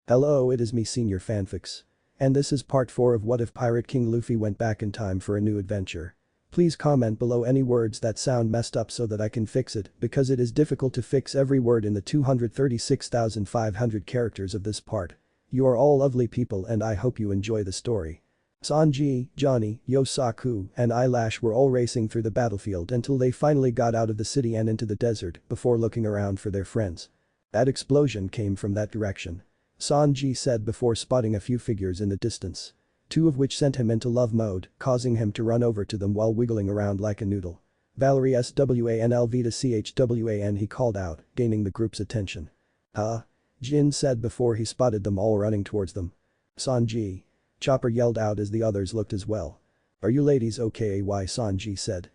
Hello, it is me, Senior Fanfics. And this is part 4 of What If Pirate King Luffy went back in time for a new adventure. Please comment below any words that sound messed up so that I can fix it, because it is difficult to fix every word in the 236,500 characters of this part. You are all lovely people and I hope you enjoy the story. Sanji, Johnny, Yosaku, and Eyelash were all racing through the battlefield until they finally got out of the city and into the desert before looking around for their friends. That explosion came from that direction. Sanji said before spotting a few figures in the distance. Two of which sent him into love mode, causing him to run over to them while wiggling around like a noodle. Valerie SWANLV to CHWAN, he called out, gaining the group's attention. Huh? Jin said before he spotted them all running towards them. Sanji. Chopper yelled out as the others looked as well. Are you ladies okay? Sanji said.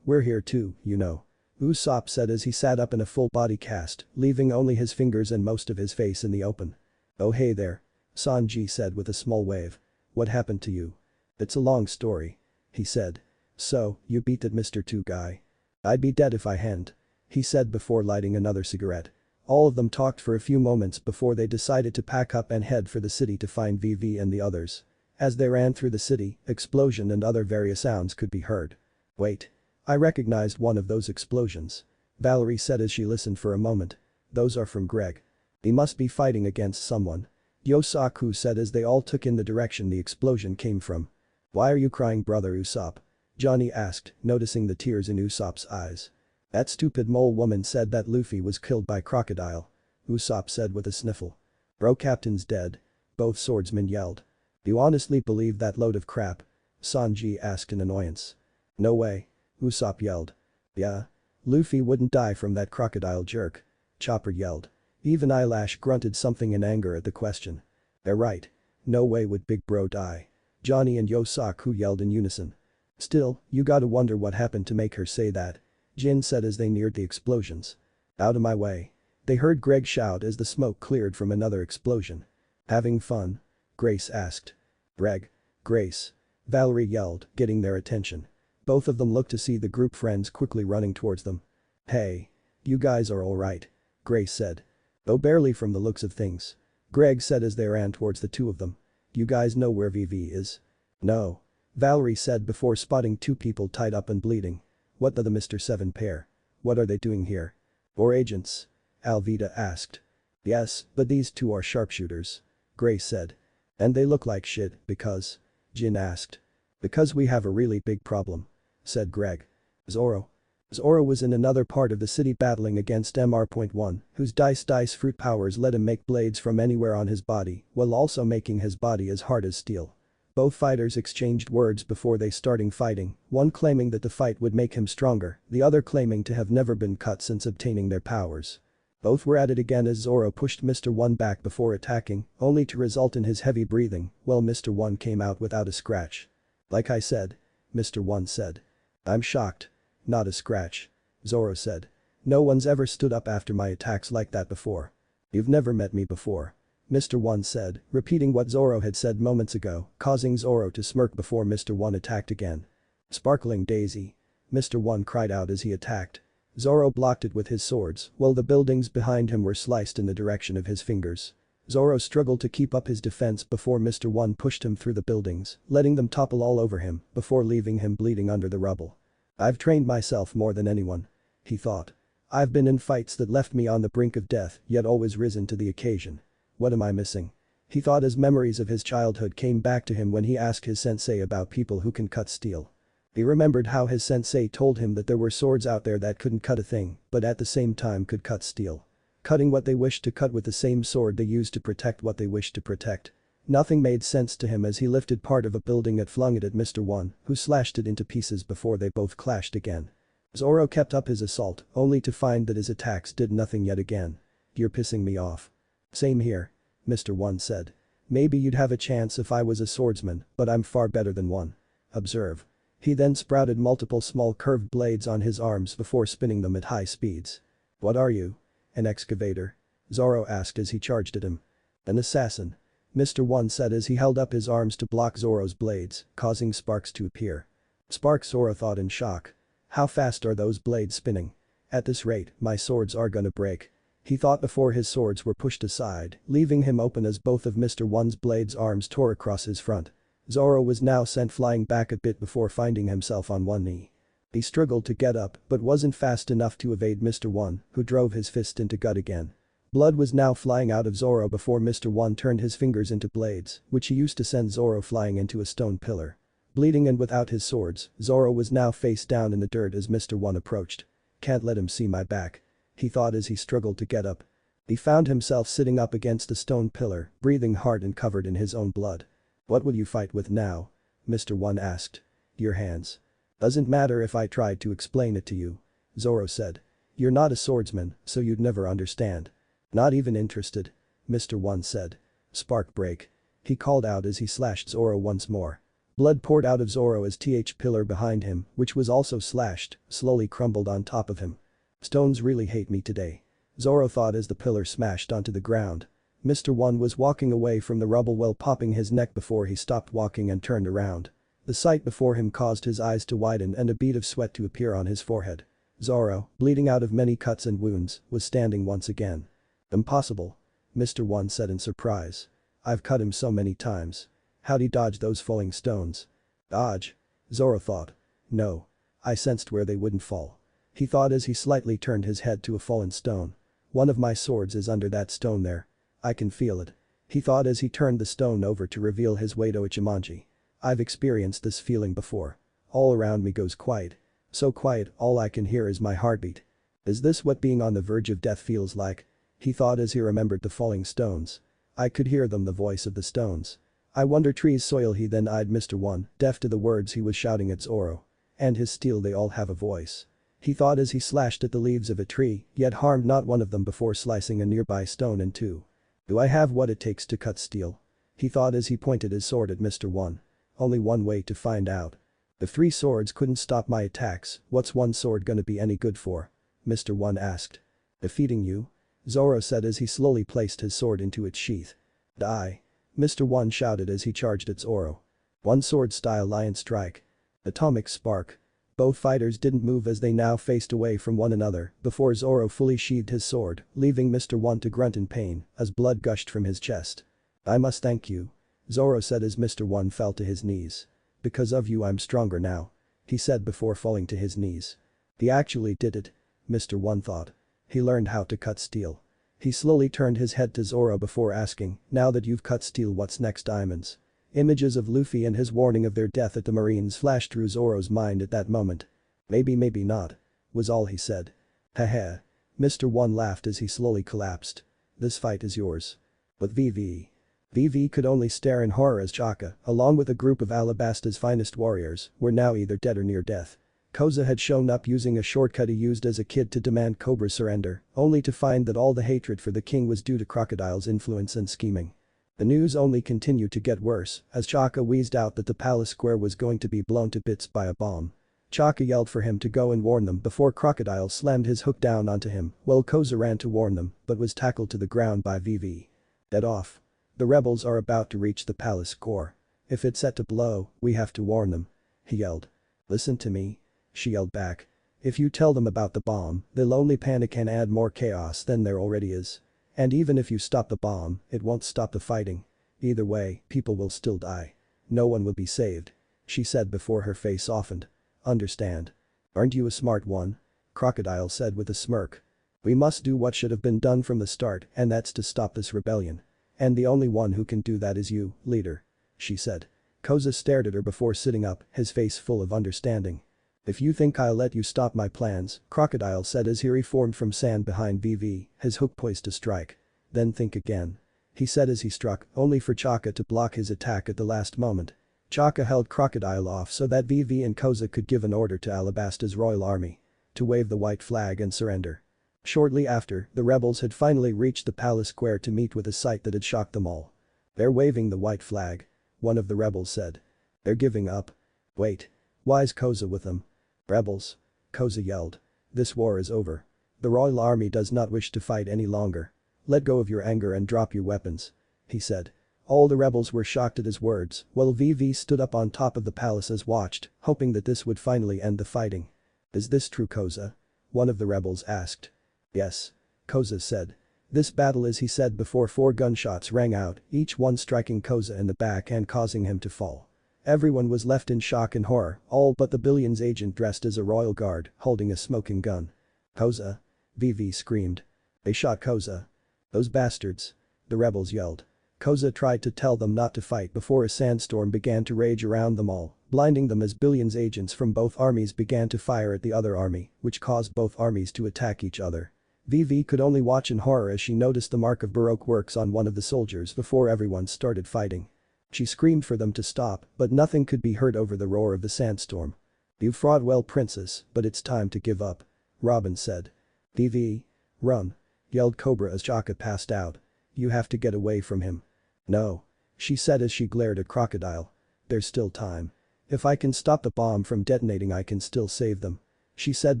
We're here too, you know. Usopp said as he sat up in a full body cast, leaving only his fingers and most of his face in the open. Oh hey there. Sanji said with a small wave. What happened to you? It's a long story. He said. So, you beat that Mr. 2 guy. I'd be dead if I hadn't. He said before lighting another cigarette. All of them talked for a few moments before they decided to pack up and head for the city to find VV and the others. As they ran through the city, explosion and other various sounds could be heard. Wait. I recognized one of those explosions. Valerie said as she listened for a moment. Those are from Greg. He must be fighting against someone. Yosaku said as they all took in the direction the explosion came from. Why are you crying, brother Usopp? Johnny asked, noticing the tears in Usopp's eyes. That stupid mole woman said that Luffy was killed by crocodile. Usopp said with a sniffle. Bro, Captain's dead. Both swordsmen yelled. Do you honestly believe that load of crap? Sanji asked in annoyance. No way. Usopp yelled. Yeah. Luffy wouldn't die from that crocodile jerk. Chopper yelled. Even Eyelash grunted something in anger at the question. They're right. No way would Big Bro die. Johnny and Yosaku yelled in unison. Still, you gotta wonder what happened to make her say that. Jin said as they neared the explosions. Out of my way. They heard Greg shout as the smoke cleared from another explosion. Having fun? Grace asked. Greg. Grace. Valerie yelled, getting their attention. Both of them looked to see the group friends quickly running towards them. Hey. You guys are alright. Grace said. Oh, barely from the looks of things. Greg said as they ran towards the two of them. You guys know where VV is? No. Valerie said before spotting two people tied up and bleeding. What the Mr. 7 pair? What are they doing here? Or agents? Alvida asked. Yes, but these two are sharpshooters. Grace said. And they look like shit because? Jin asked. Because we have a really big problem. Said Greg. Zoro. Zoro was in another part of the city battling against Mr.1, whose dice fruit powers let him make blades from anywhere on his body, while also making his body as hard as steel. Both fighters exchanged words before they starting fighting, one claiming that the fight would make him stronger, the other claiming to have never been cut since obtaining their powers. Both were at it again as Zoro pushed Mr. 1 back before attacking, only to result in his heavy breathing, while Mr. 1 came out without a scratch. Like I said. Mr. 1 said. I'm shocked. Not a scratch. Zoro said. No one's ever stood up after my attacks like that before. You've never met me before. Mr. 1 said, repeating what Zoro had said moments ago, causing Zoro to smirk before Mr. 1 attacked again. Sparkling Daisy. Mr. 1 cried out as he attacked. Zoro blocked it with his swords, while the buildings behind him were sliced in the direction of his fingers. Zoro struggled to keep up his defense before Mr. 1 pushed him through the buildings, letting them topple all over him before leaving him bleeding under the rubble. I've trained myself more than anyone. He thought. I've been in fights that left me on the brink of death yet always risen to the occasion. What am I missing? He thought as memories of his childhood came back to him when he asked his sensei about people who can cut steel. He remembered how his sensei told him that there were swords out there that couldn't cut a thing, but at the same time could cut steel. Cutting what they wished to cut with the same sword they used to protect what they wished to protect. Nothing made sense to him as he lifted part of a building and flung it at Mr. 1, who slashed it into pieces before they both clashed again. Zoro kept up his assault, only to find that his attacks did nothing yet again. You're pissing me off. Same here. Mr. 1 said. Maybe you'd have a chance if I was a swordsman, but I'm far better than one. Observe. He then sprouted multiple small curved blades on his arms before spinning them at high speeds. What are you? An excavator? Zoro asked as he charged at him. An assassin. Mr. 1 said as he held up his arms to block Zoro's blades, causing sparks to appear. Sparks, Zoro thought in shock. How fast are those blades spinning? At this rate, my swords are gonna break. He thought before his swords were pushed aside, leaving him open as both of Mr. One's blade's arms tore across his front. Zoro was now sent flying back a bit before finding himself on one knee. He struggled to get up but wasn't fast enough to evade Mr. One, who drove his fist into gut again. Blood was now flying out of Zoro before Mr. One turned his fingers into blades, which he used to send Zoro flying into a stone pillar. Bleeding and without his swords, Zoro was now face down in the dirt as Mr. One approached. "Can't let him see my back," he thought as he struggled to get up. He found himself sitting up against a stone pillar, breathing hard and covered in his own blood. "What will you fight with now?" Mr. One asked. "Your hands." "Doesn't matter if I tried to explain it to you," Zoro said. "You're not a swordsman, so you'd never understand." "Not even interested," Mr. One said. "Spark break," he called out as he slashed Zoro once more. Blood poured out of Zoro as the pillar behind him, which was also slashed, slowly crumbled on top of him. "Stones really hate me today," Zoro thought as the pillar smashed onto the ground. Mr. One was walking away from the rubble while popping his neck before he stopped walking and turned around. The sight before him caused his eyes to widen and a bead of sweat to appear on his forehead. Zoro, bleeding out of many cuts and wounds, was standing once again. "Impossible," Mr. One said in surprise. "I've cut him so many times. How'd he dodge those falling stones?" "Dodge?" Zoro thought. "No. I sensed where they wouldn't fall," he thought as he slightly turned his head to a fallen stone. "One of my swords is under that stone there. I can feel it," he thought as he turned the stone over to reveal his Wado Ichimonji. "I've experienced this feeling before. All around me goes quiet. So quiet all I can hear is my heartbeat. Is this what being on the verge of death feels like?" he thought as he remembered the falling stones. "I could hear them, the voice of the stones. I wonder trees soil." He then eyed Mr. One, deaf to the words he was shouting at Zoro. "And his steel, they all have a voice," he thought as he slashed at the leaves of a tree, yet harmed not one of them before slicing a nearby stone in two. "Do I have what it takes to cut steel?" he thought as he pointed his sword at Mr. One. "Only one way to find out. If 3 swords couldn't stop my attacks, what's one sword gonna be any good for?" Mr. One asked. "Defeating you?" Zoro said as he slowly placed his sword into its sheath. "Die!" Mr. One shouted as he charged at Zoro. One sword style lion strike. Atomic spark. Both fighters didn't move as they now faced away from one another before Zoro fully sheathed his sword, leaving Mr. One to grunt in pain as blood gushed from his chest. "I must thank you," Zoro said as Mr. One fell to his knees. "Because of you I'm stronger now," he said before falling to his knees. He actually did it, Mr. One thought. He learned how to cut steel. He slowly turned his head to Zoro before asking, "Now that you've cut steel, what's next, diamonds?" Images of Luffy and his warning of their death at the Marines flashed through Zoro's mind at that moment. "Maybe, maybe not," was all he said. "Haha." Mr. One laughed as he slowly collapsed. "This fight is yours." But VV could only stare in horror as Chaka, along with a group of Alabasta's finest warriors, were now either dead or near death. Koza had shown up using a shortcut he used as a kid to demand Cobra's surrender, only to find that all the hatred for the king was due to Crocodile's influence and scheming. The news only continued to get worse as Chaka wheezed out that the palace square was going to be blown to bits by a bomb. Chaka yelled for him to go and warn them before Crocodile slammed his hook down onto him while Koza ran to warn them but was tackled to the ground by VV. "Dead off. The rebels are about to reach the palace core. If it's set to blow, we have to warn them," he yelled. "Listen to me," she yelled back. "If you tell them about the bomb, they'll only panic and add more chaos than there already is. And even if you stop the bomb, it won't stop the fighting. Either way, people will still die. No one will be saved," she said before her face softened. "Understand? Aren't you a smart one?" Crocodile said with a smirk. "We must do what should have been done from the start, and that's to stop this rebellion. And the only one who can do that is you, leader," she said. Koza stared at her before sitting up, his face full of understanding. "If you think I'll let you stop my plans," Crocodile said as he reformed from sand behind VV, his hook poised to strike. "Then think again," he said as he struck, only for Chaka to block his attack at the last moment. Chaka held Crocodile off so that VV and Koza could give an order to Alabasta's royal army to wave the white flag and surrender. Shortly after, the rebels had finally reached the palace square to meet with a sight that had shocked them all. "They're waving the white flag," one of the rebels said. "They're giving up." "Wait. Why's Koza with them?" "Rebels," Koza yelled. "This war is over. The royal army does not wish to fight any longer. Let go of your anger and drop your weapons," he said. All the rebels were shocked at his words, while VV stood up on top of the palace as watched, hoping that this would finally end the fighting. "Is this true, Koza?" one of the rebels asked. "Yes," Koza said. This battle is, he said before 4 gunshots rang out, each one striking Koza in the back and causing him to fall. Everyone was left in shock and horror, all but the Billions agent dressed as a royal guard, holding a smoking gun. Koza? VV screamed. They shot Koza. Those bastards. The rebels yelled. Koza tried to tell them not to fight before a sandstorm began to rage around them all, blinding them as Billions agents from both armies began to fire at the other army, which caused both armies to attack each other. VV could only watch in horror as she noticed the mark of Baroque works on one of the soldiers before everyone started fighting. She screamed for them to stop, but nothing could be heard over the roar of the sandstorm. "You fought well, princess, but it's time to give up," Robin said. "VV. Run," yelled Cobra as Chaka passed out. "You have to get away from him." "No," she said as she glared at Crocodile. "There's still time. If I can stop the bomb from detonating, I can still save them," she said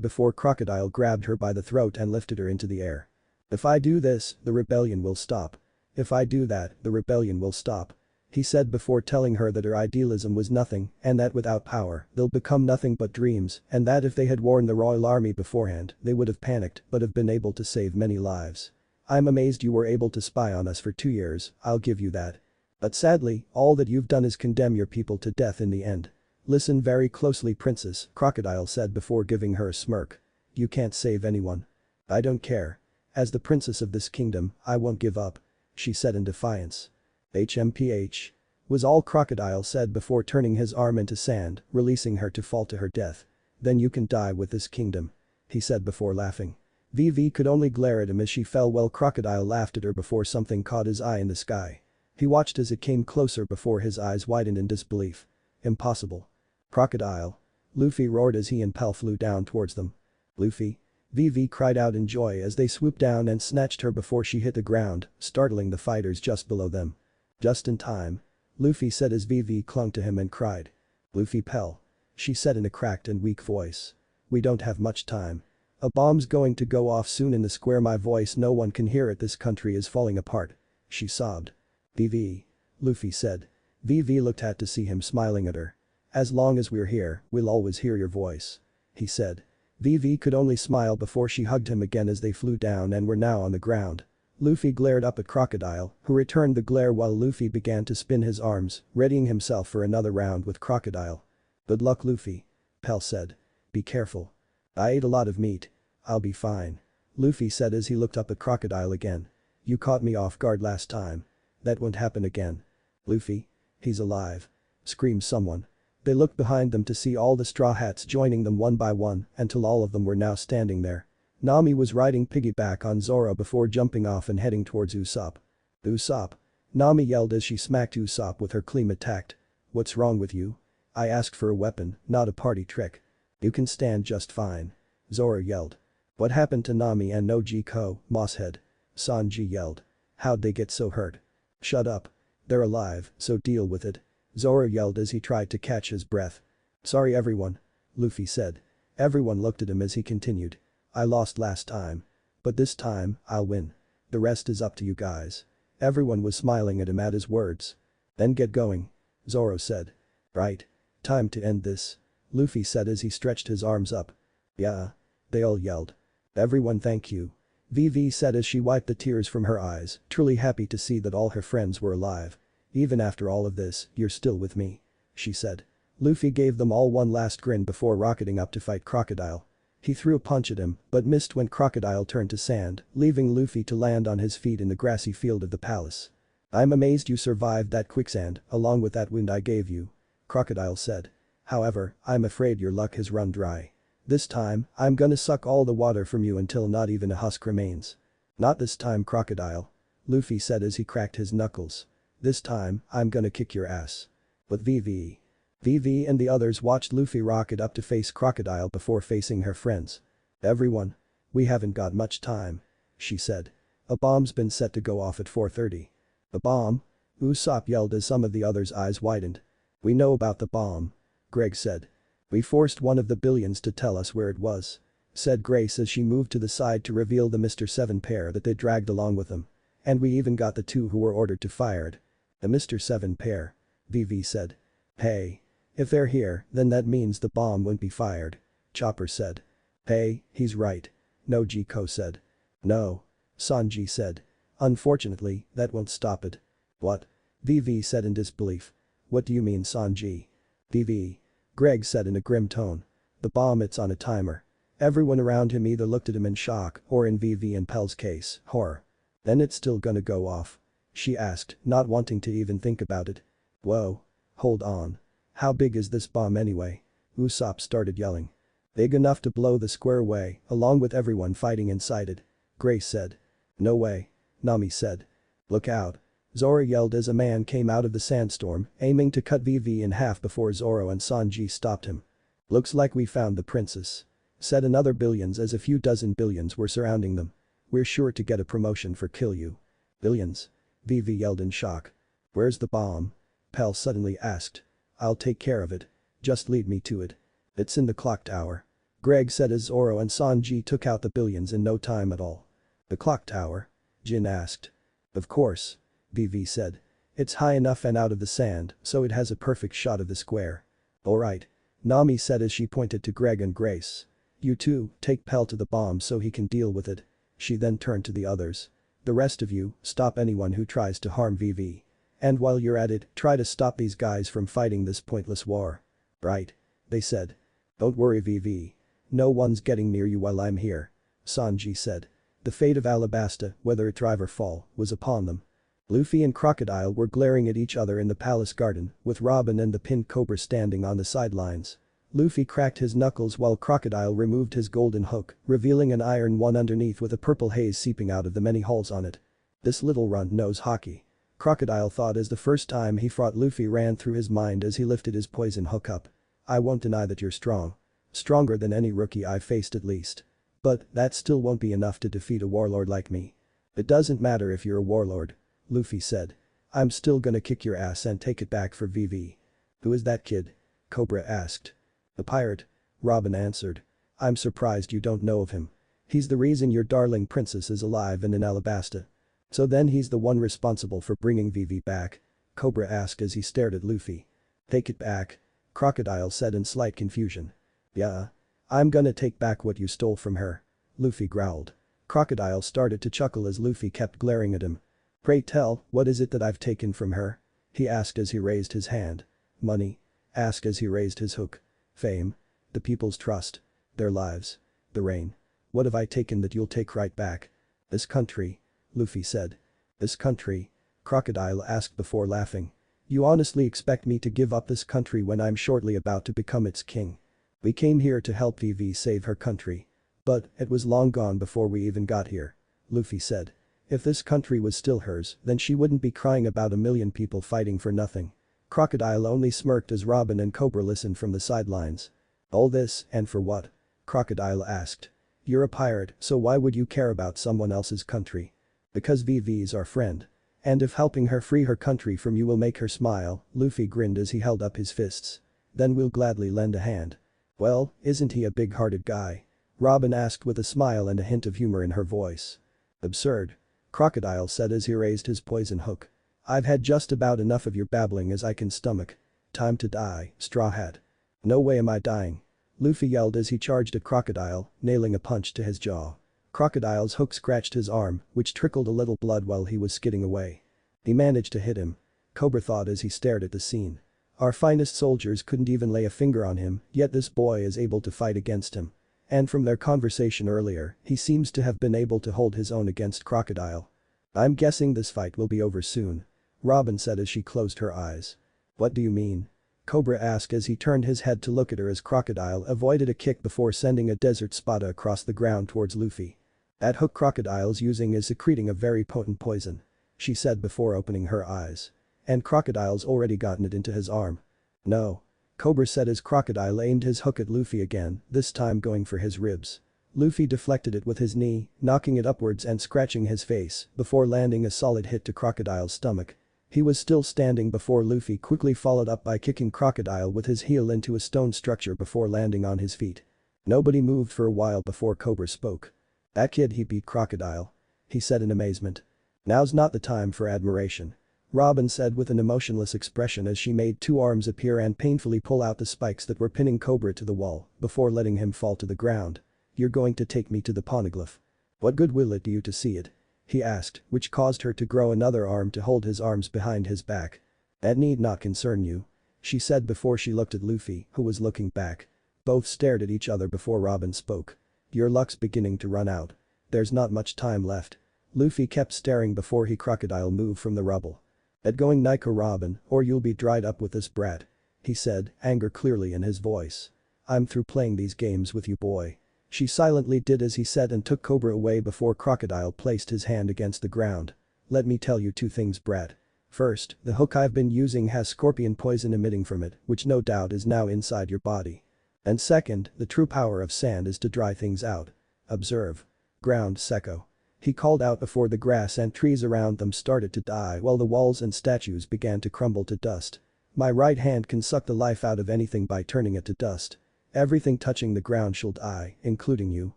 before Crocodile grabbed her by the throat and lifted her into the air. "If I do this, the rebellion will stop. If I do that, the rebellion will stop," he said before telling her that her idealism was nothing and that without power, they'll become nothing but dreams, and that if they had warned the royal army beforehand, they would have panicked but have been able to save many lives. "I'm amazed you were able to spy on us for 2 years, I'll give you that. But sadly, all that you've done is condemn your people to death in the end." "Listen very closely, princess," Crocodile said before giving her a smirk. "You can't save anyone. I don't care. As the princess of this kingdom, I won't give up," she said in defiance. "HMPH," was all Crocodile said before turning his arm into sand, releasing her to fall to her death. "Then you can die with this kingdom," he said before laughing. VV could only glare at him as she fell while Crocodile laughed at her before something caught his eye in the sky. He watched as it came closer before his eyes widened in disbelief. "Impossible. Crocodile." Luffy roared as he and Pell flew down towards them. "Luffy?" VV cried out in joy as they swooped down and snatched her before she hit the ground, startling the fighters just below them. "Just in time," Luffy said as VV clung to him and cried. "Luffy, Pell," she said in a cracked and weak voice. "We don't have much time. A bomb's going to go off soon in the square. My voice no one can hear it. This country is falling apart," she sobbed. "VV," Luffy said. VV looked at to see him smiling at her. "As long as we're here, we'll always hear your voice," he said. VV could only smile before she hugged him again as they flew down and were now on the ground. Luffy glared up at Crocodile, who returned the glare while Luffy began to spin his arms, readying himself for another round with Crocodile. "Good luck, Luffy," Pell said. "Be careful." "I ate a lot of meat. I'll be fine," Luffy said as he looked up at Crocodile again. "You caught me off guard last time. That won't happen again." "Luffy? He's alive," screamed someone. They looked behind them to see all the Straw Hats joining them one by one until all of them were now standing there. Nami was riding piggyback on Zoro before jumping off and heading towards Usopp. "Usopp!" Nami yelled as she smacked Usopp with her clean attack. "What's wrong with you? I asked for a weapon, not a party trick." "You can stand just fine," Zoro yelled. "What happened to Nami and Nojiko, Mosshead?" Sanji yelled. "How'd they get so hurt?" "Shut up. They're alive, so deal with it," Zoro yelled as he tried to catch his breath. "Sorry everyone," Luffy said. Everyone looked at him as he continued. "I lost last time. But this time, I'll win. The rest is up to you guys." Everyone was smiling at him at his words. "Then get going," Zoro said. "Right. Time to end this," Luffy said as he stretched his arms up. "Yeah," they all yelled. "Everyone thank you," VV said as she wiped the tears from her eyes, truly happy to see that all her friends were alive. "Even after all of this, you're still with me," she said. Luffy gave them all one last grin before rocketing up to fight Crocodile. He threw a punch at him, but missed when Crocodile turned to sand, leaving Luffy to land on his feet in the grassy field of the palace. "I'm amazed you survived that quicksand, along with that wound I gave you," Crocodile said. "However, I'm afraid your luck has run dry. This time, I'm gonna suck all the water from you until not even a husk remains." "Not this time, Crocodile," Luffy said as he cracked his knuckles. "This time, I'm gonna kick your ass." With VV and the others watched Luffy rocket up to face Crocodile before facing her friends. "Everyone. We haven't got much time," she said. "A bomb's been set to go off at 4:30. "A bomb?" Usopp yelled as some of the others' eyes widened. "We know about the bomb," Greg said. "We forced one of the Billions to tell us where it was," said Grace as she moved to the side to reveal the Mr. 7 pair that they dragged along with them. "And we even got the 2 who were ordered to fire it." "The Mr. 7 pair," VV said. "Hey. If they're here, then that means the bomb won't be fired," Chopper said. "Hey, he's right," Nojiko said. "No. Sanji said. Unfortunately, that won't stop it. What? VV said in disbelief. What do you mean, Sanji? VV. Greg said in a grim tone. The bomb, it's on a timer. Everyone around him either looked at him in shock or, in VV and Pel's case, horror. Then it's still gonna go off? She asked, not wanting to even think about it. Whoa. Hold on. How big is this bomb anyway? Usopp started yelling. Big enough to blow the square away, along with everyone fighting inside it. Grace said. No way. Nami said. Look out. Zoro yelled as a man came out of the sandstorm, aiming to cut VV in half before Zoro and Sanji stopped him. Looks like we found the princess. Said another billions as a few dozen billions were surrounding them. We're sure to get a promotion for kill you. Billions? VV yelled in shock. Where's the bomb? Pel suddenly asked. I'll take care of it. Just lead me to it. It's in the clock tower. Greg said as Zoro and Sanji took out the billions in no time at all. The clock tower? Jin asked. Of course. VV said. It's high enough and out of the sand, so it has a perfect shot of the square. Alright. Nami said as she pointed to Greg and Grace. You two, take Pel to the bomb so he can deal with it. She then turned to the others. The rest of you, stop anyone who tries to harm VV. And while you're at it, try to stop these guys from fighting this pointless war. Right. They said. Don't worry, VV. No one's getting near you while I'm here. Sanji said. The fate of Alabasta, whether it thrive or fall, was upon them. Luffy and Crocodile were glaring at each other in the palace garden, with Robin and the pinned cobra standing on the sidelines. Luffy cracked his knuckles while Crocodile removed his golden hook, revealing an iron one underneath with a purple haze seeping out of the many holes on it. This little runt knows hockey. Crocodile thought as the first time he fought Luffy ran through his mind as he lifted his poison hook up. I won't deny that you're strong. Stronger than any rookie I've faced at least. But that still won't be enough to defeat a warlord like me. It doesn't matter if you're a warlord. Luffy said. I'm still gonna kick your ass and take it back for VV. Who is that kid? Cobra asked. The pirate. Robin answered. I'm surprised you don't know of him. He's the reason your darling princess is alive and in Alabasta. So then he's the one responsible for bringing VV back? Cobra asked as he stared at Luffy. Take it back? Crocodile said in slight confusion. Yeah. I'm gonna take back what you stole from her. Luffy growled. Crocodile started to chuckle as Luffy kept glaring at him. Pray tell, what is it that I've taken from her? He asked as he raised his hand. Money? Asked as he raised his hook. Fame? The people's trust? Their lives? The rain? What have I taken that you'll take right back? This country? Luffy said. This country? Crocodile asked before laughing. You honestly expect me to give up this country when I'm shortly about to become its king? We came here to help VV save her country. But it was long gone before we even got here. Luffy said. If this country was still hers, then she wouldn't be crying about a million people fighting for nothing. Crocodile only smirked as Robin and Cobra listened from the sidelines. All this, and for what? Crocodile asked. You're a pirate, so why would you care about someone else's country? Because VV's our friend. And if helping her free her country from you will make her smile, Luffy grinned as he held up his fists. Then we'll gladly lend a hand. Well, isn't he a big-hearted guy? Robin asked with a smile and a hint of humor in her voice. Absurd. Crocodile said as he raised his poison hook. I've had just about enough of your babbling as I can stomach. Time to die, Straw Hat. No way am I dying. Luffy yelled as he charged at Crocodile, nailing a punch to his jaw. Crocodile's hook scratched his arm, which trickled a little blood while he was skidding away. He managed to hit him. Cobra thought as he stared at the scene. Our finest soldiers couldn't even lay a finger on him, yet this boy is able to fight against him. And from their conversation earlier, he seems to have been able to hold his own against Crocodile. I'm guessing this fight will be over soon. Robin said as she closed her eyes. What do you mean? Cobra asked as he turned his head to look at her as Crocodile avoided a kick before sending a desert spada across the ground towards Luffy. That hook Crocodile's using is secreting a very potent poison. She said before opening her eyes. And Crocodile's already gotten it into his arm. No. Cobra said as Crocodile aimed his hook at Luffy again, this time going for his ribs. Luffy deflected it with his knee, knocking it upwards and scratching his face, before landing a solid hit to Crocodile's stomach. He was still standing before Luffy quickly followed up by kicking Crocodile with his heel into a stone structure before landing on his feet. Nobody moved for a while before Cobra spoke. That kid, he beat Crocodile. He said in amazement. Now's not the time for admiration. Robin said with an emotionless expression as she made two arms appear and painfully pull out the spikes that were pinning Cobra to the wall, before letting him fall to the ground. You're going to take me to the poneglyph. What good will it do you to see it? he asked, which caused her to grow another arm to hold his arms behind his back. That need not concern you. She said before she looked at Luffy, who was looking back. Both stared at each other before Robin spoke. Your luck's beginning to run out. There's not much time left. Luffy kept staring before he crocodile moved from the rubble. At going Nico Robin, or you'll be dried up with this brat. He said, anger clearly in his voice. I'm through playing these games with you boy. She silently did as he said and took Cobra away before Crocodile placed his hand against the ground. Let me tell you two things brat. First, the hook I've been using has scorpion poison emitting from it, which no doubt is now inside your body. And second, the true power of sand is to dry things out. Observe. Ground Sekko. He called out before the grass and trees around them started to die while the walls and statues began to crumble to dust. My right hand can suck the life out of anything by turning it to dust. Everything touching the ground shall die, including you.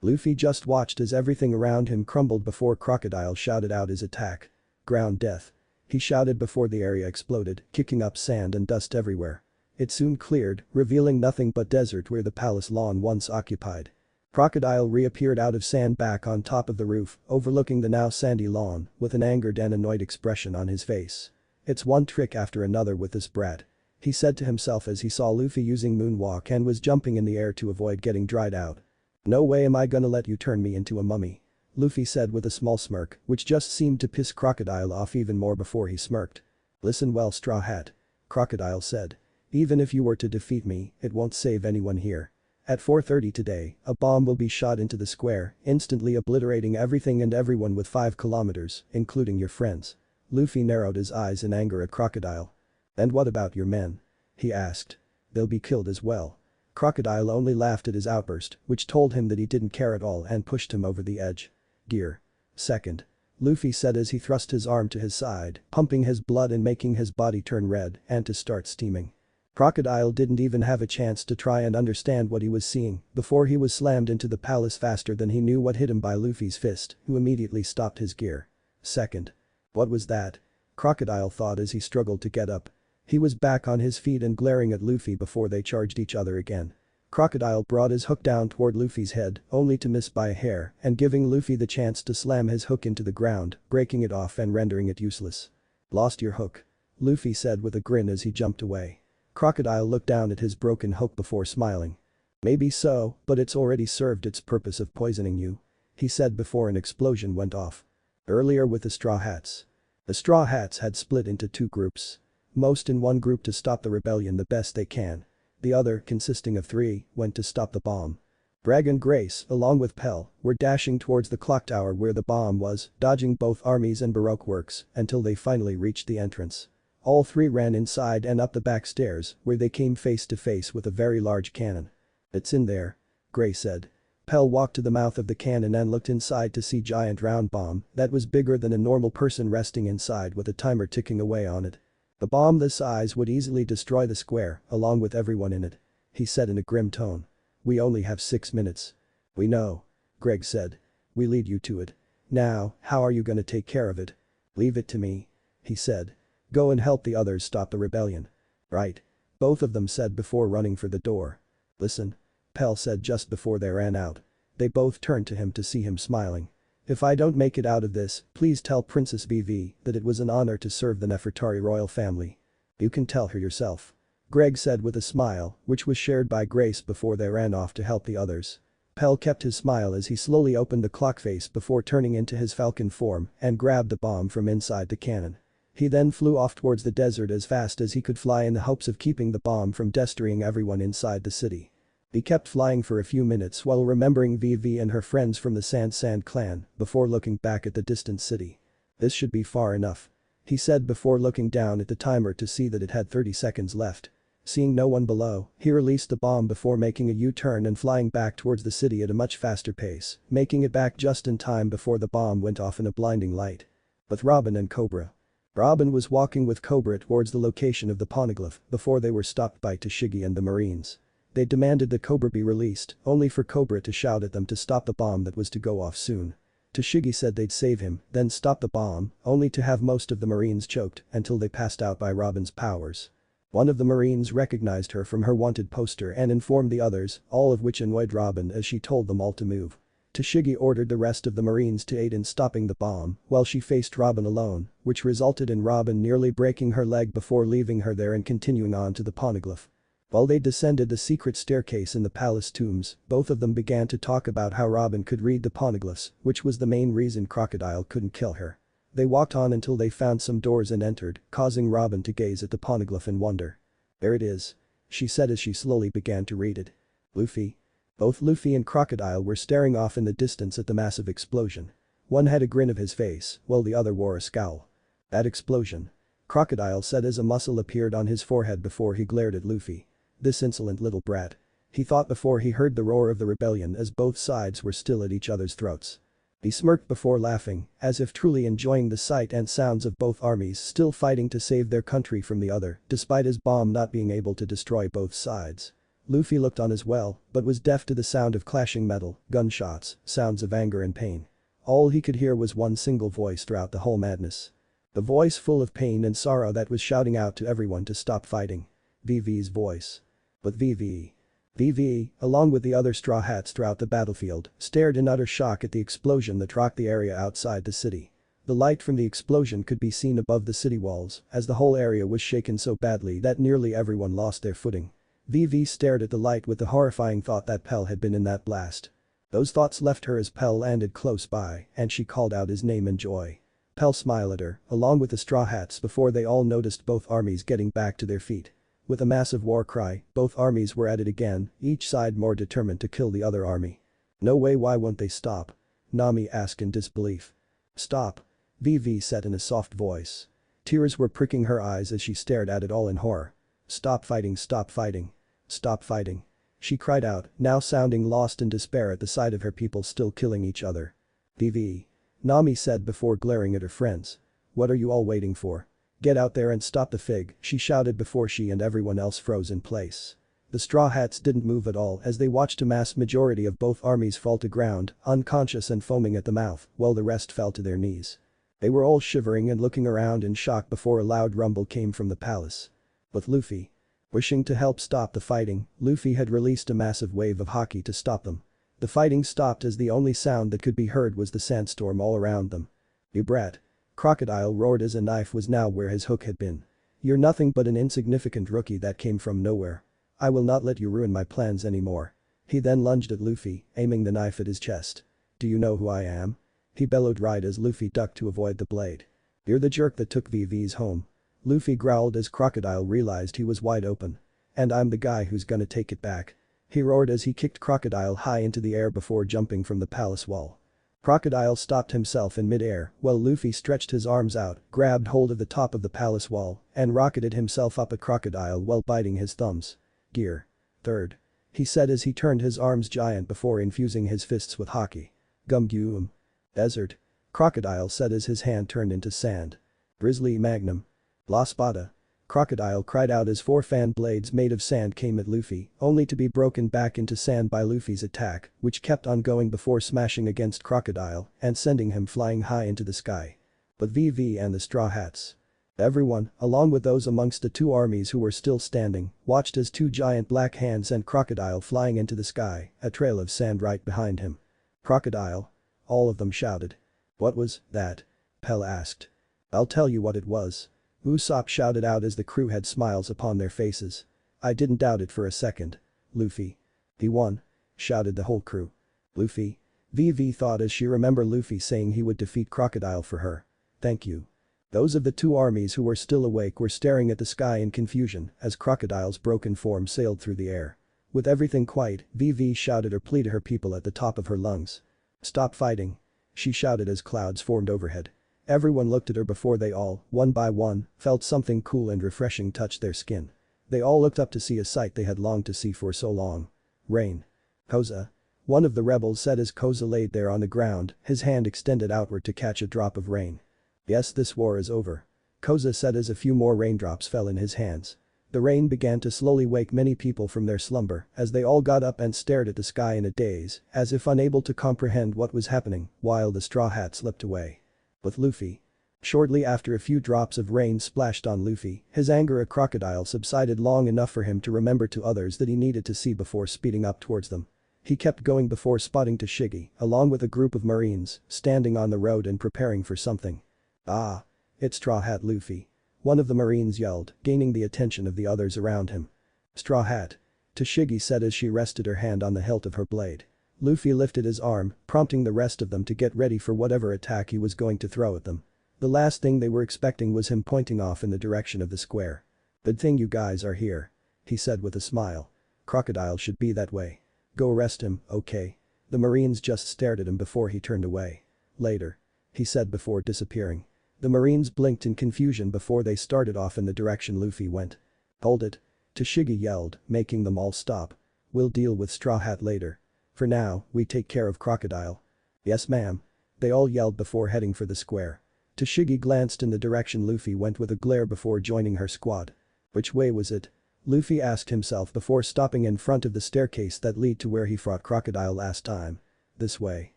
Luffy just watched as everything around him crumbled before Crocodile shouted out his attack. Ground death. He shouted before the area exploded, kicking up sand and dust everywhere. It soon cleared, revealing nothing but desert where the palace lawn once occupied. Crocodile reappeared out of sand back on top of the roof, overlooking the now sandy lawn, with an angered and annoyed expression on his face. It's one trick after another with this brat. He said to himself as he saw Luffy using moonwalk and was jumping in the air to avoid getting dried out. No way am I gonna let you turn me into a mummy. Luffy said with a small smirk, which just seemed to piss Crocodile off even more before he smirked. Listen well Straw Hat. Crocodile said. Even if you were to defeat me, it won't save anyone here. At 4:30 today, a bomb will be shot into the square, instantly obliterating everything and everyone with 5 kilometers, including your friends. Luffy narrowed his eyes in anger at Crocodile. And what about your men? He asked. They'll be killed as well. Crocodile only laughed at his outburst, which told him that he didn't care at all and pushed him over the edge. Gear. Second. Luffy said as he thrust his arm to his side, pumping his blood and making his body turn red and to start steaming. Crocodile didn't even have a chance to try and understand what he was seeing before he was slammed into the palace faster than he knew what hit him by Luffy's fist, who immediately stopped his gear. Second. What was that? Crocodile thought as he struggled to get up. He was back on his feet and glaring at Luffy before they charged each other again. Crocodile brought his hook down toward Luffy's head, only to miss by a hair and giving Luffy the chance to slam his hook into the ground, breaking it off and rendering it useless. Lost your hook. Luffy said with a grin as he jumped away. Crocodile looked down at his broken hook before smiling. Maybe so, but it's already served its purpose of poisoning you. He said before an explosion went off. Earlier with the Straw Hats. The Straw Hats had split into two groups. Most in one group to stop the rebellion the best they can. The other, consisting of 3, went to stop the bomb. Bragg and Grace, along with Pell, were dashing towards the clock tower where the bomb was, dodging both armies and Baroque works until they finally reached the entrance. All 3 ran inside and up the back stairs where they came face to face with a very large cannon. It's in there. Gray said. Pell walked to the mouth of the cannon and looked inside to see giant round bomb that was bigger than a normal person resting inside with a timer ticking away on it. A bomb this size would easily destroy the square, along with everyone in it. He said in a grim tone. We only have 6 minutes. We know. Greg said. We lead you to it. Now, how are you gonna take care of it? Leave it to me. He said. Go and help the others stop the rebellion. Right. Both of them said before running for the door. Listen. Pell said just before they ran out. They both turned to him to see him smiling. If I don't make it out of this, please tell Princess VV that it was an honor to serve the Nefertari royal family. You can tell her yourself. Greg said with a smile, which was shared by Grace before they ran off to help the others. Pell kept his smile as he slowly opened the clock face before turning into his falcon form and grabbed the bomb from inside the cannon. He then flew off towards the desert as fast as he could fly in the hopes of keeping the bomb from destroying everyone inside the city. He kept flying for a few minutes while remembering Vivi and her friends from the Sand clan before looking back at the distant city. This should be far enough. He said before looking down at the timer to see that it had 30 seconds left. Seeing no one below, he released the bomb before making a U-turn and flying back towards the city at a much faster pace, making it back just in time before the bomb went off in a blinding light. With Robin and Cobra. Robin was walking with Cobra towards the location of the poneglyph before they were stopped by Tashigi and the Marines. They demanded that Cobra be released, only for Cobra to shout at them to stop the bomb that was to go off soon. Tashigi said they'd save him, then stop the bomb, only to have most of the Marines choked until they passed out by Robin's powers. One of the Marines recognized her from her wanted poster and informed the others, all of which annoyed Robin as she told them all to move. Tashigi ordered the rest of the Marines to aid in stopping the bomb while she faced Robin alone, which resulted in Robin nearly breaking her leg before leaving her there and continuing on to the poneglyph. While they descended the secret staircase in the palace tombs, both of them began to talk about how Robin could read the poneglyphs, which was the main reason Crocodile couldn't kill her. They walked on until they found some doors and entered, causing Robin to gaze at the poneglyph in wonder. "There it is," she said as she slowly began to read it. "Luffy." Both Luffy and Crocodile were staring off in the distance at the massive explosion. One had a grin of his face, while the other wore a scowl. "That explosion," Crocodile said as a muscle appeared on his forehead before he glared at Luffy. This insolent little brat. He thought before he heard the roar of the rebellion as both sides were still at each other's throats. He smirked before laughing, as if truly enjoying the sight and sounds of both armies still fighting to save their country from the other, despite his bomb not being able to destroy both sides. Luffy looked on as well, but was deaf to the sound of clashing metal, gunshots, sounds of anger and pain. All he could hear was one single voice throughout the whole madness. The voice full of pain and sorrow that was shouting out to everyone to stop fighting. VV's voice. But VV, along with the other Straw Hats throughout the battlefield, stared in utter shock at the explosion that rocked the area outside the city. The light from the explosion could be seen above the city walls, as the whole area was shaken so badly that nearly everyone lost their footing. VV stared at the light with the horrifying thought that Pell had been in that blast. Those thoughts left her as Pell landed close by and she called out his name in joy. Pell smiled at her, along with the Straw Hats before they all noticed both armies getting back to their feet. With a massive war cry, both armies were at it again, each side more determined to kill the other army. "No way, why won't they stop?" Nami asked in disbelief. "Stop," VV said in a soft voice. Tears were pricking her eyes as she stared at it all in horror. "Stop fighting, stop fighting. Stop fighting," she cried out, now sounding lost in despair at the sight of her people still killing each other. "VV," Nami said before glaring at her friends. "What are you all waiting for? Get out there and stop the fig," she shouted before she and everyone else froze in place. The Straw Hats didn't move at all as they watched a mass majority of both armies fall to ground, unconscious and foaming at the mouth, while the rest fell to their knees. They were all shivering and looking around in shock before a loud rumble came from the palace. But Luffy. Wishing to help stop the fighting, Luffy had released a massive wave of haki to stop them. The fighting stopped as the only sound that could be heard was the sandstorm all around them. "You brat." Crocodile roared as a knife was now where his hook had been. "You're nothing but an insignificant rookie that came from nowhere. I will not let you ruin my plans anymore." He then lunged at Luffy, aiming the knife at his chest. "Do you know who I am?" he bellowed right as Luffy ducked to avoid the blade. "You're the jerk that took VV's home." Luffy growled as Crocodile realized he was wide open. "And I'm the guy who's gonna take it back." He roared as he kicked Crocodile high into the air before jumping from the palace wall. Crocodile stopped himself in mid-air while Luffy stretched his arms out, grabbed hold of the top of the palace wall, and rocketed himself up at Crocodile while biting his thumbs. "Gear. Third," he said as he turned his arms giant before infusing his fists with haki. "Gum. Desert," Crocodile said as his hand turned into sand. "Grizzly Magnum. La Spada." Crocodile cried out as 4 fan blades made of sand came at Luffy, only to be broken back into sand by Luffy's attack, which kept on going before smashing against Crocodile and sending him flying high into the sky. But VV and the Straw Hats. Everyone, along with those amongst the 2 armies who were still standing, watched as 2 giant black hands sent Crocodile flying into the sky, a trail of sand right behind him. "Crocodile!" all of them shouted. "What was that?" Pell asked. "I'll tell you what it was." Usopp shouted out as the crew had smiles upon their faces. "I didn't doubt it for a second. Luffy. He won," shouted the whole crew. "Luffy?" VV thought as she remembered Luffy saying he would defeat Crocodile for her. "Thank you." Those of the 2 armies who were still awake were staring at the sky in confusion as Crocodile's broken form sailed through the air. With everything quiet, VV shouted or pleaded her people at the top of her lungs. "Stop fighting," she shouted as clouds formed overhead. Everyone looked at her before they all, one by one, felt something cool and refreshing touch their skin. They all looked up to see a sight they had longed to see for so long. "Rain." "Koza." One of the rebels said as Koza laid there on the ground, his hand extended outward to catch a drop of rain. "Yes, this war is over," Koza said as a few more raindrops fell in his hands. The rain began to slowly wake many people from their slumber as they all got up and stared at the sky in a daze, as if unable to comprehend what was happening, while the Straw Hat slipped away. With Luffy. Shortly after a few drops of rain splashed on Luffy, his anger at Crocodile subsided long enough for him to remember to others that he needed to see before speeding up towards them. He kept going before spotting Tashigi, along with a group of marines, standing on the road and preparing for something. "Ah! It's Straw Hat Luffy." One of the marines yelled, gaining the attention of the others around him. "Straw Hat," Tashigi said as she rested her hand on the hilt of her blade. Luffy lifted his arm, prompting the rest of them to get ready for whatever attack he was going to throw at them. The last thing they were expecting was him pointing off in the direction of the square. "Good thing you guys are here," he said with a smile. "Crocodile should be that way. Go arrest him, okay?" The marines just stared at him before he turned away. "Later," he said before disappearing. The marines blinked in confusion before they started off in the direction Luffy went. "Hold it," Tashigi yelled, making them all stop. "We'll deal with Straw Hat later. For now, we take care of Crocodile." "Yes ma'am," they all yelled before heading for the square. Tashigi glanced in the direction Luffy went with a glare before joining her squad. Which way was it? Luffy asked himself before stopping in front of the staircase that led to where he fought Crocodile last time. This way.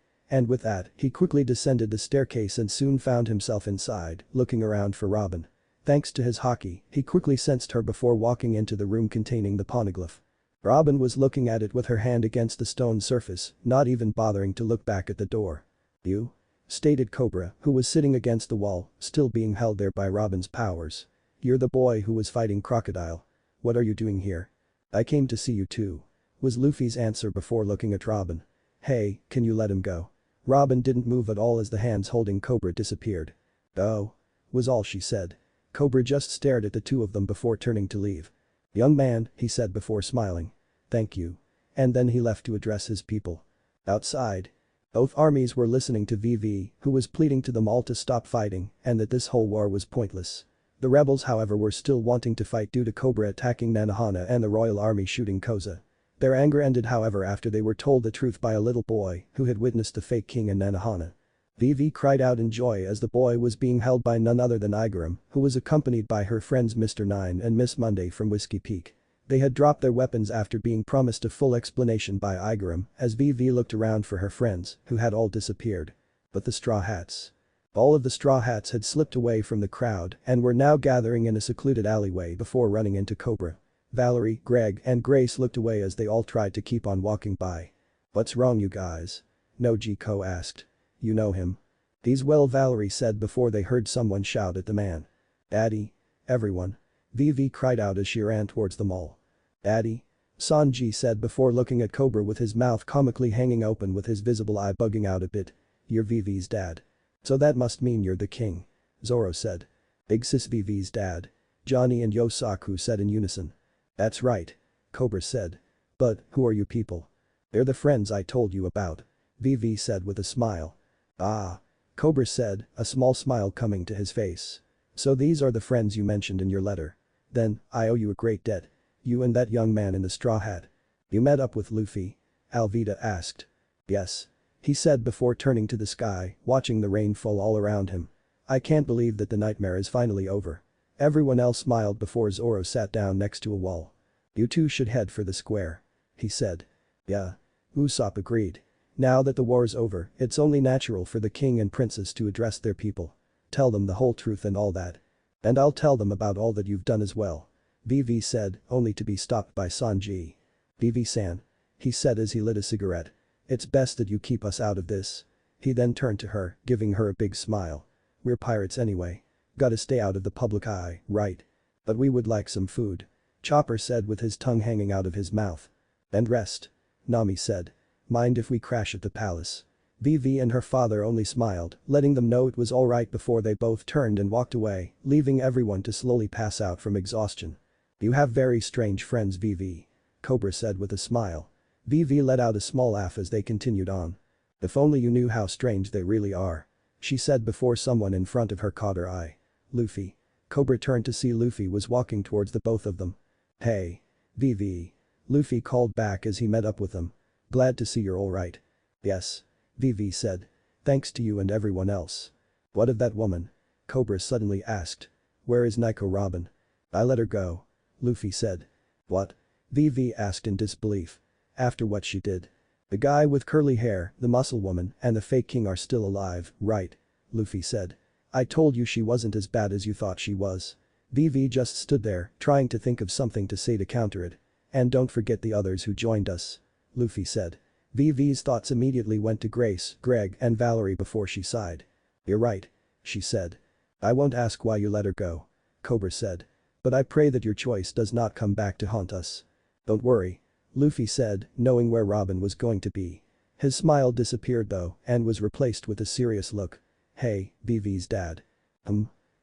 And with that, he quickly descended the staircase and soon found himself inside, looking around for Robin. Thanks to his haki, he quickly sensed her before walking into the room containing the poneglyph. Robin was looking at it with her hand against the stone surface, not even bothering to look back at the door. "You?" stated Cobra, who was sitting against the wall, still being held there by Robin's powers. "You're the boy who was fighting Crocodile. What are you doing here?" "I came to see you too," was Luffy's answer before looking at Robin. "Hey, can you let him go?" Robin didn't move at all as the hands holding Cobra disappeared. "Oh," was all she said. Cobra just stared at the two of them before turning to leave. "Young man," he said before smiling. "Thank you." And then he left to address his people. Outside. Both armies were listening to VV, who was pleading to them all to stop fighting and that this whole war was pointless. The rebels however were still wanting to fight due to Cobra attacking Nanohana and the royal army shooting Koza. Their anger ended however after they were told the truth by a little boy who had witnessed the fake king in Nanohana. VV cried out in joy as the boy was being held by none other than Igaram, who was accompanied by her friends Mr. Nine and Miss Monday from Whiskey Peak. They had dropped their weapons after being promised a full explanation by Igaram as VV looked around for her friends, who had all disappeared. But the Straw Hats. All of the Straw Hats had slipped away from the crowd and were now gathering in a secluded alleyway before running into Cobra. Valerie, Greg, and Grace looked away as they all tried to keep on walking by. "What's wrong you guys?" Nojiko asked. "You know him?" "He's well," Valerie said before they heard someone shout at the man. "Daddy." Everyone. VV cried out as she ran towards them all. "Daddy?" Sanji said before looking at Cobra with his mouth comically hanging open with his visible eye bugging out a bit. "You're VV's dad. So that must mean you're the king." Zoro said. "Big sis VV's dad." Johnny and Yosaku said in unison. "That's right." Cobra said. "But, who are you people?" "They're the friends I told you about." VV said with a smile. "Ah." Cobra said, a small smile coming to his face. "So these are the friends you mentioned in your letter. Then, I owe you a great debt. You and that young man in the straw hat. You met up with Luffy?" Alvida asked. "Yes." He said before turning to the sky, watching the rain fall all around him. "I can't believe that the nightmare is finally over." Everyone else smiled before Zoro sat down next to a wall. "You two should head for the square," he said. "Yeah." Usopp agreed. Now that the war's over, it's only natural for the king and princess to address their people. Tell them the whole truth and all that. "And I'll tell them about all that you've done as well," VV said, only to be stopped by Sanji. "VV-san," he said as he lit a cigarette. "It's best that you keep us out of this." He then turned to her, giving her a big smile. "We're pirates anyway. Gotta stay out of the public eye, right? But we would like some food," Chopper said with his tongue hanging out of his mouth. "And rest," Nami said. "Mind if we crash at the palace?" VV and her father only smiled, letting them know it was alright before they both turned and walked away, leaving everyone to slowly pass out from exhaustion. "You have very strange friends VV," Cobra said with a smile. VV let out a small laugh as they continued on. "If only you knew how strange they really are," she said before someone in front of her caught her eye. "Luffy." Cobra turned to see Luffy was walking towards the both of them. "Hey. VV." Luffy called back as he met up with them. "Glad to see you're alright." "Yes." VV said. "Thanks to you and everyone else." "What of that woman?" Cobra suddenly asked. "Where is Nico Robin?" "I let her go." Luffy said. "What?" VV asked in disbelief. "After what she did. The guy with curly hair, the muscle woman, and the fake king are still alive, right?" Luffy said. "I told you she wasn't as bad as you thought she was." VV just stood there, trying to think of something to say to counter it. "And don't forget the others who joined us," Luffy said. VV's thoughts immediately went to Grace, Greg, and Valerie before she sighed. "You're right," she said. "I won't ask why you let her go," Cobra said. "But I pray that your choice does not come back to haunt us." "Don't worry," Luffy said, knowing where Robin was going to be. His smile disappeared though and was replaced with a serious look. "Hey, VV's dad."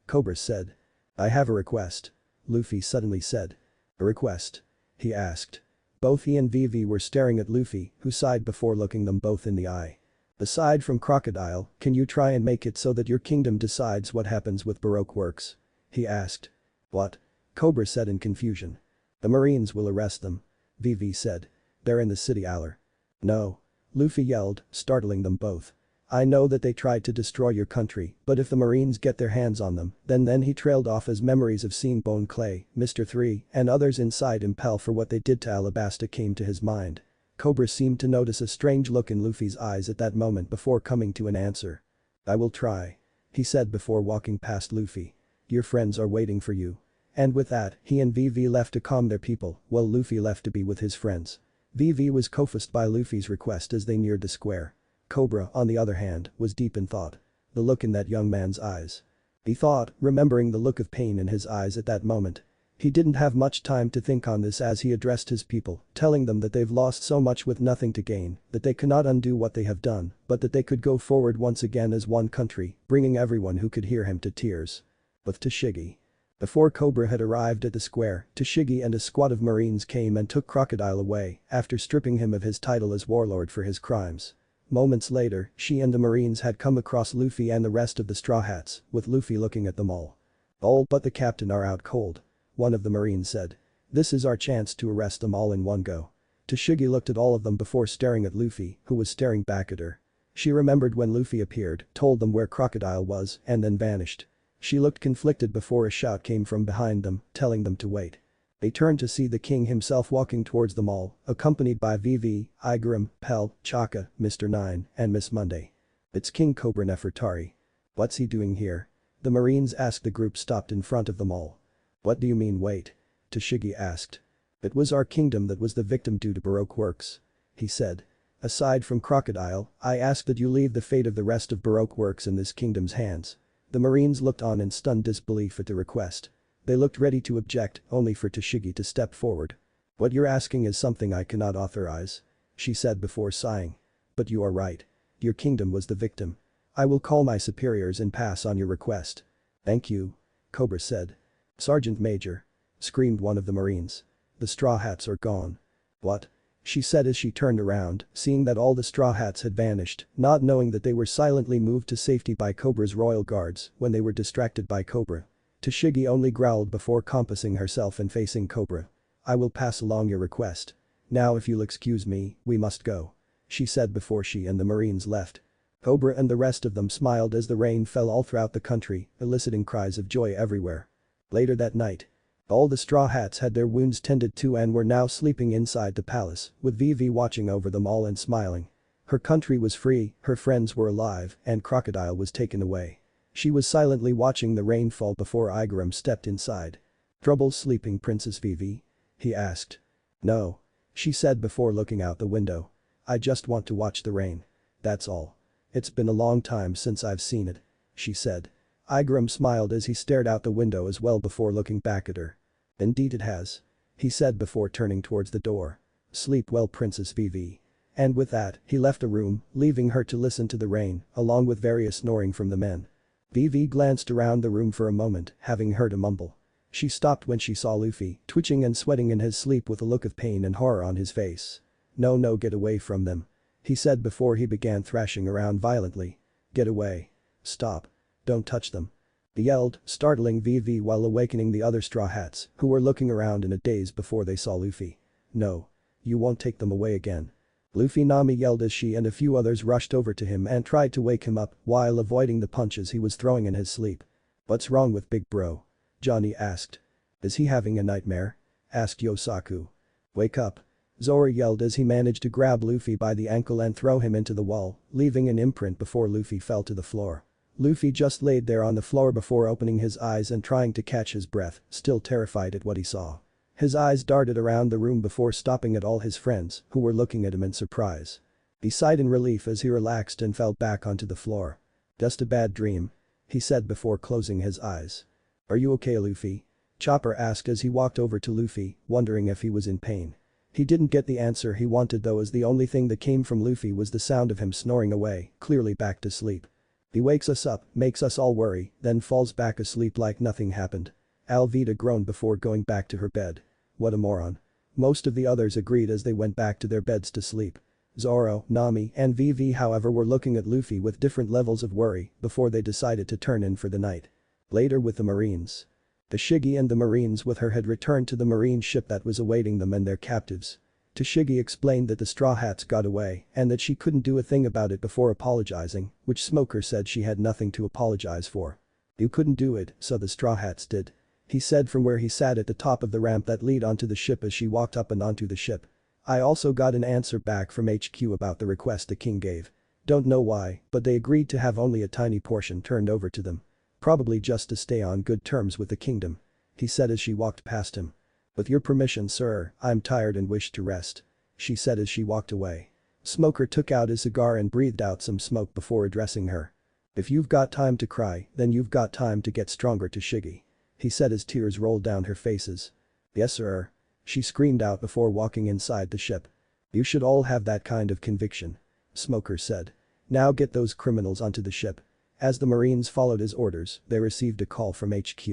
Cobra said. "I have a request," Luffy suddenly said. "A request?" he asked. Both he and VV were staring at Luffy, who sighed before looking them both in the eye. "Aside from Crocodile, can you try and make it so that your kingdom decides what happens with Baroque works?" he asked. "What?" Cobra said in confusion. "The Marines will arrest them," VV said. "They're in the city Aller." "No," Luffy yelled, startling them both. "I know that they tried to destroy your country, but if the Marines get their hands on them, then he trailed off as memories of seeing Bone Clay, Mr. 3, and others inside Impel for what they did to Alabasta came to his mind." Cobra seemed to notice a strange look in Luffy's eyes at that moment before coming to an answer. "I will try," he said before walking past Luffy. "Your friends are waiting for you." And with that, he and VV left to calm their people, while Luffy left to be with his friends. VV was confused by Luffy's request as they neared the square. Cobra, on the other hand, was deep in thought. The look in that young man's eyes. He thought, remembering the look of pain in his eyes at that moment. He didn't have much time to think on this as he addressed his people, telling them that they've lost so much with nothing to gain, that they cannot undo what they have done, but that they could go forward once again as one country, bringing everyone who could hear him to tears. With Tashigi. Before Cobra had arrived at the square, Tashigi and a squad of Marines came and took Crocodile away after stripping him of his title as warlord for his crimes. Moments later, she and the Marines had come across Luffy and the rest of the Straw Hats, with Luffy looking at them all. "All but the captain are out cold," one of the Marines said. "This is our chance to arrest them all in one go." Tashigi looked at all of them before staring at Luffy, who was staring back at her. She remembered when Luffy appeared, told them where Crocodile was, and then vanished. She looked conflicted before a shout came from behind them, telling them to wait. They turned to see the king himself walking towards them all, accompanied by VV, Igaram, Pell, Chaka, Mr. 9, and Miss Monday. "It's King Cobra Nefertari. What's he doing here?" the Marines asked. The group stopped in front of them all. "What do you mean wait?" Tashigi asked. "It was our kingdom that was the victim due to Baroque works," he said. "Aside from Crocodile, I ask that you leave the fate of the rest of Baroque works in this kingdom's hands." The Marines looked on in stunned disbelief at the request. They looked ready to object, only for Tashigi to step forward. "What you're asking is something I cannot authorize," she said before sighing. "But you are right. Your kingdom was the victim. I will call my superiors and pass on your request." "Thank you," Cobra said. "Sergeant Major," screamed one of the Marines. "The Straw Hats are gone." "What?" she said as she turned around, seeing that all the Straw Hats had vanished, not knowing that they were silently moved to safety by Cobra's royal guards when they were distracted by Cobra. Tashigi only growled before compassing herself and facing Cobra. "I will pass along your request. Now if you'll excuse me, we must go," she said before she and the Marines left. Cobra and the rest of them smiled as the rain fell all throughout the country, eliciting cries of joy everywhere. Later that night. All the Straw Hats had their wounds tended to and were now sleeping inside the palace, with VV watching over them all and smiling. Her country was free, her friends were alive, and Crocodile was taken away. She was silently watching the rain fall before Igaram stepped inside. "Trouble sleeping, Princess VV?" he asked. "No," she said before looking out the window. "I just want to watch the rain. That's all. It's been a long time since I've seen it," she said. Igaram smiled as he stared out the window as well before looking back at her. "Indeed it has," he said before turning towards the door. "Sleep well, Princess VV." And with that, he left the room, leaving her to listen to the rain, along with various snoring from the men. VV glanced around the room for a moment, having heard a mumble. She stopped when she saw Luffy, twitching and sweating in his sleep with a look of pain and horror on his face. No, get away from them," he said before he began thrashing around violently. "Get away. Stop. Don't touch them," he yelled, startling VV while awakening the other Straw Hats, who were looking around in a daze before they saw Luffy. "No. You won't take them away again." Luffy Nami yelled as she and a few others rushed over to him and tried to wake him up while avoiding the punches he was throwing in his sleep. "What's wrong with Big Bro?" Johnny asked. "Is he having a nightmare?" asked Yosaku. "Wake up," Zoro yelled as he managed to grab Luffy by the ankle and throw him into the wall, leaving an imprint before Luffy fell to the floor. Luffy just laid there on the floor before opening his eyes and trying to catch his breath, still terrified at what he saw. His eyes darted around the room before stopping at all his friends, who were looking at him in surprise. He sighed in relief as he relaxed and fell back onto the floor. Just a bad dream. He said before closing his eyes. Are you okay, Luffy? Chopper asked as he walked over to Luffy, wondering if he was in pain. He didn't get the answer he wanted though, as the only thing that came from Luffy was the sound of him snoring away, clearly back to sleep. He wakes us up, makes us all worry, then falls back asleep like nothing happened. Alvida groaned before going back to her bed. What a moron. Most of the others agreed as they went back to their beds to sleep. Zoro, Nami, and Vivi however were looking at Luffy with different levels of worry before they decided to turn in for the night. Later with the Marines. Tashigi and the Marines with her had returned to the Marine ship that was awaiting them and their captives. Tashigi explained that the Straw Hats got away and that she couldn't do a thing about it before apologizing, which Smoker said she had nothing to apologize for. You couldn't do it, so the Straw Hats did. He said from where he sat at the top of the ramp that lead onto the ship as she walked up and onto the ship. I also got an answer back from HQ about the request the king gave. Don't know why, but they agreed to have only a tiny portion turned over to them. Probably just to stay on good terms with the kingdom. He said as she walked past him. With your permission, sir, I'm tired and wish to rest. She said as she walked away. Smoker took out his cigar and breathed out some smoke before addressing her. If you've got time to cry, then you've got time to get stronger, Tashigi. He said as tears rolled down her faces. Yes, sir. She screamed out before walking inside the ship. You should all have that kind of conviction. Smoker said. Now get those criminals onto the ship. As the Marines followed his orders, they received a call from HQ.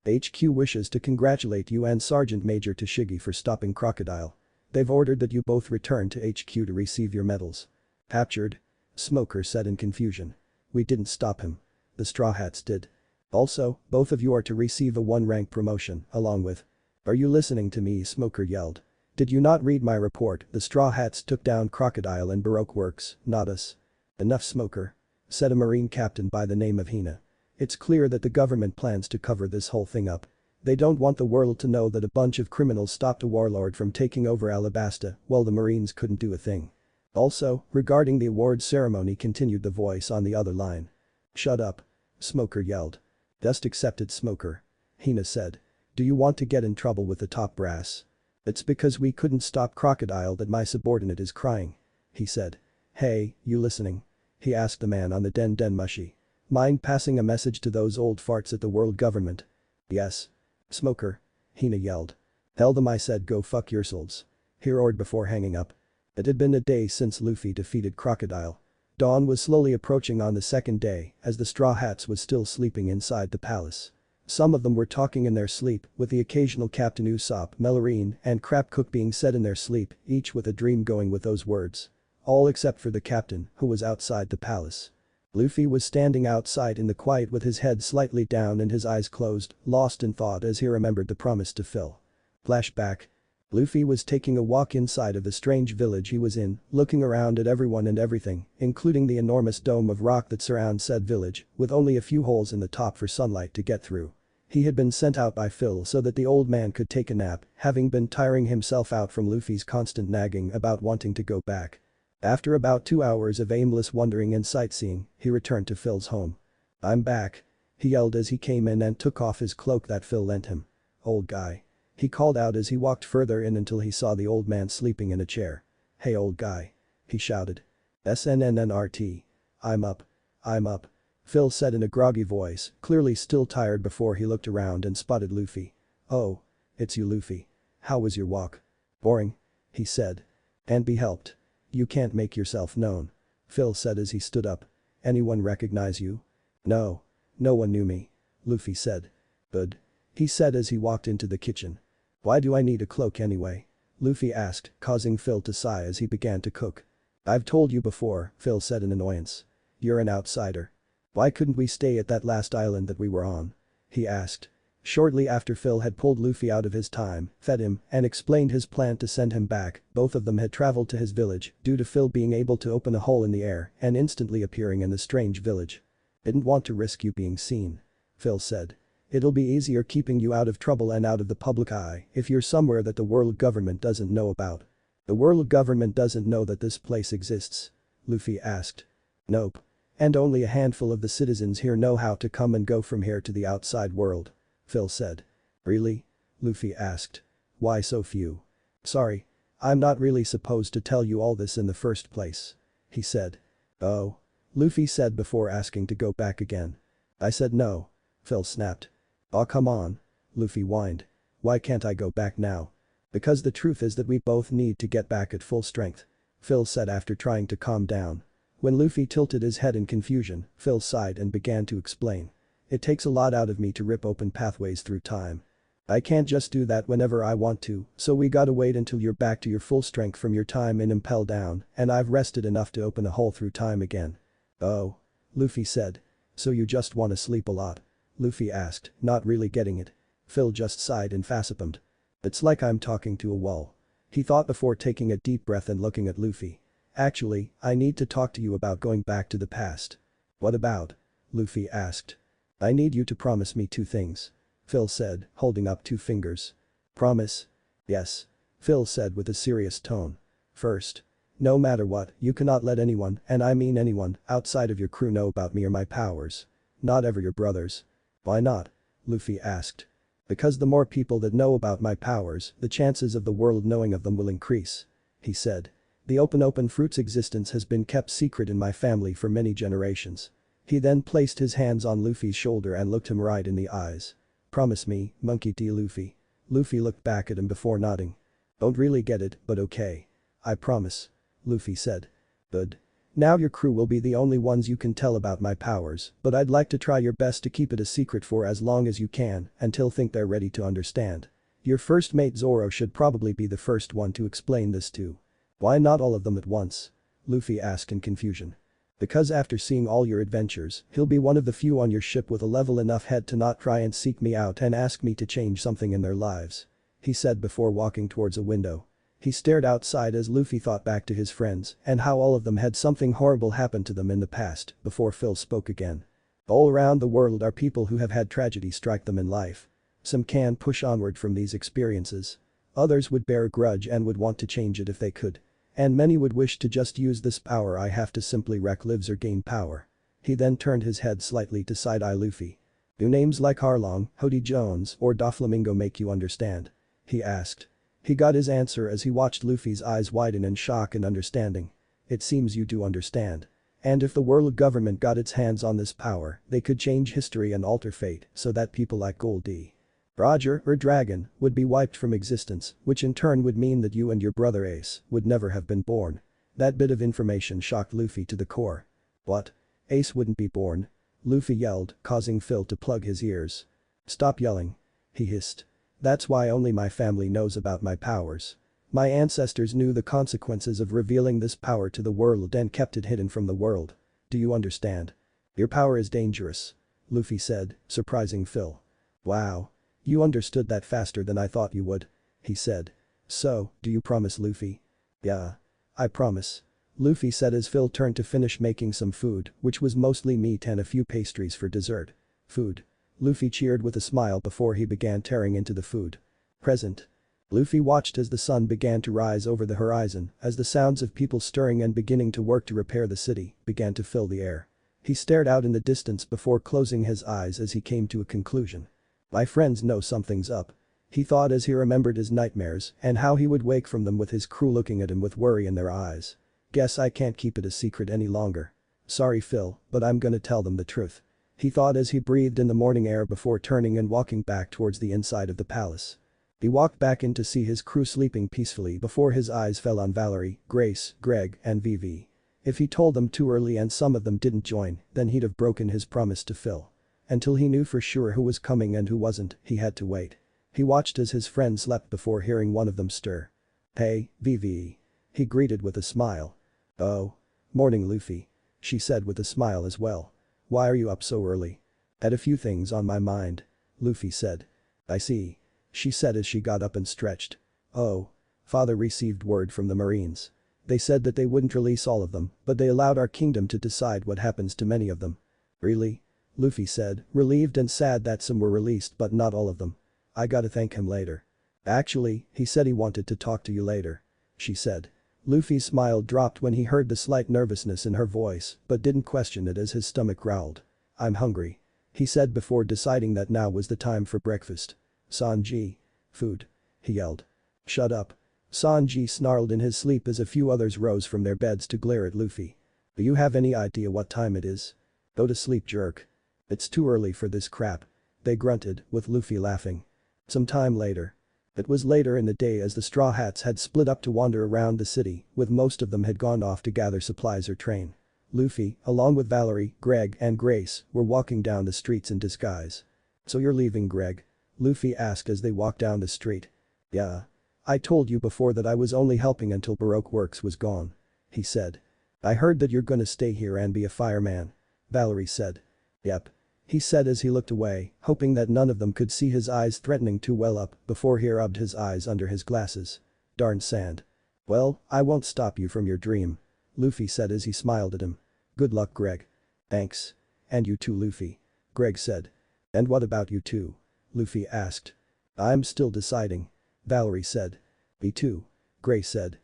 The HQ wishes to congratulate you and Sergeant Major Tashigi for stopping Crocodile. They've ordered that you both return to HQ to receive your medals. Captured? Smoker said in confusion. We didn't stop him. The Straw Hats did. Also, both of you are to receive a 1-rank promotion, along with. Are you listening to me? Smoker yelled. Did you not read my report? The Straw Hats took down Crocodile and Baroque Works, not us. Enough, Smoker. Said a Marine captain by the name of Hina. It's clear that the government plans to cover this whole thing up. They don't want the world to know that a bunch of criminals stopped a warlord from taking over Alabasta while the Marines couldn't do a thing. Also, regarding the awards ceremony, continued the voice on the other line. Shut up. Smoker yelled. Just accepted, Smoker. Hina said. Do you want to get in trouble with the top brass? It's because we couldn't stop Crocodile that my subordinate is crying. He said. Hey, you listening? He asked the man on the Den Mushi. Mind passing a message to those old farts at the world government? Yes. Smoker. Hina yelled. Tell them I said go fuck yourselves. He roared before hanging up. It had been a day since Luffy defeated Crocodile. Dawn was slowly approaching on the second day as the Straw Hats was still sleeping inside the palace. Some of them were talking in their sleep, with the occasional Captain Usopp, Melorine, and Crab Cook being said in their sleep, each with a dream going with those words. All except for the captain, who was outside the palace. Luffy was standing outside in the quiet with his head slightly down and his eyes closed, lost in thought as he remembered the promise to Phil. Flashback. Luffy was taking a walk inside of the strange village he was in, looking around at everyone and everything, including the enormous dome of rock that surrounds said village, with only a few holes in the top for sunlight to get through. He had been sent out by Phil so that the old man could take a nap, having been tiring himself out from Luffy's constant nagging about wanting to go back. After about 2 hours of aimless wandering and sightseeing, he returned to Phil's home. I'm back. He yelled as he came in and took off his cloak that Phil lent him. Old guy. He called out as he walked further in until he saw the old man sleeping in a chair. Hey old guy. He shouted. SNNNRT. I'm up. I'm up. Phil said in a groggy voice, clearly still tired before he looked around and spotted Luffy. Oh. It's you, Luffy. How was your walk? Boring. He said. And be helped. You can't make yourself known. Phil said as he stood up. Anyone recognize you? No. No one knew me. Luffy said. Good. He said as he walked into the kitchen. Why do I need a cloak anyway? Luffy asked, causing Phil to sigh as he began to cook. I've told you before, Phil said in annoyance. You're an outsider. Why couldn't we stay at that last island that we were on? He asked. Shortly after Phil had pulled Luffy out of his time, fed him, and explained his plan to send him back, both of them had traveled to his village due to Phil being able to open a hole in the air and instantly appearing in the strange village. Didn't want to risk you being seen. Phil said. It'll be easier keeping you out of trouble and out of the public eye if you're somewhere that the world government doesn't know about. The world government doesn't know that this place exists? Luffy asked. Nope. And only a handful of the citizens here know how to come and go from here to the outside world. Phil said. Really? Luffy asked. Why so few? Sorry. I'm not really supposed to tell you all this in the first place. He said. Oh. Luffy said before asking to go back again. I said no. Phil snapped. Aw come on. Luffy whined. Why can't I go back now? Because the truth is that we both need to get back at full strength. Phil said after trying to calm down. When Luffy tilted his head in confusion, Phil sighed and began to explain. It takes a lot out of me to rip open pathways through time. I can't just do that whenever I want to, so we gotta wait until you're back to your full strength from your time in Impel Down, and I've rested enough to open a hole through time again. Oh. Luffy said. So you just wanna sleep a lot? Luffy asked, not really getting it. Phil just sighed and facepalmed. It's like I'm talking to a wall. He thought before taking a deep breath and looking at Luffy. Actually, I need to talk to you about going back to the past. What about? Luffy asked. I need you to promise me 2 things. Phil said, holding up 2 fingers. Promise? Yes. Phil said with a serious tone. First. No matter what, you cannot let anyone, and I mean anyone, outside of your crew know about me or my powers. Not ever your brothers. Why not? Luffy asked. Because the more people that know about my powers, the chances of the world knowing of them will increase. He said. The open fruit's existence has been kept secret in my family for many generations. He then placed his hands on Luffy's shoulder and looked him right in the eyes. Promise me, Monkey D. Luffy. Luffy looked back at him before nodding. Don't really get it, but okay. I promise. Luffy said. Good. Now your crew will be the only ones you can tell about my powers, but I'd like to try your best to keep it a secret for as long as you can, until think they're ready to understand. Your first mate Zoro should probably be the first one to explain this to. Why not all of them at once? Luffy asked in confusion. Because after seeing all your adventures, he'll be one of the few on your ship with a level enough head to not try and seek me out and ask me to change something in their lives. He said before walking towards a window. He stared outside as Luffy thought back to his friends and how all of them had something horrible happen to them in the past before Phil spoke again. All around the world are people who have had tragedy strike them in life. Some can push onward from these experiences. Others would bear a grudge and would want to change it if they could. And many would wish to just use this power I have to simply wreck lives or gain power. He then turned his head slightly to side-eye Luffy. Do names like Harlong, Hody Jones, or Doflamingo make you understand? He asked. He got his answer as he watched Luffy's eyes widen in shock and understanding. It seems you do understand. And if the world government got its hands on this power, they could change history and alter fate so that people like Goldie, Roger or Dragon would be wiped from existence, which in turn would mean that you and your brother Ace would never have been born. That bit of information shocked Luffy to the core. What? Ace wouldn't be born? Luffy yelled, causing Phil to plug his ears. Stop yelling. He hissed. That's why only my family knows about my powers. My ancestors knew the consequences of revealing this power to the world and kept it hidden from the world. Do you understand? Your power is dangerous. Luffy said, surprising Phil. Wow. You understood that faster than I thought you would. He said. So, do you promise, Luffy? Yeah. I promise. Luffy said as Phil turned to finish making some food, which was mostly meat and a few pastries for dessert. Food. Luffy cheered with a smile before he began tearing into the food. Present. Luffy watched as the sun began to rise over the horizon as the sounds of people stirring and beginning to work to repair the city began to fill the air. He stared out in the distance before closing his eyes as he came to a conclusion. My friends know something's up. He thought as he remembered his nightmares and how he would wake from them with his crew looking at him with worry in their eyes. Guess I can't keep it a secret any longer. Sorry Phil, but I'm gonna tell them the truth. He thought as he breathed in the morning air before turning and walking back towards the inside of the palace. He walked back in to see his crew sleeping peacefully before his eyes fell on Valerie, Grace, Greg, and Vivi. If he told them too early and some of them didn't join, then he'd have broken his promise to Phil. Until he knew for sure who was coming and who wasn't, he had to wait. He watched as his friend slept before hearing one of them stir. Hey, Vivi. He greeted with a smile. Oh. Morning Luffy. She said with a smile as well. Why are you up so early? Had a few things on my mind. Luffy said. I see. She said as she got up and stretched. Oh. Father received word from the Marines. They said that they wouldn't release all of them, but they allowed our kingdom to decide what happens to many of them. Really? Luffy said, relieved and sad that some were released but not all of them. I gotta thank him later. Actually, he said he wanted to talk to you later. She said. Luffy's smile dropped when he heard the slight nervousness in her voice, but didn't question it as his stomach growled. I'm hungry. He said before deciding that now was the time for breakfast. Sanji. Food. He yelled. Shut up. Sanji snarled in his sleep as a few others rose from their beds to glare at Luffy. Do you have any idea what time it is? Go to sleep, jerk. It's too early for this crap. They grunted, with Luffy laughing. Some time later. It was later in the day as the Straw Hats had split up to wander around the city, with most of them had gone off to gather supplies or train. Luffy, along with Valerie, Greg and Grace, were walking down the streets in disguise. So you're leaving, Greg? Luffy asked as they walked down the street. Yeah. I told you before that I was only helping until Baroque Works was gone. He said. I heard that you're gonna stay here and be a fireman. Valerie said. Yep. He said as he looked away, hoping that none of them could see his eyes threatening to well up before he rubbed his eyes under his glasses. Darn sand. Well, I won't stop you from your dream. Luffy said as he smiled at him. Good luck, Greg. Thanks. And you too, Luffy. Greg said. And what about you two? Luffy asked. I'm still deciding. Valerie said. Me too. Grace said.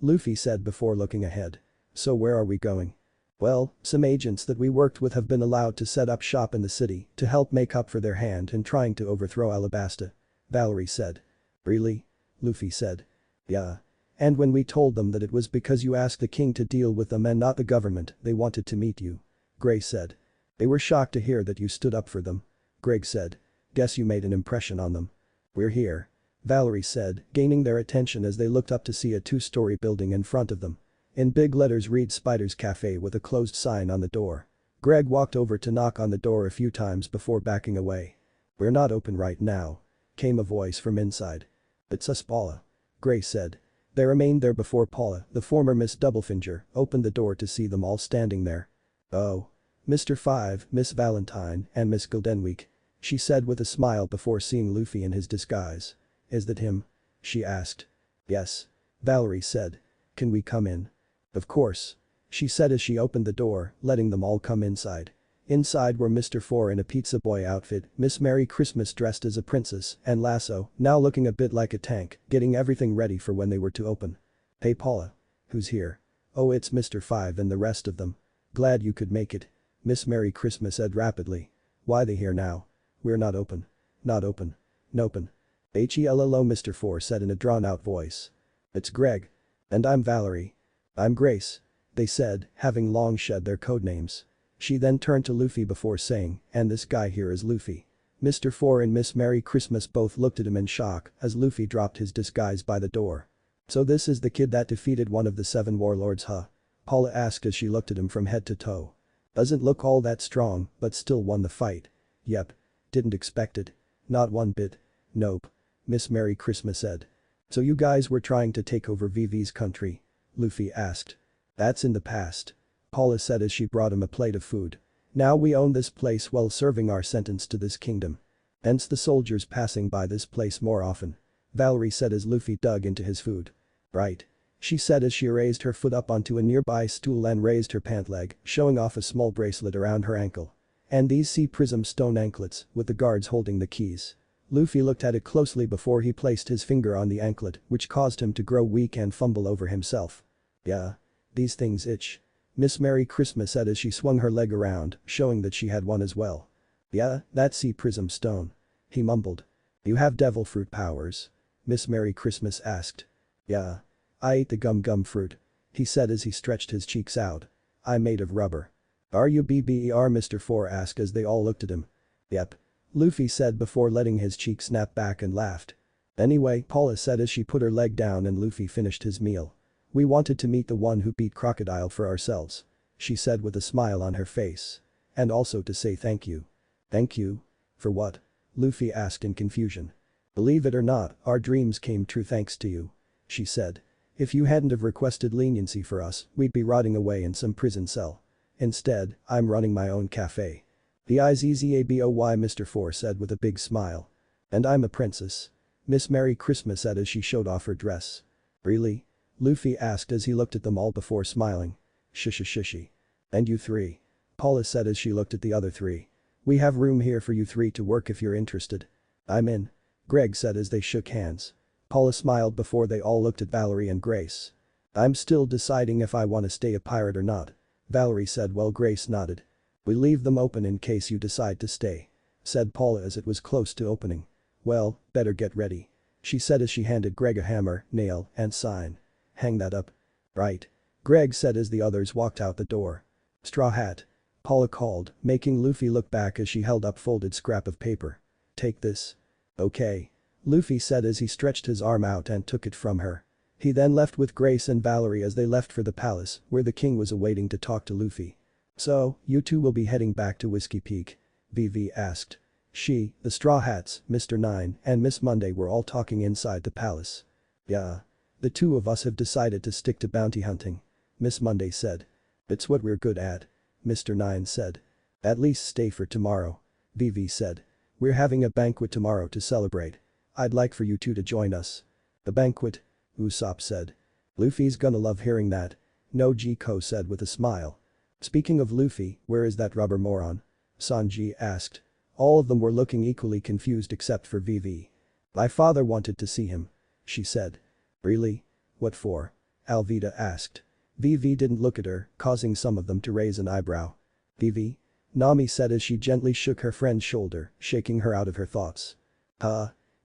Luffy said before looking ahead. So where are we going? Well, some agents that we worked with have been allowed to set up shop in the city to help make up for their hand in trying to overthrow Alabasta. Valerie said. Really? Luffy said. Yeah. And when we told them that it was because you asked the king to deal with them and not the government, they wanted to meet you. Grace said. They were shocked to hear that you stood up for them. Greg said. Guess you made an impression on them. We're here. Valerie said, gaining their attention as they looked up to see a two-story building in front of them. In big letters read Spider's Cafe with a closed sign on the door. Greg walked over to knock on the door a few times before backing away. We're not open right now. Came a voice from inside. It's us, Paula. Grace said. They remained there before Paula, the former Miss Doublefinger, opened the door to see them all standing there. Oh. Mr. Five, Miss Valentine, and Miss Goldenweek. She said with a smile before seeing Luffy in his disguise. Is that him? She asked. Yes. Valerie said. Can we come in? Of course. She said as she opened the door, letting them all come inside. Inside were Mr. Four in a pizza boy outfit, Miss Merry Christmas dressed as a princess, and Lasso, now looking a bit like a tank, getting everything ready for when they were to open. Hey Paula. Who's here? Oh, it's Mr. Five and the rest of them. Glad you could make it. Miss Merry Christmas said rapidly. Why they here now? We're not open. Not open. Nopen. Hello, Mr. Four said in a drawn-out voice. It's Greg. And I'm Valerie. I'm Grace. They said, having long shed their codenames. She then turned to Luffy before saying, and this guy here is Luffy. Mr. Four and Miss Merry Christmas both looked at him in shock as Luffy dropped his disguise by the door. So this is the kid that defeated one of the 7 warlords, huh? Paula asked as she looked at him from head to toe. Doesn't look all that strong, but still won the fight. Yep. Didn't expect it. Not one bit. Nope. Miss Merry Christmas said. So you guys were trying to take over Vivi's country? Luffy asked. That's in the past. Paula said as she brought him a plate of food. Now we own this place while serving our sentence to this kingdom. Hence the soldiers passing by this place more often. Valerie said as Luffy dug into his food. Right. She said as she raised her foot up onto a nearby stool and raised her pant leg, showing off a small bracelet around her ankle. And these sea prism stone anklets, with the guards holding the keys. Luffy looked at it closely before he placed his finger on the anklet, which caused him to grow weak and fumble over himself. Yeah. These things itch. Miss Merry Christmas said as she swung her leg around, showing that she had one as well. Yeah, that's sea prism stone. He mumbled. You have devil fruit powers? Miss Merry Christmas asked. Yeah. I ate the gum fruit. He said as he stretched his cheeks out. I'm made of rubber. Are you BBER? Mr. Four asked as they all looked at him. Yep. Luffy said before letting his cheek snap back and laughed. Anyway, Paula said as she put her leg down and Luffy finished his meal. We wanted to meet the one who beat Crocodile for ourselves. She said with a smile on her face. And also to say thank you. Thank you? For what? Luffy asked in confusion. Believe it or not, our dreams came true thanks to you. She said. If you hadn't have requested leniency for us, we'd be rotting away in some prison cell. Instead, I'm running my own cafe. The IZZABOY Mr. Four said with a big smile. And I'm a princess. Miss Merry Christmas said as she showed off her dress. Really? Luffy asked as he looked at them all before smiling. Shishy. And you three? Paula said as she looked at the other three. We have room here for you three to work if you're interested. I'm in. Greg said as they shook hands. Paula smiled before they all looked at Valerie and Grace. I'm still deciding if I want to stay a pirate or not. Valerie said while Grace nodded. We leave them open in case you decide to stay. Said Paula as it was close to opening. Well, better get ready. she said as she handed Greg a hammer, nail, and sign. Hang that up. Right. Greg said as the others walked out the door. Straw Hat. Paula called, making Luffy look back as she held up folded scrap of paper. Take this. Okay. Luffy said as he stretched his arm out and took it from her. He then left with Grace and Valerie as they left for the palace, where the king was awaiting to talk to Luffy. So, you two will be heading back to Whiskey Peak? Vivi asked. She, the Straw Hats, Mr. Nine, and Miss Monday were all talking inside the palace. Yeah. The two of us have decided to stick to bounty hunting. Miss Monday said. It's what we're good at. Mr. Nine said. At least stay for tomorrow. Vivi said. We're having a banquet tomorrow to celebrate. I'd like for you two to join us. The banquet? Usopp said. Luffy's gonna love hearing that. No, Jiko said with a smile. Speaking of Luffy, where is that rubber moron? Sanji asked. All of them were looking equally confused except for Vivi. My father wanted to see him. She said. Really? What for? Alvida asked. Vivi didn't look at her, causing some of them to raise an eyebrow. Vivi? Nami said as she gently shook her friend's shoulder, shaking her out of her thoughts.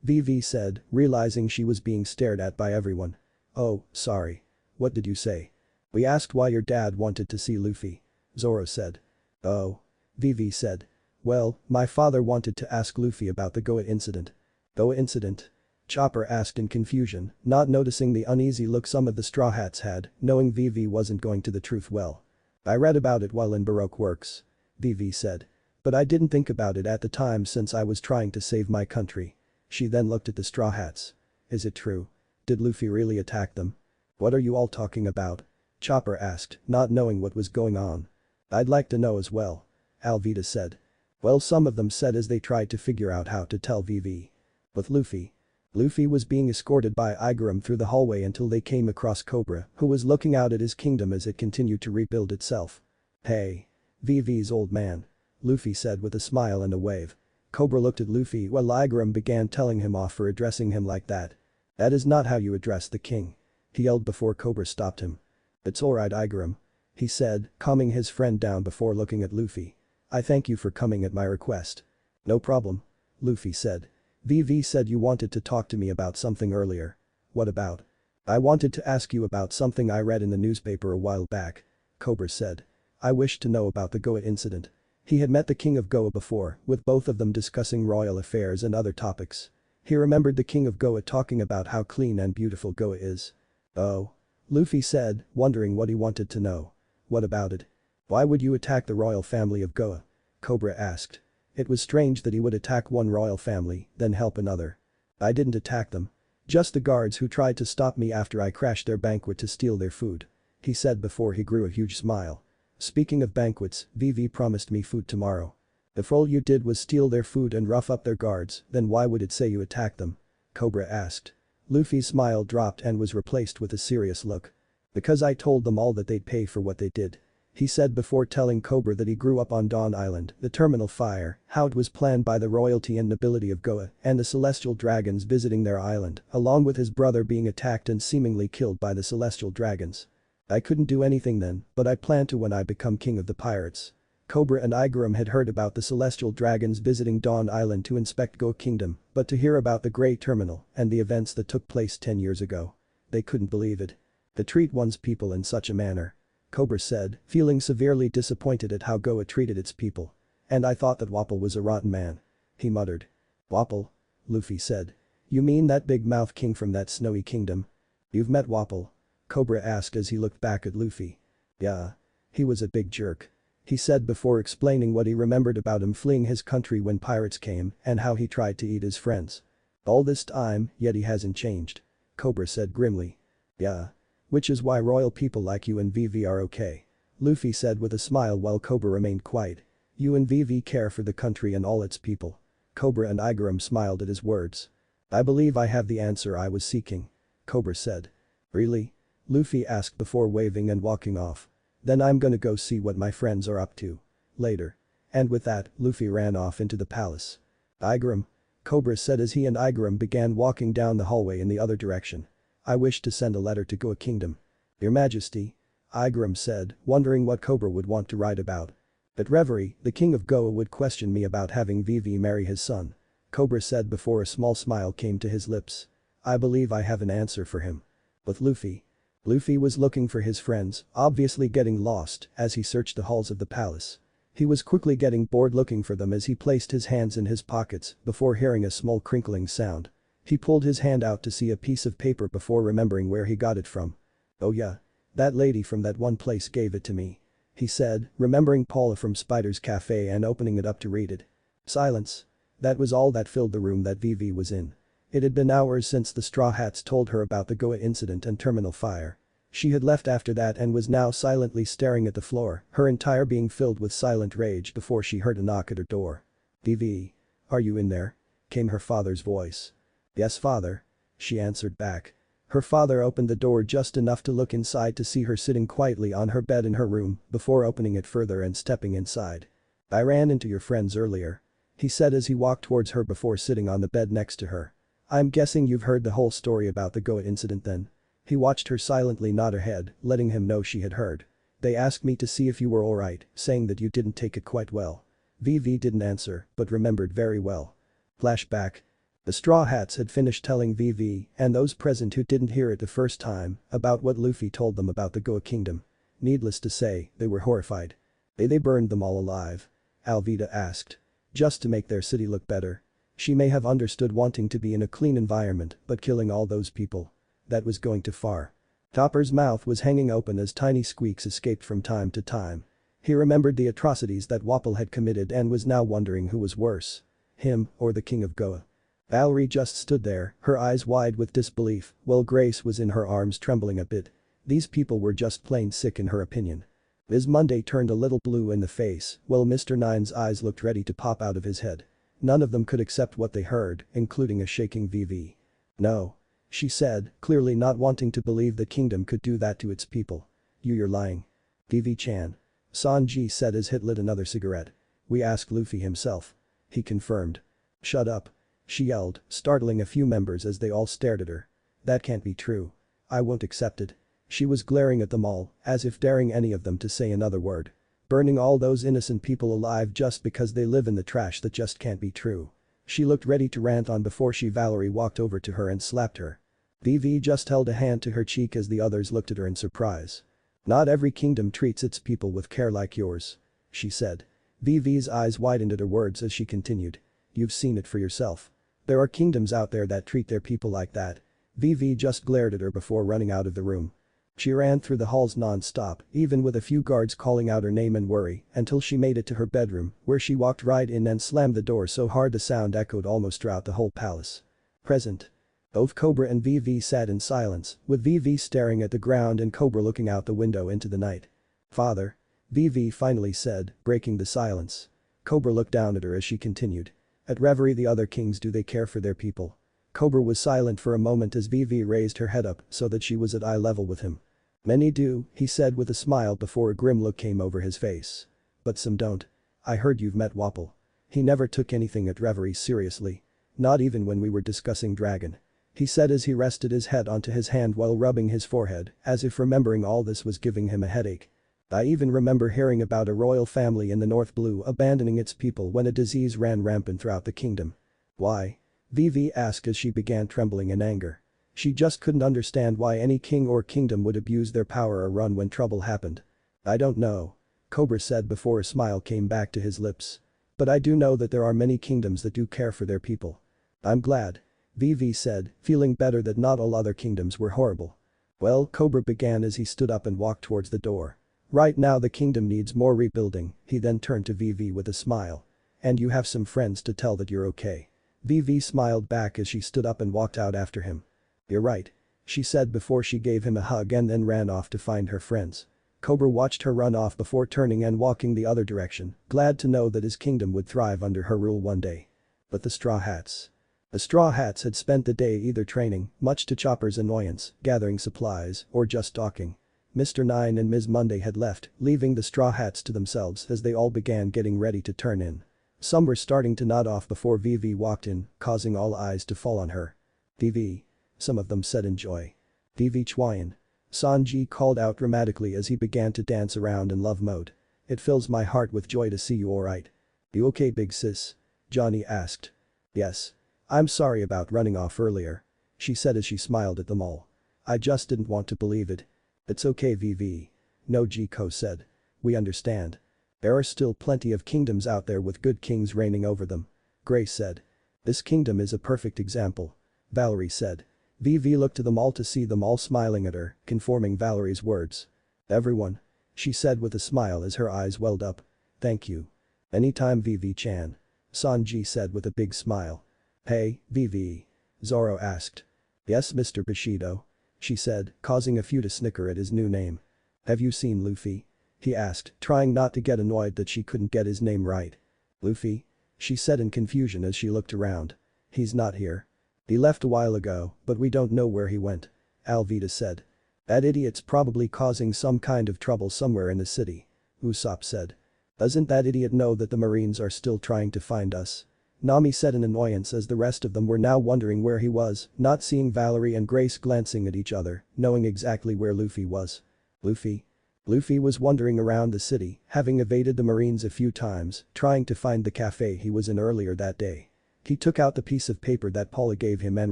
Vivi said, realizing she was being stared at by everyone. Oh, sorry. What did you say? We asked why your dad wanted to see Luffy. Zoro said. Oh. Vivi said. Well, my father wanted to ask Luffy about the Goa incident. Goa incident? Chopper asked in confusion, not noticing the uneasy look some of the Straw Hats had, knowing Vivi wasn't going to the truth well. I read about it while in Baroque Works. Vivi said. But I didn't think about it at the time since I was trying to save my country. She then looked at the Straw Hats. Is it true? Did Luffy really attack them? What are you all talking about? Chopper asked, not knowing what was going on. I'd like to know as well. Alvida said. Well, some of them said as they tried to figure out how to tell Vivi. With Luffy. Luffy was being escorted by Igaram through the hallway until they came across Cobra, who was looking out at his kingdom as it continued to rebuild itself. Hey. Vivi's old man. Luffy said with a smile and a wave. Cobra looked at Luffy while Igaram began telling him off for addressing him like that. That is not how you address the king. He yelled before Cobra stopped him. It's alright, Igaram. He said, calming his friend down before looking at Luffy. I thank you for coming at my request. No problem. Luffy said. Vivi said you wanted to talk to me about something earlier. What about? I wanted to ask you about something I read in the newspaper a while back. Cobra said. I wished to know about the Goa incident. He had met the king of Goa before, with both of them discussing royal affairs and other topics. He remembered the king of Goa talking about how clean and beautiful Goa is. Oh. Luffy said, wondering what he wanted to know. What about it? Why would you attack the royal family of Goa? Cobra asked. It was strange that he would attack one royal family, then help another. I didn't attack them. Just the guards who tried to stop me after I crashed their banquet to steal their food. He said before he grew a huge smile. Speaking of banquets, Vivi promised me food tomorrow. If all you did was steal their food and rough up their guards, then why would it say you attacked them? Cobra asked. Luffy's smile dropped and was replaced with a serious look. Because I told them all that they'd pay for what they did. He said before telling Cobra that he grew up on Dawn Island, the terminal fire, how it was planned by the royalty and nobility of Goa, and the celestial dragons visiting their island, along with his brother being attacked and seemingly killed by the celestial dragons. I couldn't do anything then, but I plan to when I become king of the pirates. Cobra and Igaram had heard about the celestial dragons visiting Dawn Island to inspect Goa Kingdom, but to hear about the Grey Terminal and the events that took place 10 years ago. They couldn't believe it. To treat one's people in such a manner. Cobra said, feeling severely disappointed at how Goa treated its people. And I thought that Wapol was a rotten man. He muttered. Wapol? Luffy said. You mean that big mouth king from that snowy kingdom? You've met Wapol? Cobra asked as he looked back at Luffy. Yeah. He was a big jerk. He said before explaining what he remembered about him fleeing his country when pirates came and how he tried to eat his friends. All this time, yet he hasn't changed. Cobra said grimly. Yeah. Which is why royal people like you and Vivi are okay. Luffy said with a smile while Cobra remained quiet. You and Vivi care for the country and all its people. Cobra and Igaram smiled at his words. I believe I have the answer I was seeking. Cobra said. Really? Luffy asked before waving and walking off. Then I'm gonna go see what my friends are up to. Later. And with that, Luffy ran off into the palace. Igaram? Cobra said as he and Igaram began walking down the hallway in the other direction. I wish to send a letter to Goa Kingdom. Your Majesty. Igaram said, wondering what Cobra would want to write about. At Reverie, the king of Goa would question me about having Vivi marry his son. Cobra said before a small smile came to his lips. I believe I have an answer for him. With Luffy. Luffy was looking for his friends, obviously getting lost as he searched the halls of the palace. He was quickly getting bored looking for them as he placed his hands in his pockets before hearing a small crinkling sound. He pulled his hand out to see a piece of paper before remembering where he got it from. Oh yeah. That lady from that one place gave it to me. He said, remembering Paula from Spider's Cafe and opening it up to read it. Silence. That was all that filled the room that Vivi was in. It had been hours since the Straw Hats told her about the Goa incident and terminal fire. She had left after that and was now silently staring at the floor, her entire being filled with silent rage before she heard a knock at her door. Vivi. Are you in there? Came her father's voice. Yes, father. She answered back. Her father opened the door just enough to look inside to see her sitting quietly on her bed in her room before opening it further and stepping inside. I ran into your friends earlier. He said as he walked towards her before sitting on the bed next to her. I'm guessing you've heard the whole story about the Goa incident then. He watched her silently nod her head, letting him know she had heard. They asked me to see if you were alright, saying that you didn't take it quite well. Vivi didn't answer, but remembered very well. Flashback. The Straw Hats had finished telling Vivi and those present who didn't hear it the first time about what Luffy told them about the Goa Kingdom. Needless to say, they were horrified. They burned them all alive? Alvida asked. Just to make their city look better. She may have understood wanting to be in a clean environment, but killing all those people. That was going too far. Topper's mouth was hanging open as tiny squeaks escaped from time to time. He remembered the atrocities that Wapol had committed and was now wondering who was worse. Him or the king of Goa. Valerie just stood there, her eyes wide with disbelief, while Grace was in her arms trembling a bit. These people were just plain sick in her opinion. Ms. Monday turned a little blue in the face, while Mr. Nine's eyes looked ready to pop out of his head. None of them could accept what they heard, including a shaking Vivi. No. She said, clearly not wanting to believe the kingdom could do that to its people. You're lying. Vivi-chan. Sanji said as he lit another cigarette. We asked Luffy himself. He confirmed. Shut up. She yelled, startling a few members as they all stared at her. That can't be true. I won't accept it. She was glaring at them all, as if daring any of them to say another word. Burning all those innocent people alive just because they live in the trash, that just can't be true. She looked ready to rant on before Valerie walked over to her and slapped her. Vivi just held a hand to her cheek as the others looked at her in surprise. Not every kingdom treats its people with care like yours. She said. Vivi's eyes widened at her words as she continued. You've seen it for yourself. There are kingdoms out there that treat their people like that. Vivi just glared at her before running out of the room. She ran through the halls non-stop, even with a few guards calling out her name and worry, until she made it to her bedroom, where she walked right in and slammed the door so hard the sound echoed almost throughout the whole palace. Present. Both Cobra and Vivi sat in silence, with Vivi staring at the ground and Cobra looking out the window into the night. Father. Vivi finally said, breaking the silence. Cobra looked down at her as she continued. At Reverie the other kings, do they care for their people? Cobra was silent for a moment as Vivi raised her head up so that she was at eye level with him. Many do, he said with a smile before a grim look came over his face. But some don't. I heard you've met Wapol. He never took anything at Reverie seriously. Not even when we were discussing Dragon. He said as he rested his head onto his hand while rubbing his forehead, as if remembering all this was giving him a headache. I even remember hearing about a royal family in the North Blue abandoning its people when a disease ran rampant throughout the kingdom. Why? Vivi asked as she began trembling in anger. She just couldn't understand why any king or kingdom would abuse their power or run when trouble happened. I don't know. Cobra said before a smile came back to his lips. But I do know that there are many kingdoms that do care for their people. I'm glad. Vivi said, feeling better that not all other kingdoms were horrible. Well, Cobra began as he stood up and walked towards the door. Right now the kingdom needs more rebuilding, he then turned to Vivi with a smile. And you have some friends to tell that you're okay. Vivi smiled back as she stood up and walked out after him. You're right. She said before she gave him a hug and then ran off to find her friends. Cobra watched her run off before turning and walking the other direction, glad to know that his kingdom would thrive under her rule one day. But the Straw Hats. The Straw Hats had spent the day either training, much to Chopper's annoyance, gathering supplies, or just talking. Mr. Nine and Ms. Monday had left, leaving the Straw Hats to themselves as they all began getting ready to turn in. Some were starting to nod off before Vivi walked in, causing all eyes to fall on her. Vivi. Some of them said in joy. Vivi Chuan. Sanji called out dramatically as he began to dance around in love mode. It fills my heart with joy to see you alright. You okay, big sis? Johnny asked. Yes. I'm sorry about running off earlier. she said as she smiled at them all. I just didn't want to believe it. It's okay VV. No Jiko said. We understand. There are still plenty of kingdoms out there with good kings reigning over them. Grace said. This kingdom is a perfect example. Valerie said. VV looked to them all to see them all smiling at her, confirming Valerie's words. Everyone. She said with a smile as her eyes welled up. Thank you. Anytime VV-chan. Sanji said with a big smile. Hey, VV. Zoro asked. Yes Mr. Bushido. She said, causing a few to snicker at his new name. Have you seen Luffy? He asked, trying not to get annoyed that she couldn't get his name right. Luffy? She said in confusion as she looked around. He's not here. He left a while ago, but we don't know where he went. Alvida said. That idiot's probably causing some kind of trouble somewhere in the city. Usopp said. Doesn't that idiot know that the Marines are still trying to find us? Nami said in annoyance as the rest of them were now wondering where he was, not seeing Valerie and Grace glancing at each other, knowing exactly where Luffy was. Luffy? Luffy was wandering around the city, having evaded the Marines a few times, trying to find the cafe he was in earlier that day. He took out the piece of paper that Paula gave him and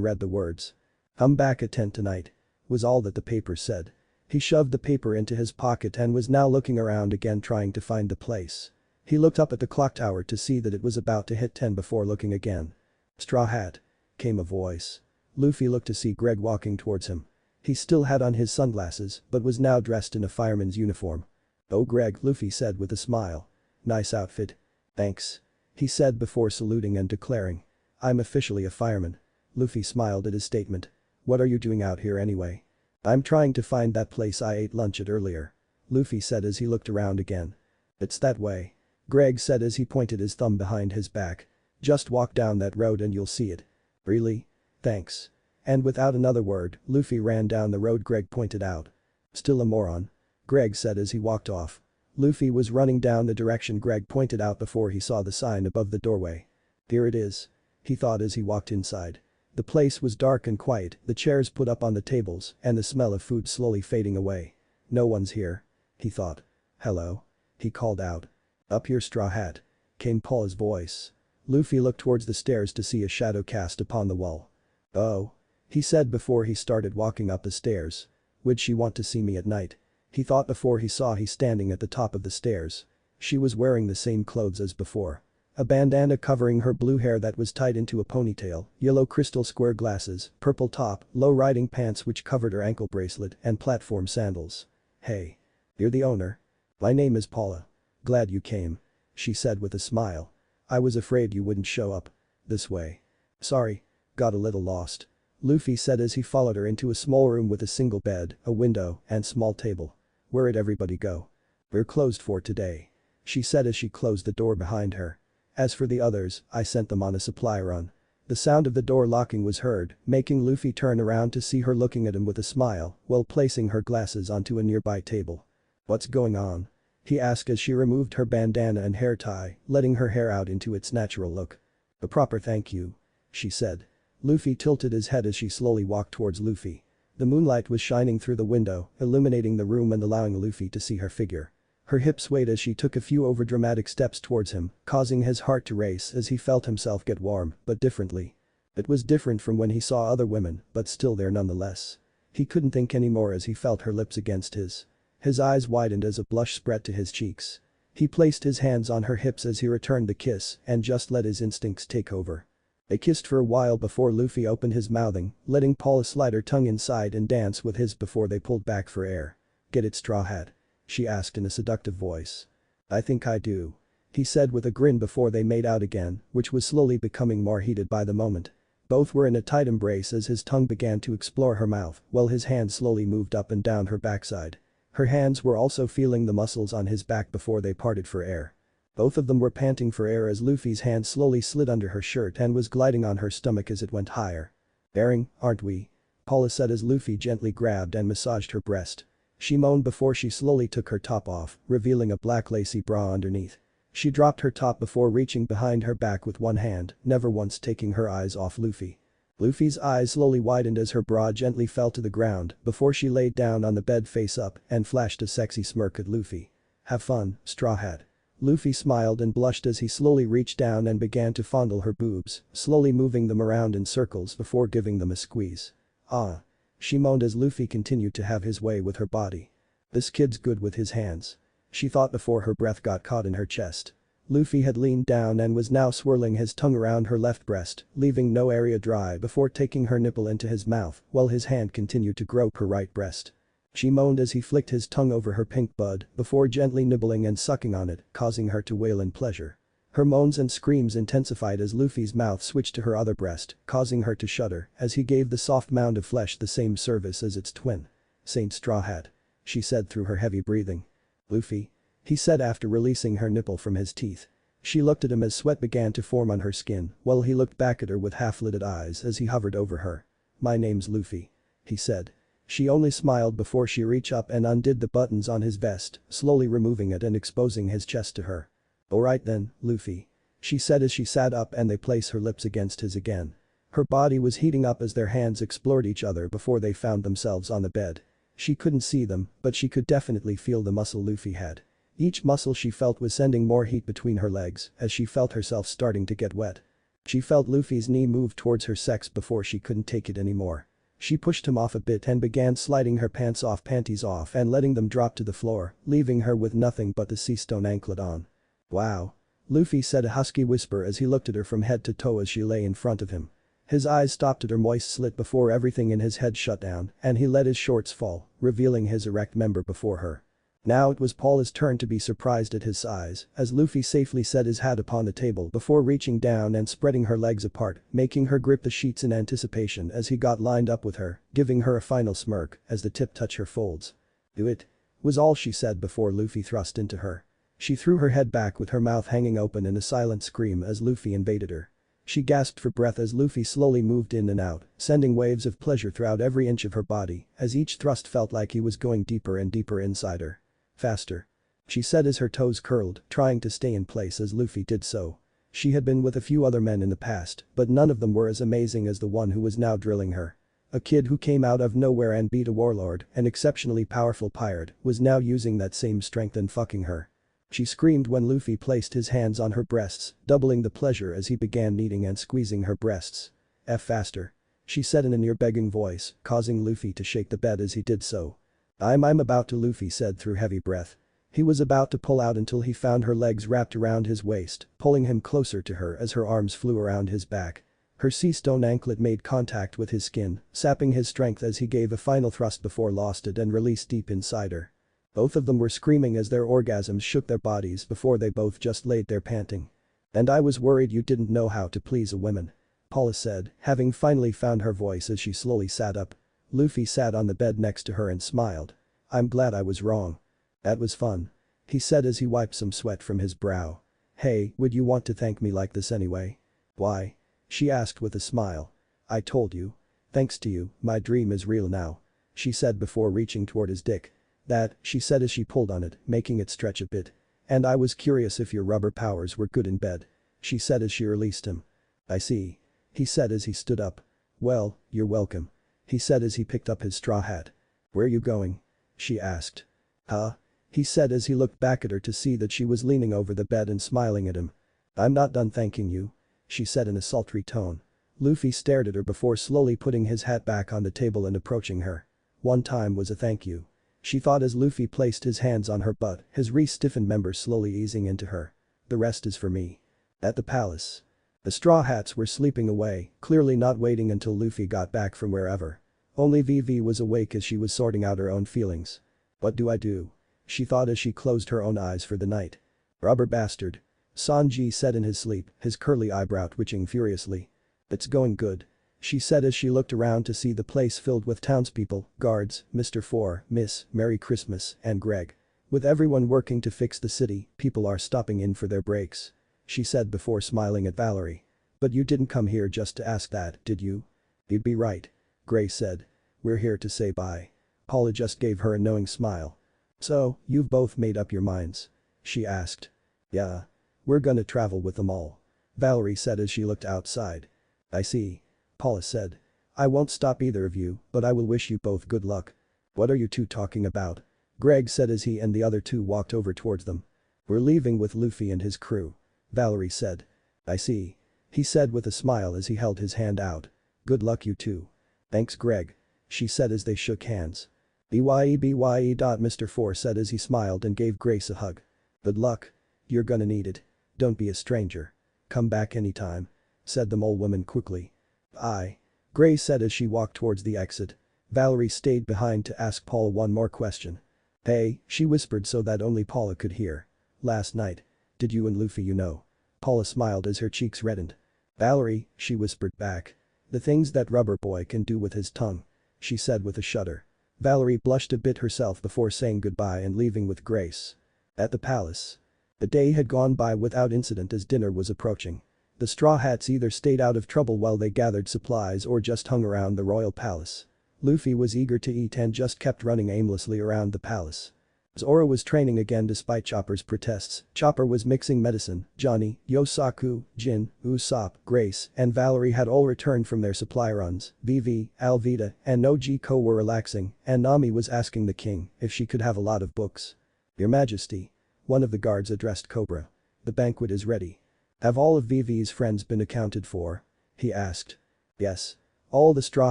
read the words. I'm back at 10 tonight. Was all that the paper said. He shoved the paper into his pocket and was now looking around again trying to find the place. He looked up at the clock tower to see that it was about to hit 10 before looking again. Straw Hat. Came a voice. Luffy looked to see Greg walking towards him. He still had on his sunglasses but was now dressed in a fireman's uniform. Oh Greg, Luffy said with a smile. Nice outfit. Thanks. He said before saluting and declaring. I'm officially a fireman. Luffy smiled at his statement. What are you doing out here anyway? I'm trying to find that place I ate lunch at earlier. Luffy said as he looked around again. It's that way. Greg said as he pointed his thumb behind his back. Just walk down that road and you'll see it. Really? Thanks. And without another word, Luffy ran down the road Greg pointed out. Still a moron. Greg said as he walked off. Luffy was running down the direction Greg pointed out before he saw the sign above the doorway. Here it is. He thought as he walked inside. The place was dark and quiet, the chairs put up on the tables, and the smell of food slowly fading away. No one's here. He thought. Hello? He called out. Up here Straw Hat. Came Paula's voice. Luffy looked towards the stairs to see a shadow cast upon the wall. Oh. He said before he started walking up the stairs. Would she want to see me at night? He thought before he saw he standing at the top of the stairs. She was wearing the same clothes as before. A bandana covering her blue hair that was tied into a ponytail, yellow crystal square glasses, purple top, low riding pants which covered her ankle bracelet, and platform sandals. Hey. You're the owner? My name is Paula. Glad you came. She said with a smile. I was afraid you wouldn't show up. This way. Sorry. Got a little lost. Luffy said as he followed her into a small room with a single bed, a window, and small table. Where'd everybody go? We're closed for today. She said as she closed the door behind her. As for the others, I sent them on a supply run. The sound of the door locking was heard, making Luffy turn around to see her looking at him with a smile while placing her glasses onto a nearby table. What's going on? He asked as she removed her bandana and hair tie, letting her hair out into its natural look. A proper thank you. She said. Luffy tilted his head as she slowly walked towards Luffy. The moonlight was shining through the window, illuminating the room and allowing Luffy to see her figure. Her hips swayed as she took a few overdramatic steps towards him, causing his heart to race as he felt himself get warm, but differently. It was different from when he saw other women, but still there nonetheless. He couldn't think anymore as he felt her lips against his. His eyes widened as a blush spread to his cheeks. He placed his hands on her hips as he returned the kiss and just let his instincts take over. They kissed for a while before Luffy opened his mouthing, letting Paula slide her tongue inside and dance with his before they pulled back for air. Get it Straw Hat? She asked in a seductive voice. I think I do. He said with a grin before they made out again, which was slowly becoming more heated by the moment. Both were in a tight embrace as his tongue began to explore her mouth while his hand slowly moved up and down her backside. Her hands were also feeling the muscles on his back before they parted for air. Both of them were panting for air as Luffy's hand slowly slid under her shirt and was gliding on her stomach as it went higher. Airing, aren't we? Paula said as Luffy gently grabbed and massaged her breast. She moaned before she slowly took her top off, revealing a black lacy bra underneath. She dropped her top before reaching behind her back with one hand, never once taking her eyes off Luffy. Luffy's eyes slowly widened as her bra gently fell to the ground before she laid down on the bed face up and flashed a sexy smirk at Luffy. Have fun, Straw Hat. Luffy smiled and blushed as he slowly reached down and began to fondle her boobs, slowly moving them around in circles before giving them a squeeze. Ah. She moaned as Luffy continued to have his way with her body. This kid's good with his hands. She thought before her breath got caught in her chest. Luffy had leaned down and was now swirling his tongue around her left breast, leaving no area dry before taking her nipple into his mouth while his hand continued to grope her right breast. She moaned as he flicked his tongue over her pink bud before gently nibbling and sucking on it, causing her to wail in pleasure. Her moans and screams intensified as Luffy's mouth switched to her other breast, causing her to shudder as he gave the soft mound of flesh the same service as its twin. Saint Straw Hat. She said through her heavy breathing. Luffy. He said after releasing her nipple from his teeth. She looked at him as sweat began to form on her skin while he looked back at her with half-lidded eyes as he hovered over her. My name's Luffy. He said. She only smiled before she reached up and undid the buttons on his vest, slowly removing it and exposing his chest to her. Alright then, Luffy. She said as she sat up and they placed her lips against his again. Her body was heating up as their hands explored each other before they found themselves on the bed. She couldn't see them, but she could definitely feel the muscle Luffy had. Each muscle she felt was sending more heat between her legs as she felt herself starting to get wet. She felt Luffy's knee move towards her sex before she couldn't take it anymore. She pushed him off a bit and began sliding her panties off and letting them drop to the floor, leaving her with nothing but the sea stone anklet on. Wow. Luffy said a husky whisper as he looked at her from head to toe as she lay in front of him. His eyes stopped at her moist slit before everything in his head shut down and he let his shorts fall, revealing his erect member before her. Now it was Paula's turn to be surprised at his size as Luffy safely set his hat upon the table before reaching down and spreading her legs apart, making her grip the sheets in anticipation as he got lined up with her, giving her a final smirk as the tip touched her folds. Do it. Was all she said before Luffy thrust into her. She threw her head back with her mouth hanging open in a silent scream as Luffy invaded her. She gasped for breath as Luffy slowly moved in and out, sending waves of pleasure throughout every inch of her body as each thrust felt like he was going deeper and deeper inside her. Faster. She said as her toes curled, trying to stay in place as Luffy did so. She had been with a few other men in the past, but none of them were as amazing as the one who was now drilling her. A kid who came out of nowhere and beat a warlord, an exceptionally powerful pirate, was now using that same strength and fucking her. She screamed when Luffy placed his hands on her breasts, doubling the pleasure as he began kneading and squeezing her breasts. F faster. She said in a near-begging voice, causing Luffy to shake the bed as he did so. I'm about to, Luffy said through heavy breath. He was about to pull out until he found her legs wrapped around his waist, pulling him closer to her as her arms flew around his back. Her sea stone anklet made contact with his skin, sapping his strength as he gave a final thrust before lost it and released deep inside her. Both of them were screaming as their orgasms shook their bodies before they both just laid there panting. And I was worried you didn't know how to please a woman. Paula said, having finally found her voice as she slowly sat up. Luffy sat on the bed next to her and smiled. I'm glad I was wrong. That was fun. He said as he wiped some sweat from his brow. Hey, would you want to thank me like this anyway? Why? She asked with a smile. I told you. Thanks to you, my dream is real now. She said before reaching toward his dick. That, she said as she pulled on it, making it stretch a bit. And I was curious if your rubber powers were good in bed. She said as she released him. I see. He said as he stood up. Well, you're welcome. He said as he picked up his straw hat. Where you going? She asked. Huh? He said as he looked back at her to see that she was leaning over the bed and smiling at him. I'm not done thanking you. She said in a sultry tone. Luffy stared at her before slowly putting his hat back on the table and approaching her. One time was a thank you. She thought as Luffy placed his hands on her butt, his re-stiffened members slowly easing into her. The rest is for me. At the palace. The Straw Hats were sleeping away, clearly not waiting until Luffy got back from wherever. Only Vivi was awake as she was sorting out her own feelings. What do I do? She thought as she closed her own eyes for the night. Rubber bastard. Sanji said in his sleep, his curly eyebrow twitching furiously. It's going good. She said as she looked around to see the place filled with townspeople, guards, Mr. Four, Miss, Merry Christmas, and Greg. With everyone working to fix the city, people are stopping in for their breaks. She said before smiling at Valerie. But you didn't come here just to ask that, did you? You'd be right. Gray said. We're here to say bye. Paula just gave her a knowing smile. So, you've both made up your minds? She asked. Yeah. We're gonna travel with them all. Valerie said as she looked outside. I see. Paula said. I won't stop either of you, but I will wish you both good luck. What are you two talking about? Greg said as he and the other two walked over towards them. We're leaving with Luffy and his crew. Valerie said. I see. He said with a smile as he held his hand out. Good luck you two. Thanks Greg. She said as they shook hands. Bye. Mr. Four said as he smiled and gave Grace a hug. Good luck. You're gonna need it. Don't be a stranger. Come back anytime. Said the mole woman quickly. Aye. Grace said as she walked towards the exit. Valerie stayed behind to ask Paula one more question. Hey, she whispered so that only Paula could hear. Last night. Did you and Luffy know? Paula smiled as her cheeks reddened. Valerie, she whispered back. The things that rubber boy can do with his tongue. She said with a shudder. Valerie blushed a bit herself before saying goodbye and leaving with Grace. At the palace. The day had gone by without incident as dinner was approaching. The Straw Hats either stayed out of trouble while they gathered supplies or just hung around the royal palace. Luffy was eager to eat and just kept running aimlessly around the palace. Zoro was training again despite Chopper's protests. Chopper was mixing medicine. Johnny, Yosaku, Jin, Usopp, Grace, and Valerie had all returned from their supply runs. Vivi, Alvida, and Nojiko were relaxing, and Nami was asking the king if she could have a lot of books. Your Majesty. One of the guards addressed Cobra. The banquet is ready. Have all of Vivi's friends been accounted for? He asked. Yes. All the Straw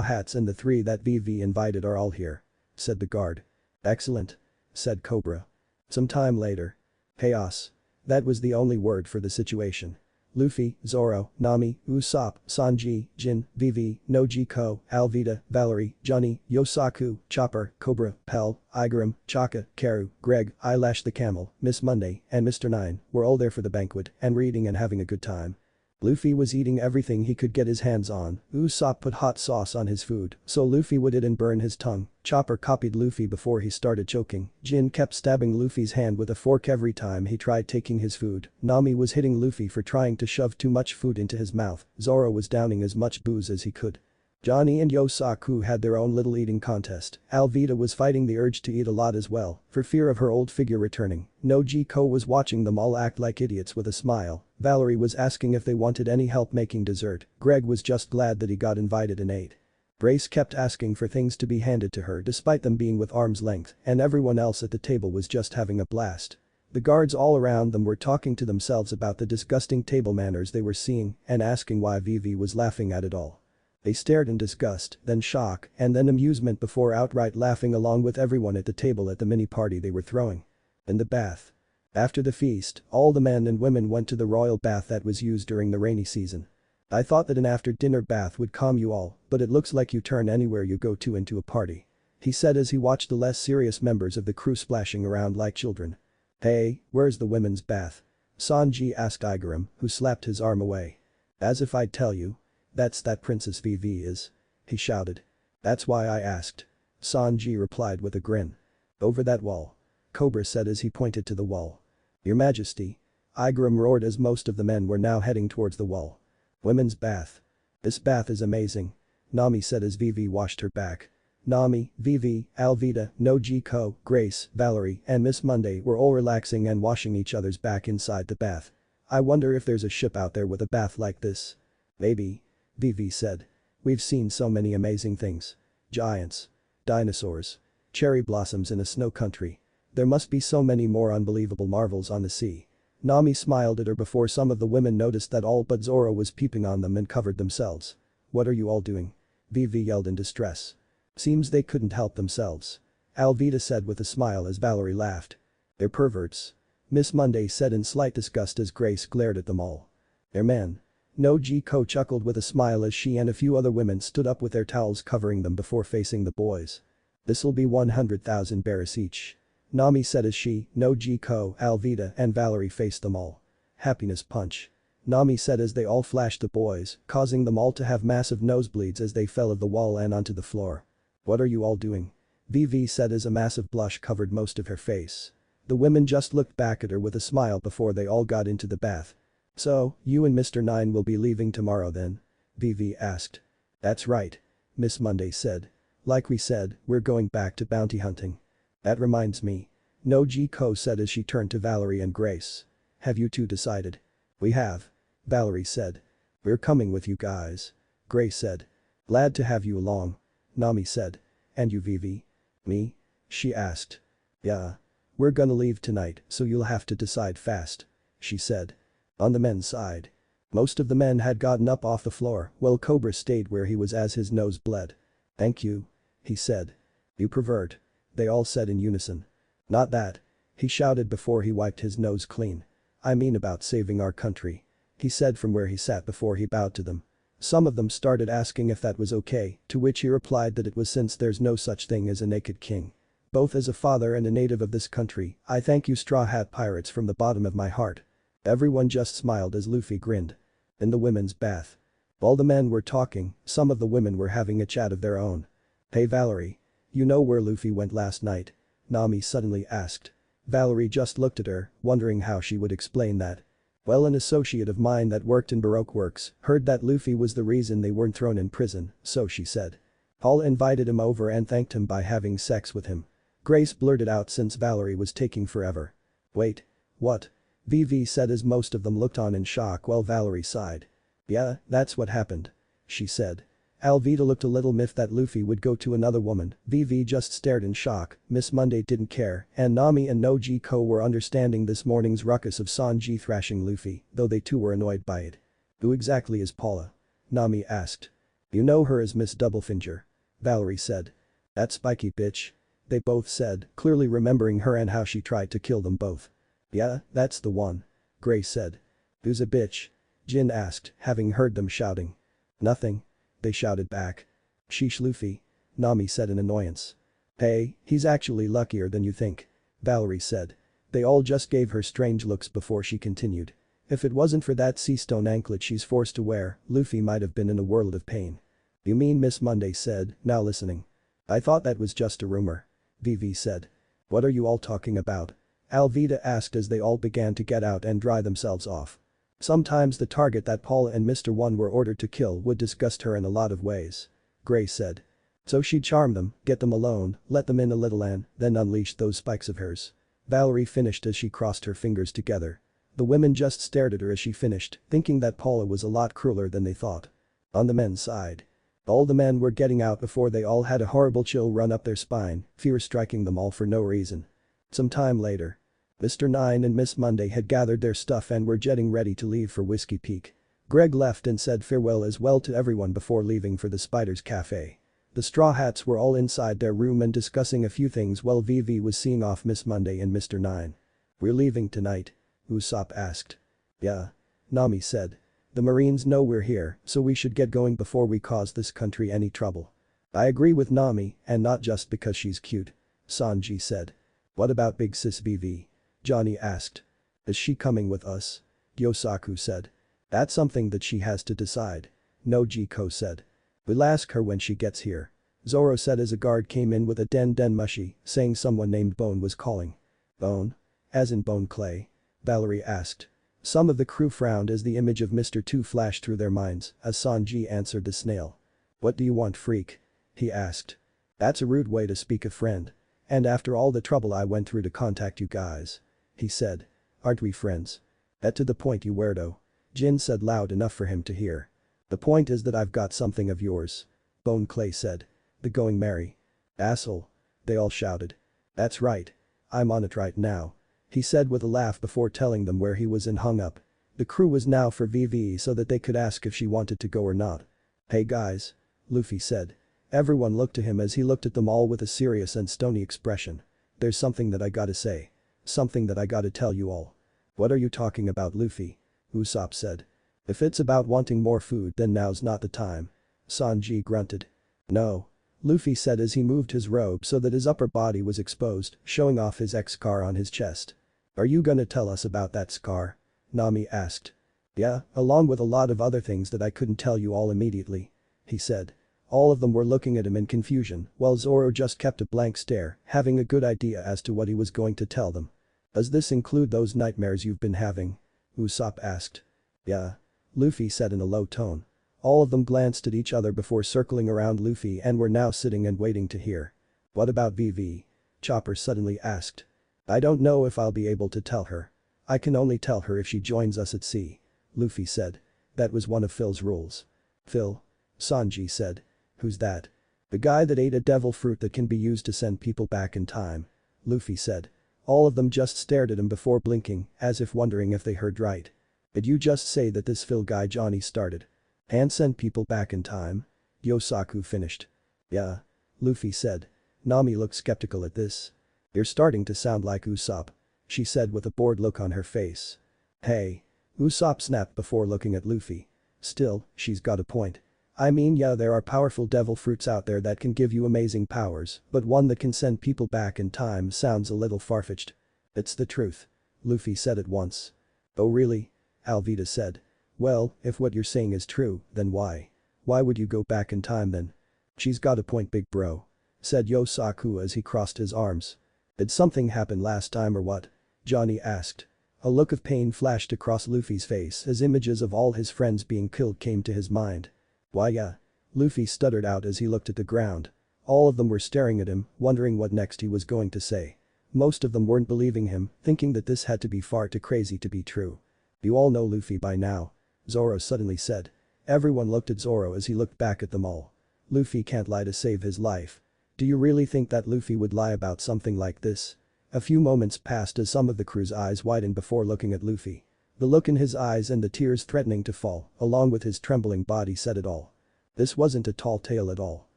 Hats and the 3 that Vivi invited are all here. Said the guard. Excellent. Said Cobra. Some time later. Chaos. That was the only word for the situation. Luffy, Zoro, Nami, Usopp, Sanji, Jin, Vivi, Nojiko, Alvida, Valerie, Johnny, Yosaku, Chopper, Cobra, Pell, Igaram, Chaka, Karu, Greg, Eyelash the Camel, Miss Monday, and Mr. Nine were all there for the banquet and were eating and having a good time. Luffy was eating everything he could get his hands on. Usopp put hot sauce on his food, so Luffy wouldn't burn his tongue. Chopper copied Luffy before he started choking. Jin kept stabbing Luffy's hand with a fork every time he tried taking his food. Nami was hitting Luffy for trying to shove too much food into his mouth. Zoro was downing as much booze as he could. Johnny and Yosaku had their own little eating contest. Alvida was fighting the urge to eat a lot as well, for fear of her old figure returning. Nojiko was watching them all act like idiots with a smile. Valerie was asking if they wanted any help making dessert. Greg was just glad that he got invited and ate. Grace kept asking for things to be handed to her despite them being with arm's length, and everyone else at the table was just having a blast. The guards all around them were talking to themselves about the disgusting table manners they were seeing and asking why Vivi was laughing at it all. They stared in disgust, then shock, and then amusement before outright laughing along with everyone at the table at the mini party they were throwing. In the bath. After the feast, all the men and women went to the royal bath that was used during the rainy season. I thought that an after-dinner bath would calm you all, but it looks like you turn anywhere you go to into a party. He said as he watched the less serious members of the crew splashing around like children. Hey, where's the women's bath? Sanji asked Igaram, who slapped his arm away. As if I'd tell you. That's that Princess Vivi is. He shouted. That's why I asked. Sanji replied with a grin. Over that wall. Cobra said as he pointed to the wall. Your Majesty. Igaram roared as most of the men were now heading towards the wall. Women's bath. This bath is amazing. Nami said as Vivi washed her back. Nami, Vivi, Alvida, Nojiko, Grace, Valerie, and Miss Monday were all relaxing and washing each other's back inside the bath. I wonder if there's a ship out there with a bath like this. Maybe. Vivi said. We've seen so many amazing things. Giants. Dinosaurs. Cherry blossoms in a snow country. There must be so many more unbelievable marvels on the sea. Nami smiled at her before some of the women noticed that all but Zoro was peeping on them and covered themselves. What are you all doing? Vivi yelled in distress. Seems they couldn't help themselves. Alvida said with a smile as Valerie laughed. They're perverts. Miss Monday said in slight disgust as Grace glared at them all. They're men. Nojiko chuckled with a smile as she and a few other women stood up with their towels covering them before facing the boys. This'll be 100,000 berries each. Nami said as she, Nojiko, Alvida, and Valerie faced them all. Happiness punch. Nami said as they all flashed the boys, causing them all to have massive nosebleeds as they fell of the wall and onto the floor. What are you all doing? Vivi said as a massive blush covered most of her face. The women just looked back at her with a smile before they all got into the bath. So, you and Mr. Nine will be leaving tomorrow then? Vivi asked. That's right. Miss Monday said. Like we said, we're going back to bounty hunting. That reminds me. Nojiko said as she turned to Valerie and Grace. Have you two decided? We have. Valerie said. We're coming with you guys. Grace said. Glad to have you along. Nami said. And you Vivi? Me? She asked. Yeah. We're gonna leave tonight, so you'll have to decide fast. She said. On the men's side. Most of the men had gotten up off the floor while Cobra stayed where he was as his nose bled. "Thank you," he said. "You pervert," they all said in unison. "Not that," he shouted before he wiped his nose clean. "I mean about saving our country," he said from where he sat before he bowed to them. Some of them started asking if that was okay, to which he replied that it was since there's no such thing as a naked king. "Both as a father and a native of this country, I thank you Straw Hat Pirates from the bottom of my heart." Everyone just smiled as Luffy grinned. In the women's bath. While the men were talking, some of the women were having a chat of their own. "Hey Valerie. You know where Luffy went last night?" Nami suddenly asked. Valerie just looked at her, wondering how she would explain that. "Well, an associate of mine that worked in Baroque Works heard that Luffy was the reason they weren't thrown in prison, so she said. Paul invited him over and thanked him by having sex with him." Grace blurted out since Valerie was taking forever. "Wait. What?" VV said as most of them looked on in shock while Valerie sighed. "Yeah, that's what happened," she said. Alvida looked a little miffed that Luffy would go to another woman, VV just stared in shock, Miss Monday didn't care, and Nami and Nojiko were understanding this morning's ruckus of Sanji thrashing Luffy, though they too were annoyed by it. "Who exactly is Paula?" Nami asked. "You know her as Miss Doublefinger," Valerie said. "That spiky bitch," they both said, clearly remembering her and how she tried to kill them both. "Yeah, that's the one," Grace said. "Who's a bitch?" Jin asked, having heard them shouting. "Nothing," they shouted back. "Sheesh Luffy," Nami said in annoyance. "Hey, he's actually luckier than you think," Valerie said. They all just gave her strange looks before she continued. "If it wasn't for that sea stone anklet she's forced to wear, Luffy might have been in a world of pain." "You mean," Miss Monday said, now listening. "I thought that was just a rumor," VV said. "What are you all talking about?" Alvida asked as they all began to get out and dry themselves off. Sometimes the target that Paula and Mr. One were ordered to kill would disgust her in a lot of ways. Grace said. So she'd charm them, get them alone, let them in a little and then unleash those spikes of hers. Valerie finished as she crossed her fingers together. The women just stared at her as she finished, thinking that Paula was a lot crueler than they thought. On the men's side. All the men were getting out before they all had a horrible chill run up their spine, fear striking them all for no reason. Some time later. Mr. Nine and Miss Monday had gathered their stuff and were getting ready to leave for Whiskey Peak. Greg left and said farewell as well to everyone before leaving for the Spider's Cafe. The Straw Hats were all inside their room and discussing a few things while VV was seeing off Miss Monday and Mr. Nine. "We're leaving tonight?" Usopp asked. "Yeah," Nami said. "The Marines know we're here, so we should get going before we cause this country any trouble." "I agree with Nami, and not just because she's cute," Sanji said. "What about Big Sis VV?" Johnny asked. "Is she coming with us?" Yosaku said. "That's something that she has to decide," Nojiko said. "We'll ask her when she gets here," Zoro said as a guard came in with a den mushi, saying someone named Bone was calling. "Bone? As in Bone Clay?" Valerie asked. Some of the crew frowned as the image of Mr. Two flashed through their minds as Sanji answered the snail. "What do you want, freak?" he asked. "That's a rude way to speak of friend. And after all the trouble I went through to contact you guys," he said. "Aren't we friends?" "That to the point, you weirdo," Jin said loud enough for him to hear. "The point is that I've got something of yours," Bone Clay said. "The going merry." "Asshole," they all shouted. "That's right. I'm on it right now," he said with a laugh before telling them where he was and hung up. The crew was now for VV so that they could ask if she wanted to go or not. "Hey guys," Luffy said. Everyone looked to him as he looked at them all with a serious and stony expression. "There's something that I gotta say. Something that I gotta tell you all." "What are you talking about, Luffy?" Usopp said. "If it's about wanting more food then now's not the time," Sanji grunted. "No," Luffy said as he moved his robe so that his upper body was exposed, showing off his X-scar on his chest. "Are you gonna tell us about that scar?" Nami asked. "Yeah, along with a lot of other things that I couldn't tell you all immediately," he said. All of them were looking at him in confusion, while Zoro just kept a blank stare, having a good idea as to what he was going to tell them. "Does this include those nightmares you've been having?" Usopp asked. "Yeah," Luffy said in a low tone. All of them glanced at each other before circling around Luffy and were now sitting and waiting to hear. "What about VV?" Chopper suddenly asked. "I don't know if I'll be able to tell her. I can only tell her if she joins us at sea," Luffy said. That was one of Phil's rules. "Phil?" Sanji said. "Who's that?" "The guy that ate a devil fruit that can be used to send people back in time," Luffy said. All of them just stared at him before blinking, as if wondering if they heard right. "Did you just say that this Phil guy Johnny started and send people back in time?" Yosaku finished. Yeah. Luffy said. Nami looked skeptical at this. You're starting to sound like Usopp, she said with a bored look on her face. Hey. Usopp snapped before looking at Luffy. Still, she's got a point. I mean, yeah, there are powerful devil fruits out there that can give you amazing powers, but one that can send people back in time sounds a little far-fetched. It's the truth. Luffy said at once. Oh really? Alvida said. Well, if what you're saying is true, then why? Why would you go back in time then? She's got a point, big bro, said Yosaku as he crossed his arms. Did something happen last time or what? Johnny asked. A look of pain flashed across Luffy's face as images of all his friends being killed came to his mind. Why yeah. Luffy stuttered out as he looked at the ground. All of them were staring at him, wondering what next he was going to say. Most of them weren't believing him, thinking that this had to be far too crazy to be true. You all know Luffy by now, Zoro suddenly said. Everyone looked at Zoro as he looked back at them all. Luffy can't lie to save his life. Do you really think that Luffy would lie about something like this? A few moments passed as some of the crew's eyes widened before looking at Luffy. The look in his eyes and the tears threatening to fall, along with his trembling body said it all. This wasn't a tall tale at all.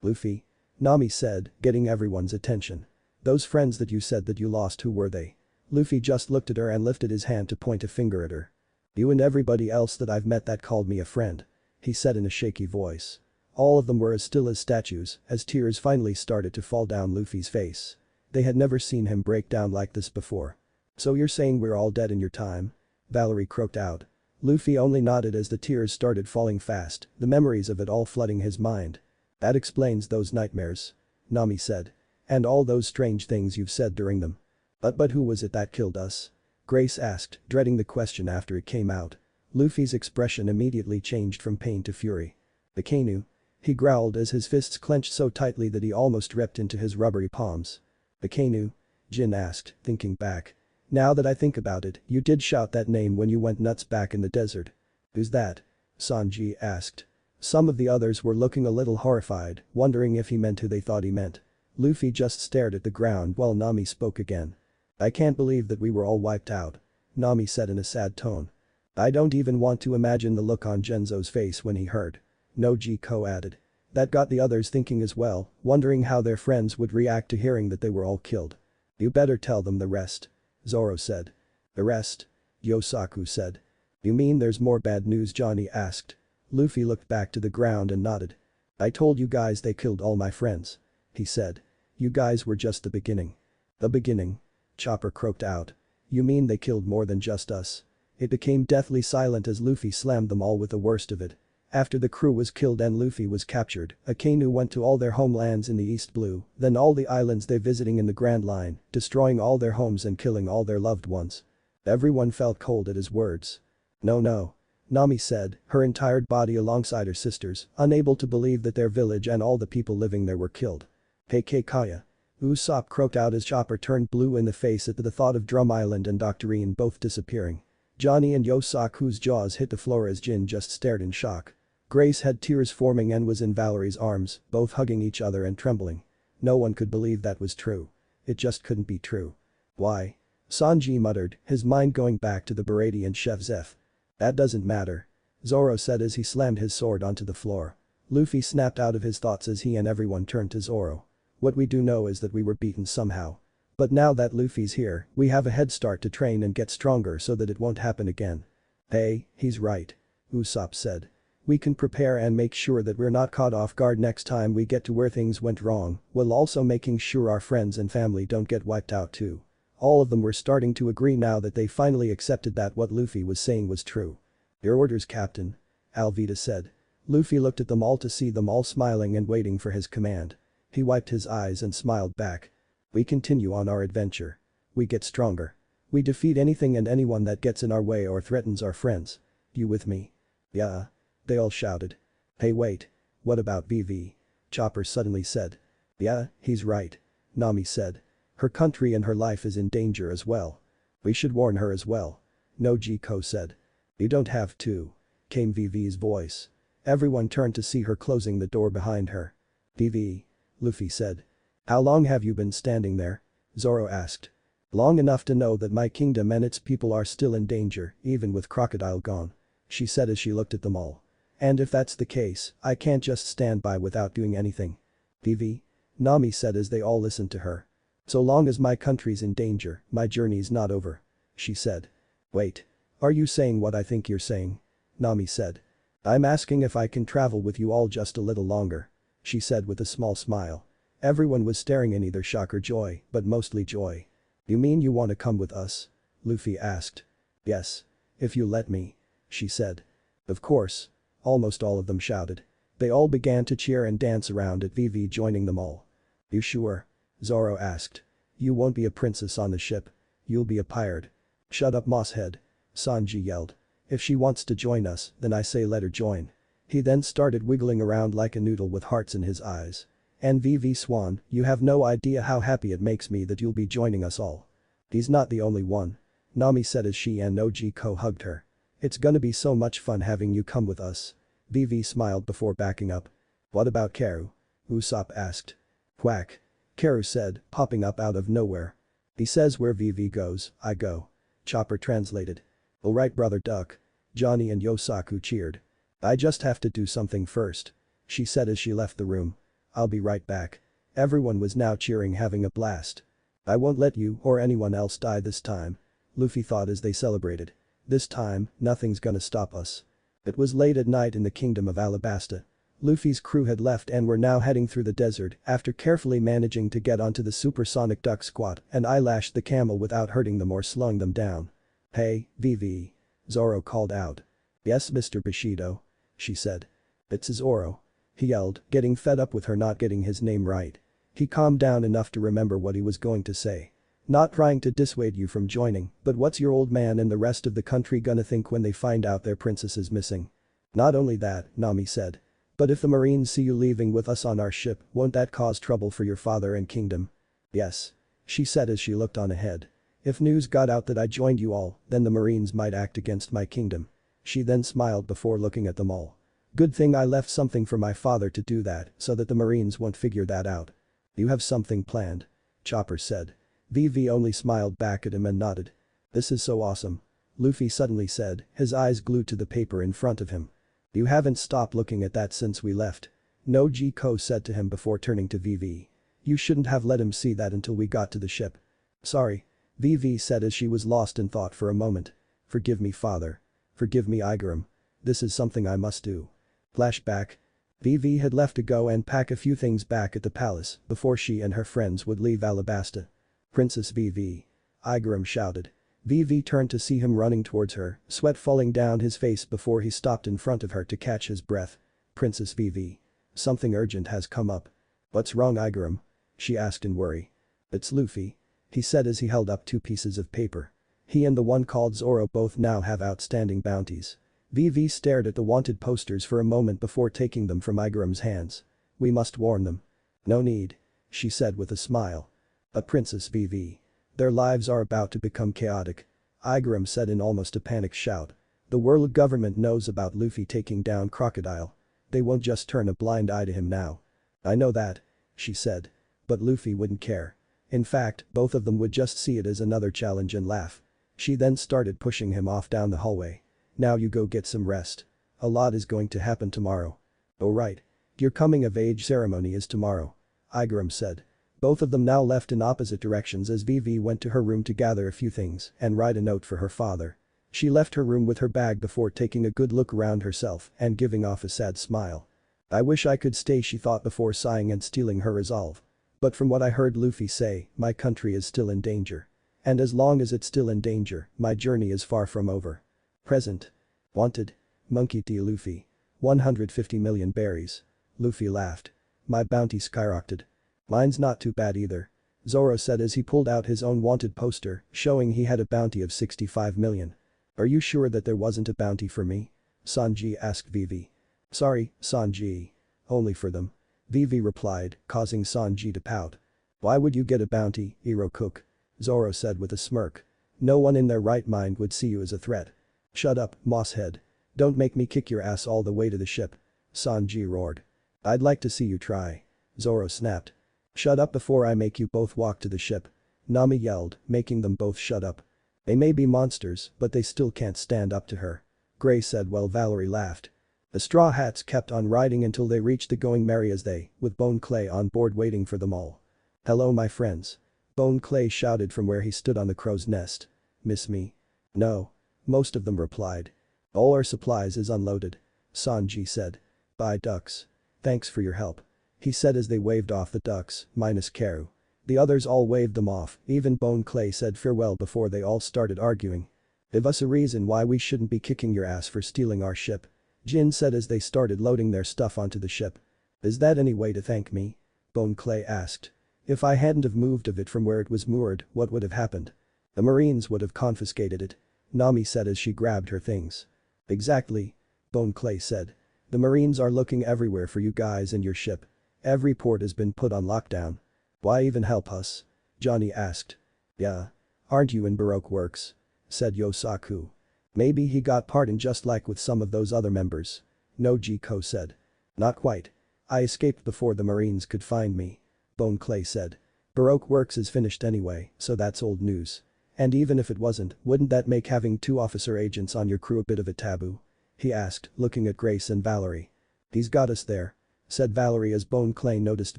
Luffy? Nami said, getting everyone's attention. Those friends that you said that you lost, who were they? Luffy just looked at her and lifted his hand to point a finger at her. You and everybody else that I've met that called me a friend, he said in a shaky voice. All of them were as still as statues as tears finally started to fall down Luffy's face. They had never seen him break down like this before. So you're saying we're all dead in your time? Valerie croaked out. Luffy only nodded as the tears started falling fast, the memories of it all flooding his mind. That explains those nightmares, Nami said. And all those strange things you've said during them. But who was it that killed us? Grace asked, dreading the question after it came out. Luffy's expression immediately changed from pain to fury. The Kainu? He growled as his fists clenched so tightly that he almost ripped into his rubbery palms. The Kainu? Jin asked, thinking back. Now that I think about it, you did shout that name when you went nuts back in the desert. Who's that? Sanji asked. Some of the others were looking a little horrified, wondering if he meant who they thought he meant. Luffy just stared at the ground while Nami spoke again. I can't believe that we were all wiped out, Nami said in a sad tone. I don't even want to imagine the look on Genzo's face when he heard. Nojiko added. That got the others thinking as well, wondering how their friends would react to hearing that they were all killed. You better tell them the rest, Zoro said. The rest? Yosaku said. You mean there's more bad news? Johnny asked. Luffy looked back to the ground and nodded. I told you guys they killed all my friends, he said. You guys were just the beginning. The beginning? Chopper croaked out. You mean they killed more than just us? It became deathly silent as Luffy slammed them all with the worst of it. After the crew was killed and Luffy was captured, Akainu went to all their homelands in the East Blue, then all the islands they visiting in the Grand Line, destroying all their homes and killing all their loved ones. Everyone felt cold at his words. No. Nami said, her entire body alongside her sisters, unable to believe that their village and all the people living there were killed. Hey Kaya. Usopp croaked out as Chopper turned blue in the face at the thought of Drum Island and Doctorine both disappearing. Johnny and Yosaku's jaws hit the floor as Jin just stared in shock. Grace had tears forming and was in Valerie's arms, both hugging each other and trembling. No one could believe that was true. It just couldn't be true. Why? Sanji muttered, his mind going back to the Barati and Chef Zeph. That doesn't matter, Zoro said as he slammed his sword onto the floor. Luffy snapped out of his thoughts as he and everyone turned to Zoro. What we do know is that we were beaten somehow. But now that Luffy's here, we have a head start to train and get stronger so that it won't happen again. Hey, he's right, Usopp said. We can prepare and make sure that we're not caught off guard next time we get to where things went wrong, while also making sure our friends and family don't get wiped out too. All of them were starting to agree now that they finally accepted that what Luffy was saying was true. Your orders, Captain, Alvida said. Luffy looked at them all to see them all smiling and waiting for his command. He wiped his eyes and smiled back. We continue on our adventure. We get stronger. We defeat anything and anyone that gets in our way or threatens our friends. You with me? Yeah. They all shouted. Hey wait. What about Vivi? Chopper suddenly said. Yeah, he's right, Nami said. Her country and her life is in danger as well. We should warn her as well, Nojiko said. You don't have to, came Vivi's voice. Everyone turned to see her closing the door behind her. Vivi, Luffy said. How long have you been standing there? Zoro asked. Long enough to know that my kingdom and its people are still in danger, even with Crocodile gone, she said as she looked at them all. And if that's the case, I can't just stand by without doing anything. Vivi? Nami said as they all listened to her. So long as my country's in danger, my journey's not over. She said. Wait. Are you saying what I think you're saying? Nami said. I'm asking if I can travel with you all just a little longer. She said with a small smile. Everyone was staring in either shock or joy, but mostly joy. You mean you want to come with us? Luffy asked. Yes. If you let me. She said. Of course. Almost all of them shouted. They all began to cheer and dance around at Vivi joining them all. You sure? Zoro asked. You won't be a princess on the ship. You'll be a pirate. Shut up, Mosshead. Sanji yelled. If she wants to join us, then I say let her join. He then started wiggling around like a noodle with hearts in his eyes. And Vivi Swan, you have no idea how happy it makes me that you'll be joining us all. He's not the only one. Nami said as she and Nojiko hugged her. It's gonna be so much fun having you come with us. Vivi smiled before backing up. What about Karu? Usopp asked. Whack. Karu said, popping up out of nowhere. He says where Vivi goes, I go. Chopper translated. Alright brother duck. Johnny and Yosaku cheered. I just have to do something first. She said as she left the room. I'll be right back. Everyone was now cheering, having a blast. I won't let you or anyone else die this time. Luffy thought as they celebrated. This time, nothing's gonna stop us. It was late at night in the kingdom of Alabasta. Luffy's crew had left and were now heading through the desert after carefully managing to get onto the supersonic duck squat and eyelash the camel without hurting them or slowing them down. Hey, Vivi. Zoro called out. Yes, Mr. Bushido. She said. It's Zoro. He yelled, getting fed up with her not getting his name right. He calmed down enough to remember what he was going to say. Not trying to dissuade you from joining, but what's your old man and the rest of the country gonna think when they find out their princess is missing? Not only that, Nami said. But if the Marines see you leaving with us on our ship, won't that cause trouble for your father and kingdom? Yes. She said as she looked on ahead. If news got out that I joined you all, then the Marines might act against my kingdom. She then smiled before looking at them all. Good thing I left something for my father to do that so that the Marines won't figure that out. You have something planned? Chopper said. Vivi only smiled back at him and nodded. This is so awesome. Luffy suddenly said, his eyes glued to the paper in front of him. You haven't stopped looking at that since we left. Nojiko said to him before turning to Vivi. You shouldn't have let him see that until we got to the ship. Sorry. Vivi said as she was lost in thought for a moment. Forgive me, father. Forgive me, Igaram. This is something I must do. Flashback. Vivi had left to go and pack a few things back at the palace before she and her friends would leave Alabasta. Princess Vivi. Igaram shouted. Vivi turned to see him running towards her, sweat falling down his face before he stopped in front of her to catch his breath. Princess Vivi. Something urgent has come up. What's wrong, Igaram? She asked in worry. It's Luffy. He said as he held up two pieces of paper. He and the one called Zoro both now have outstanding bounties. Vivi stared at the wanted posters for a moment before taking them from Igaram's hands. We must warn them. No need. She said with a smile. But Princess Vivi. Their lives are about to become chaotic. Igaram said in almost a panicked shout. The world government knows about Luffy taking down Crocodile. They won't just turn a blind eye to him now. I know that. She said. But Luffy wouldn't care. In fact, both of them would just see it as another challenge and laugh. She then started pushing him off down the hallway. Now you go get some rest. A lot is going to happen tomorrow. Oh right. Your coming of age ceremony is tomorrow. Igaram said. Both of them now left in opposite directions as Vivi went to her room to gather a few things and write a note for her father. She left her room with her bag before taking a good look around herself and giving off a sad smile. I wish I could stay, she thought before sighing and steeling her resolve. But from what I heard Luffy say, my country is still in danger. And as long as it's still in danger, my journey is far from over. Present. Wanted. Monkey D. Luffy. 150 million berries. Luffy laughed. My bounty skyrocketed. Mine's not too bad either. Zoro said as he pulled out his own wanted poster, showing he had a bounty of 65 million. Are you sure that there wasn't a bounty for me? Sanji asked Vivi. Sorry, Sanji. Only for them. Vivi replied, causing Sanji to pout. Why would you get a bounty, Iroh-cook? Zoro said with a smirk. No one in their right mind would see you as a threat. Shut up, Mosshead. Don't make me kick your ass all the way to the ship. Sanji roared. I'd like to see you try. Zoro snapped. Shut up before I make you both walk to the ship. Nami yelled, making them both shut up. They may be monsters, but they still can't stand up to her. Gray said while Valerie laughed. The Straw Hats kept on riding until they reached the Going Merry as they, with Bone Clay on board waiting for them all. "Hello my friends." Bone Clay shouted from where he stood on the crow's nest. "Miss me?" "No." Most of them replied. "All our supplies is unloaded." Sanji said. "Bye ducks. Thanks for your help." He said as they waved off the ducks, minus Karoo. The others all waved them off, even Bone Clay said farewell before they all started arguing. "Give us a reason why we shouldn't be kicking your ass for stealing our ship," Jin said as they started loading their stuff onto the ship. "Is that any way to thank me?" Bone Clay asked. "If I hadn't have moved of it from where it was moored, what would have happened?" "The Marines would have confiscated it," Nami said as she grabbed her things. "Exactly," Bone Clay said. "The Marines are looking everywhere for you guys and your ship. Every port has been put on lockdown." "Why even help us?" Johnny asked. "Yeah. Aren't you in Baroque Works?" said Yosaku. "Maybe he got pardoned just like with some of those other members." Nojiko said. "Not quite. I escaped before the Marines could find me," Bone Clay said. "Baroque Works is finished anyway, so that's old news. And even if it wasn't, wouldn't that make having 2 officer agents on your crew a bit of a taboo?" he asked, looking at Grace and Valerie. "He's got us there," said Valerie as Bone Clay noticed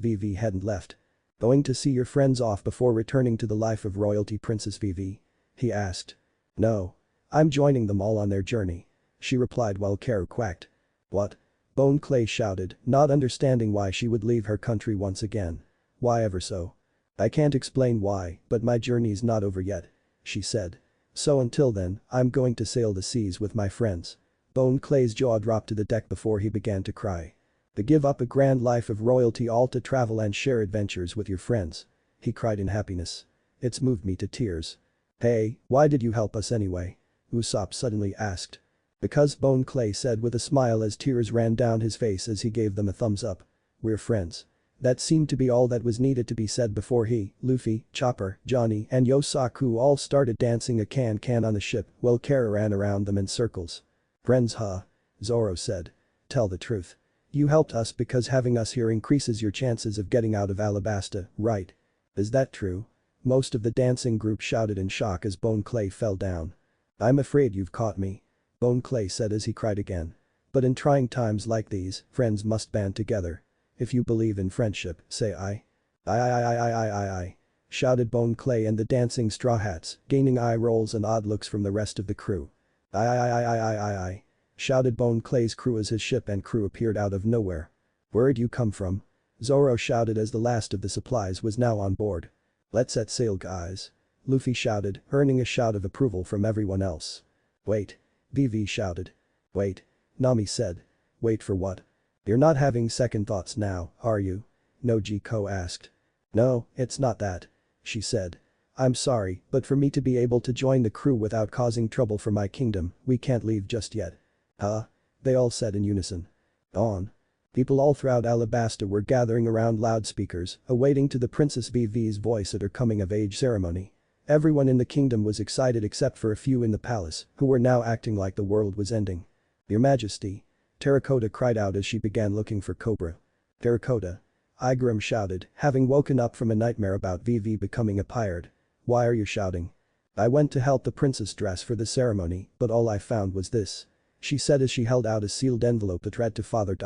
Vivi hadn't left. "Going to see your friends off before returning to the life of royalty, Princess Vivi?" he asked. "No. I'm joining them all on their journey," she replied while Karoo quacked. "What?" Bone Clay shouted, not understanding why she would leave her country once again. "Why ever so?" "I can't explain why, but my journey's not over yet," she said. "So until then, I'm going to sail the seas with my friends." Bone Clay's jaw dropped to the deck before he began to cry. "To give up a grand life of royalty all to travel and share adventures with your friends," he cried in happiness. "It's moved me to tears." "Hey, why did you help us anyway?" Usopp suddenly asked. "Because," Bone Clay said with a smile as tears ran down his face as he gave them a thumbs up. "We're friends." That seemed to be all that was needed to be said before he, Luffy, Chopper, Johnny and Yosaku all started dancing a can-can on the ship while Kara ran around them in circles. "Friends huh?" Zoro said. "Tell the truth. You helped us because having us here increases your chances of getting out of Alabasta, right?" "Is that true?" Most of the dancing group shouted in shock as Bone Clay fell down. "I'm afraid you've caught me," Bone Clay said as he cried again. "But in trying times like these, friends must band together. If you believe in friendship, say I." I," shouted Bone Clay and the dancing Straw Hats, gaining eye rolls and odd looks from the rest of the crew. I," shouted Bone Clay's crew as his ship and crew appeared out of nowhere. "Where'd you come from?" Zoro shouted as the last of the supplies was now on board. "Let's set sail guys," Luffy shouted, earning a shout of approval from everyone else. "Wait," Vivi shouted. "Wait," Nami said. "Wait for what?" "You're not having second thoughts now, are you?" Nojiko asked. "No, it's not that," she said. "I'm sorry, but for me to be able to join the crew without causing trouble for my kingdom, we can't leave just yet." "Huh?" they all said in unison. "On." People all throughout Alabasta were gathering around loudspeakers, awaiting to the Princess Vivi's voice at her coming-of-age ceremony. Everyone in the kingdom was excited except for a few in the palace, who were now acting like the world was ending. "Your Majesty," Terracotta cried out as she began looking for Cobra. "Terracotta?" Igaram shouted, having woken up from a nightmare about Vivi becoming a pirate. "Why are you shouting?" "I went to help the princess dress for the ceremony, but all I found was this," she said as she held out a sealed envelope that read to Father.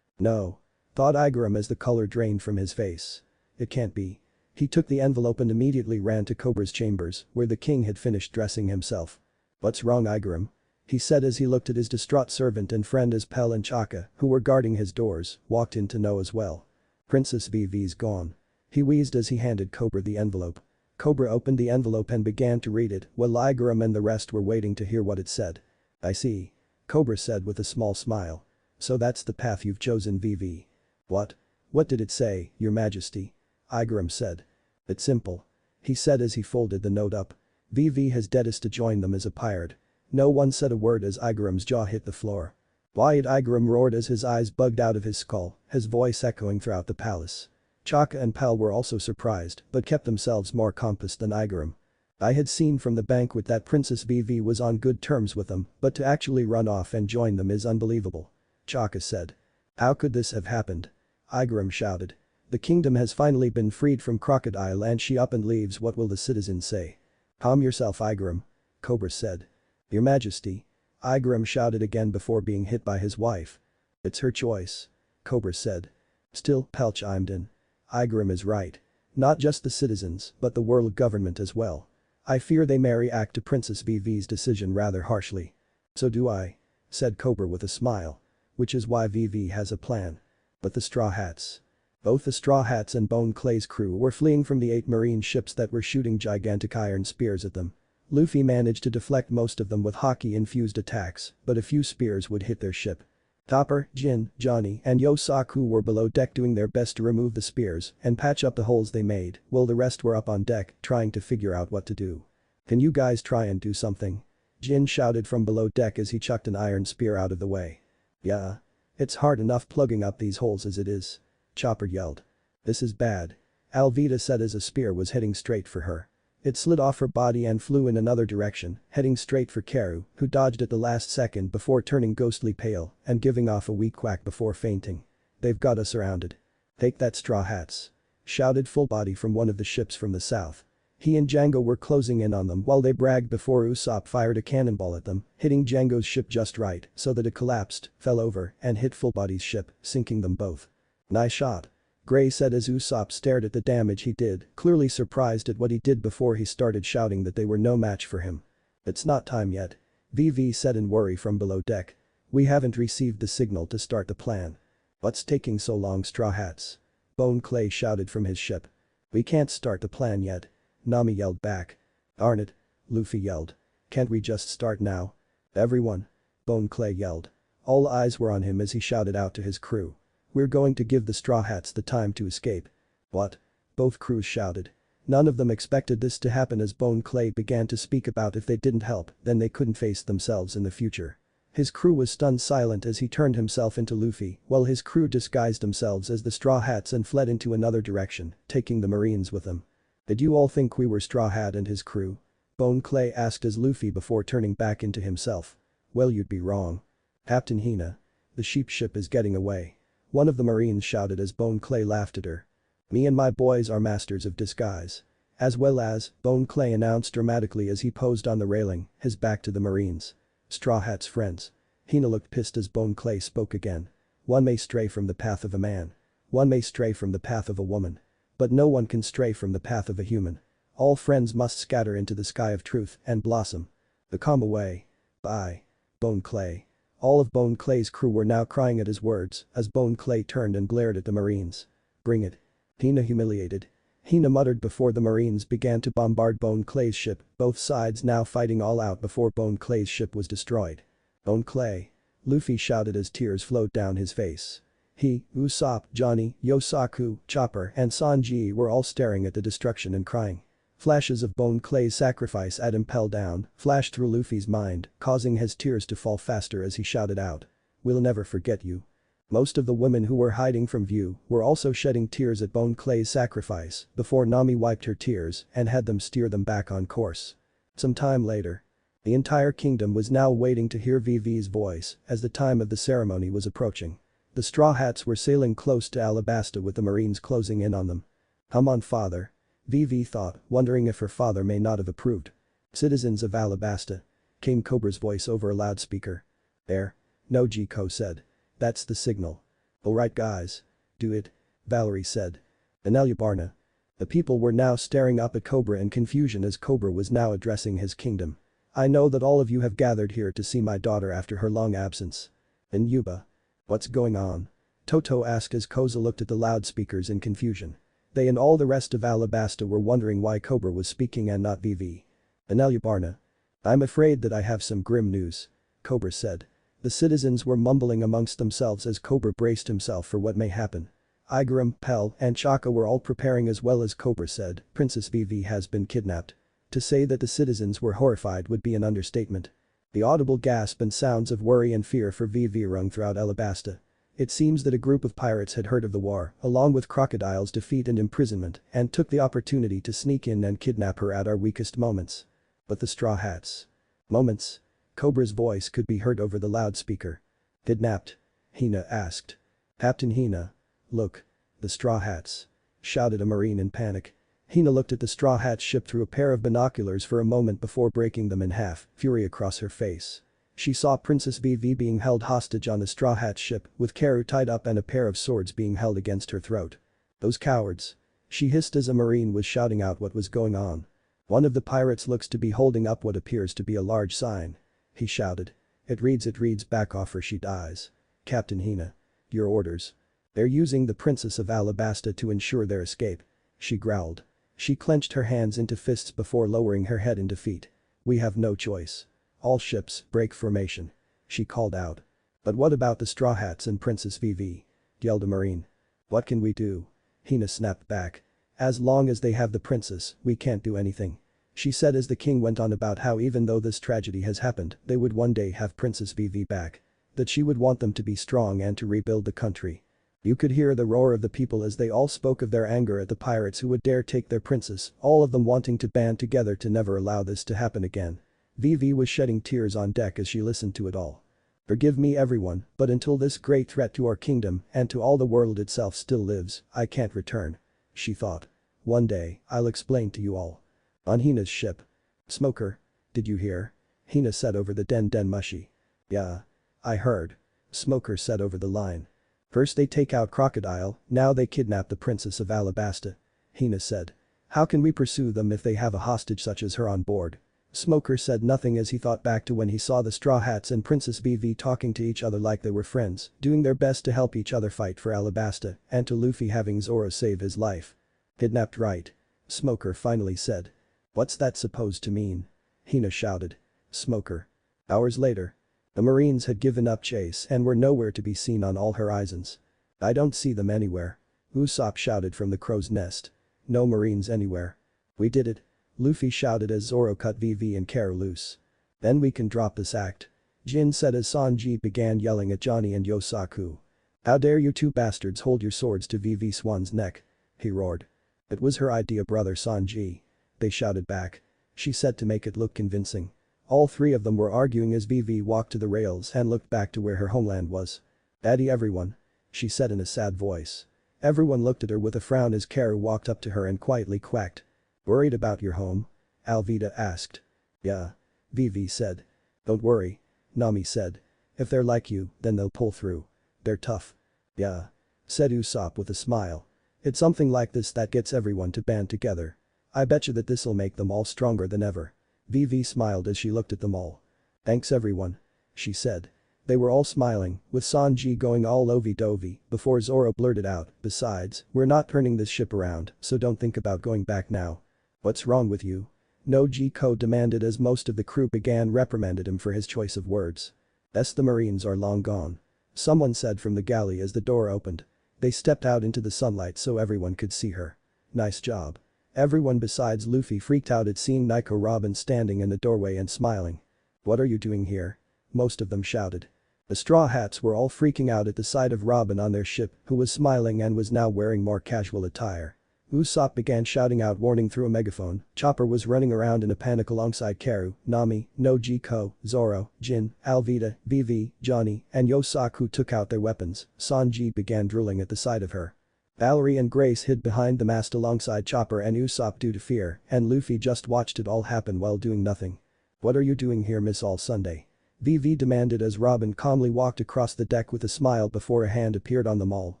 "No," thought Igaram as the color drained from his face. "It can't be." He took the envelope and immediately ran to Cobra's chambers, where the king had finished dressing himself. "What's wrong Igaram?" he said as he looked at his distraught servant and friend as Pell and Chaka, who were guarding his doors, walked in to know as well. "Princess Vivi's gone," he wheezed as he handed Cobra the envelope. Cobra opened the envelope and began to read it while Igaram and the rest were waiting to hear what it said. "I see," Cobra said with a small smile. "So that's the path you've chosen Vivi." "What? What did it say, Your Majesty?" Igaram said. "It's simple," he said as he folded the note up. "Vivi has dead us to join them as a pirate." No one said a word as Igaram's jaw hit the floor. "Wyatt!" Igaram roared as his eyes bugged out of his skull, his voice echoing throughout the palace. Chaka and Pal were also surprised but kept themselves more composed than Igaram. "I had seen from the banquet that Princess Vivi was on good terms with them, but to actually run off and join them is unbelievable," Chaka said. "How could this have happened?" Igaram shouted. "The kingdom has finally been freed from Crocodile and she up and leaves, what will the citizens say?" "Calm yourself Igaram," Cobra said. "Your Majesty," Igaram shouted again before being hit by his wife. It's her choice. Cobra said. Still, Pal chimed in. Igaram is right. Not just the citizens, but the world government as well. I fear they may react to Princess Vivi's decision rather harshly. So do I. Said Cobra with a smile. Which is why Vivi has a plan. But the Straw Hats. Both the Straw Hats and Bone Clay's crew were fleeing from the 8 marine ships that were shooting gigantic iron spears at them. Luffy managed to deflect most of them with hockey-infused attacks, but a few spears would hit their ship. Topper, Jin, Johnny and Yosaku were below deck doing their best to remove the spears and patch up the holes they made, while the rest were up on deck trying to figure out what to do. Can you guys try and do something? Jin shouted from below deck as he chucked an iron spear out of the way. Yeah. It's hard enough plugging up these holes as it is. Chopper yelled. This is bad. Alvita said as a spear was heading straight for her. It slid off her body and flew in another direction, heading straight for Karu, who dodged at the last second before turning ghostly pale and giving off a weak quack before fainting. They've got us surrounded. Take that, Straw Hats. Shouted Full Body from one of the ships from the south. He and Django were closing in on them while they bragged before Usopp fired a cannonball at them, hitting Django's ship just right so that it collapsed, fell over, and hit Full Body's ship, sinking them both. Nice shot. Gray said as Usopp stared at the damage he did, clearly surprised at what he did before he started shouting that they were no match for him. It's not time yet. VV said in worry from below deck. We haven't received the signal to start the plan. What's taking so long, Straw Hats? Bone Clay shouted from his ship. We can't start the plan yet. Nami yelled back. Darn it. Luffy yelled. Can't we just start now? Everyone. Bone Clay yelled. All eyes were on him as he shouted out to his crew. We're going to give the Straw Hats the time to escape. What? Both crews shouted. None of them expected this to happen as Bone Clay began to speak about if they didn't help, then they couldn't face themselves in the future. His crew was stunned silent as he turned himself into Luffy, while his crew disguised themselves as the Straw Hats and fled into another direction, taking the Marines with them. Did you all think we were Straw Hat and his crew? Bone Clay asked as Luffy before turning back into himself. Well, you'd be wrong. Captain Hina. The sheep ship is getting away. One of the Marines shouted as Bone Clay laughed at her. Me and my boys are masters of disguise. As well as, Bone Clay announced dramatically as he posed on the railing, his back to the Marines. Straw Hat's friends. Hina looked pissed as Bone Clay spoke again. One may stray from the path of a man. One may stray from the path of a woman. But no one can stray from the path of a human. All friends must scatter into the sky of truth and blossom. The calm away. Bye. Bone Clay. All of Bone Clay's crew were now crying at his words as Bone Clay turned and glared at the Marines. Bring it. Hina humiliated. Hina muttered before the Marines began to bombard Bone Clay's ship, both sides now fighting all out before Bone Clay's ship was destroyed. Bone Clay. Luffy shouted as tears flowed down his face. He, Usopp, Johnny, Yosaku, Chopper and Sanji were all staring at the destruction and crying. Flashes of Bone Clay's sacrifice at Impel Down flashed through Luffy's mind, causing his tears to fall faster as he shouted out. We'll never forget you. Most of the women who were hiding from view were also shedding tears at Bone Clay's sacrifice before Nami wiped her tears and had them steer them back on course. Some time later. The entire kingdom was now waiting to hear VV's voice as the time of the ceremony was approaching. The Straw Hats were sailing close to Alabasta with the Marines closing in on them. Come on, father. VV thought, wondering if her father may not have approved. Citizens of Alabasta. Came Cobra's voice over a loudspeaker. There. No, Jiko said. That's the signal. Alright guys. Do it. Valerie said. Barna. The people were now staring up at Cobra in confusion as Cobra was now addressing his kingdom. I know that all of you have gathered here to see my daughter after her long absence. And Yuba. What's going on? Toto asked as Koza looked at the loudspeakers in confusion. They and all the rest of Alabasta were wondering why Cobra was speaking and not VV. Barna. I'm afraid that I have some grim news. Cobra said. The citizens were mumbling amongst themselves as Cobra braced himself for what may happen. Igaram, Pell and Chaka were all preparing as well as Cobra said, Princess VV has been kidnapped. To say that the citizens were horrified would be an understatement. The audible gasp and sounds of worry and fear for VV rung throughout Alabasta. It seems that a group of pirates had heard of the war, along with Crocodile's defeat and imprisonment, and took the opportunity to sneak in and kidnap her at our weakest moments. But the Straw Hats. Moments? Cobra's voice could be heard over the loudspeaker. Kidnapped? Hina asked. Captain Hina. Look. The Straw Hats. Shouted a Marine in panic. Hina looked at the Straw Hat ship through a pair of binoculars for a moment before breaking them in half, fury across her face. She saw Princess Vivi being held hostage on the Straw Hat ship with Karu tied up and a pair of swords being held against her throat. Those cowards. She hissed as a marine was shouting out what was going on. One of the pirates looks to be holding up what appears to be a large sign. He shouted. It reads back off or she dies. Captain Hina. Your orders. They're using the Princess of Alabasta to ensure their escape. She growled. She clenched her hands into fists before lowering her head in defeat. We have no choice. All ships, break formation. She called out. But what about the Straw Hats and Princess Vivi? Yelled a marine. What can we do? Hina snapped back. As long as they have the princess, we can't do anything. She said as the king went on about how even though this tragedy has happened, they would one day have Princess Vivi back. That she would want them to be strong and to rebuild the country. You could hear the roar of the people as they all spoke of their anger at the pirates who would dare take their princess, all of them wanting to band together to never allow this to happen again. Vivi was shedding tears on deck as she listened to it all. Forgive me everyone, but until this great threat to our kingdom and to all the world itself still lives, I can't return. She thought. One day, I'll explain to you all. On Hina's ship. Smoker. Did you hear? Hina said over the den mushy. Yeah. I heard. Smoker said over the line. First they take out Crocodile, now they kidnap the Princess of Alabasta. Hina said. How can we pursue them if they have a hostage such as her on board? Smoker said nothing as he thought back to when he saw the Straw Hats and Princess Vivi talking to each other like they were friends, doing their best to help each other fight for Alabasta, and to Luffy having Zoro save his life. Kidnapped, right? Smoker finally said. What's that supposed to mean? Hina shouted. Smoker. Hours later. The Marines had given up chase and were nowhere to be seen on all horizons. I don't see them anywhere. Usopp shouted from the crow's nest. No Marines anywhere. We did it. Luffy shouted as Zoro cut Vivi and Karu loose. Then we can drop this act. Jin said as Sanji began yelling at Johnny and Yosaku. How dare you two bastards hold your swords to Vivi Swan's neck? He roared. It was her idea, brother Sanji. They shouted back. She said to make it look convincing. All three of them were arguing as Vivi walked to the rails and looked back to where her homeland was. Daddy everyone. She said in a sad voice. Everyone looked at her with a frown as Karu walked up to her and quietly quacked. Worried about your home? Alvida asked. Yeah. Vivi said. Don't worry. Nami said. If they're like you, then they'll pull through. They're tough. Yeah. Said Usopp with a smile. It's something like this that gets everyone to band together. I betcha that this'll make them all stronger than ever. Vivi smiled as she looked at them all. Thanks everyone. She said. They were all smiling, with Sanji going all lovey-dovey before Zoro blurted out, besides, we're not turning this ship around, so don't think about going back now. What's wrong with you? No G-Code demanded as most of the crew began reprimanded him for his choice of words. The Marines are long gone. Someone said from the galley as the door opened. They stepped out into the sunlight so everyone could see her. Nice job. Everyone besides Luffy freaked out at seeing Nico Robin standing in the doorway and smiling. What are you doing here? Most of them shouted. The Straw Hats were all freaking out at the sight of Robin on their ship, who was smiling and was now wearing more casual attire. Usopp began shouting out warning through a megaphone. Chopper was running around in a panic alongside Karu, Nami, Nojiko, Zoro, Jin, Alvida, Vivi, Johnny, and Yosaku took out their weapons. Sanji began drooling at the sight of her. Valerie and Grace hid behind the mast alongside Chopper and Usopp due to fear, and Luffy just watched it all happen while doing nothing. What are you doing here, Miss All Sunday? Vivi demanded as Robin calmly walked across the deck with a smile before a hand appeared on them all,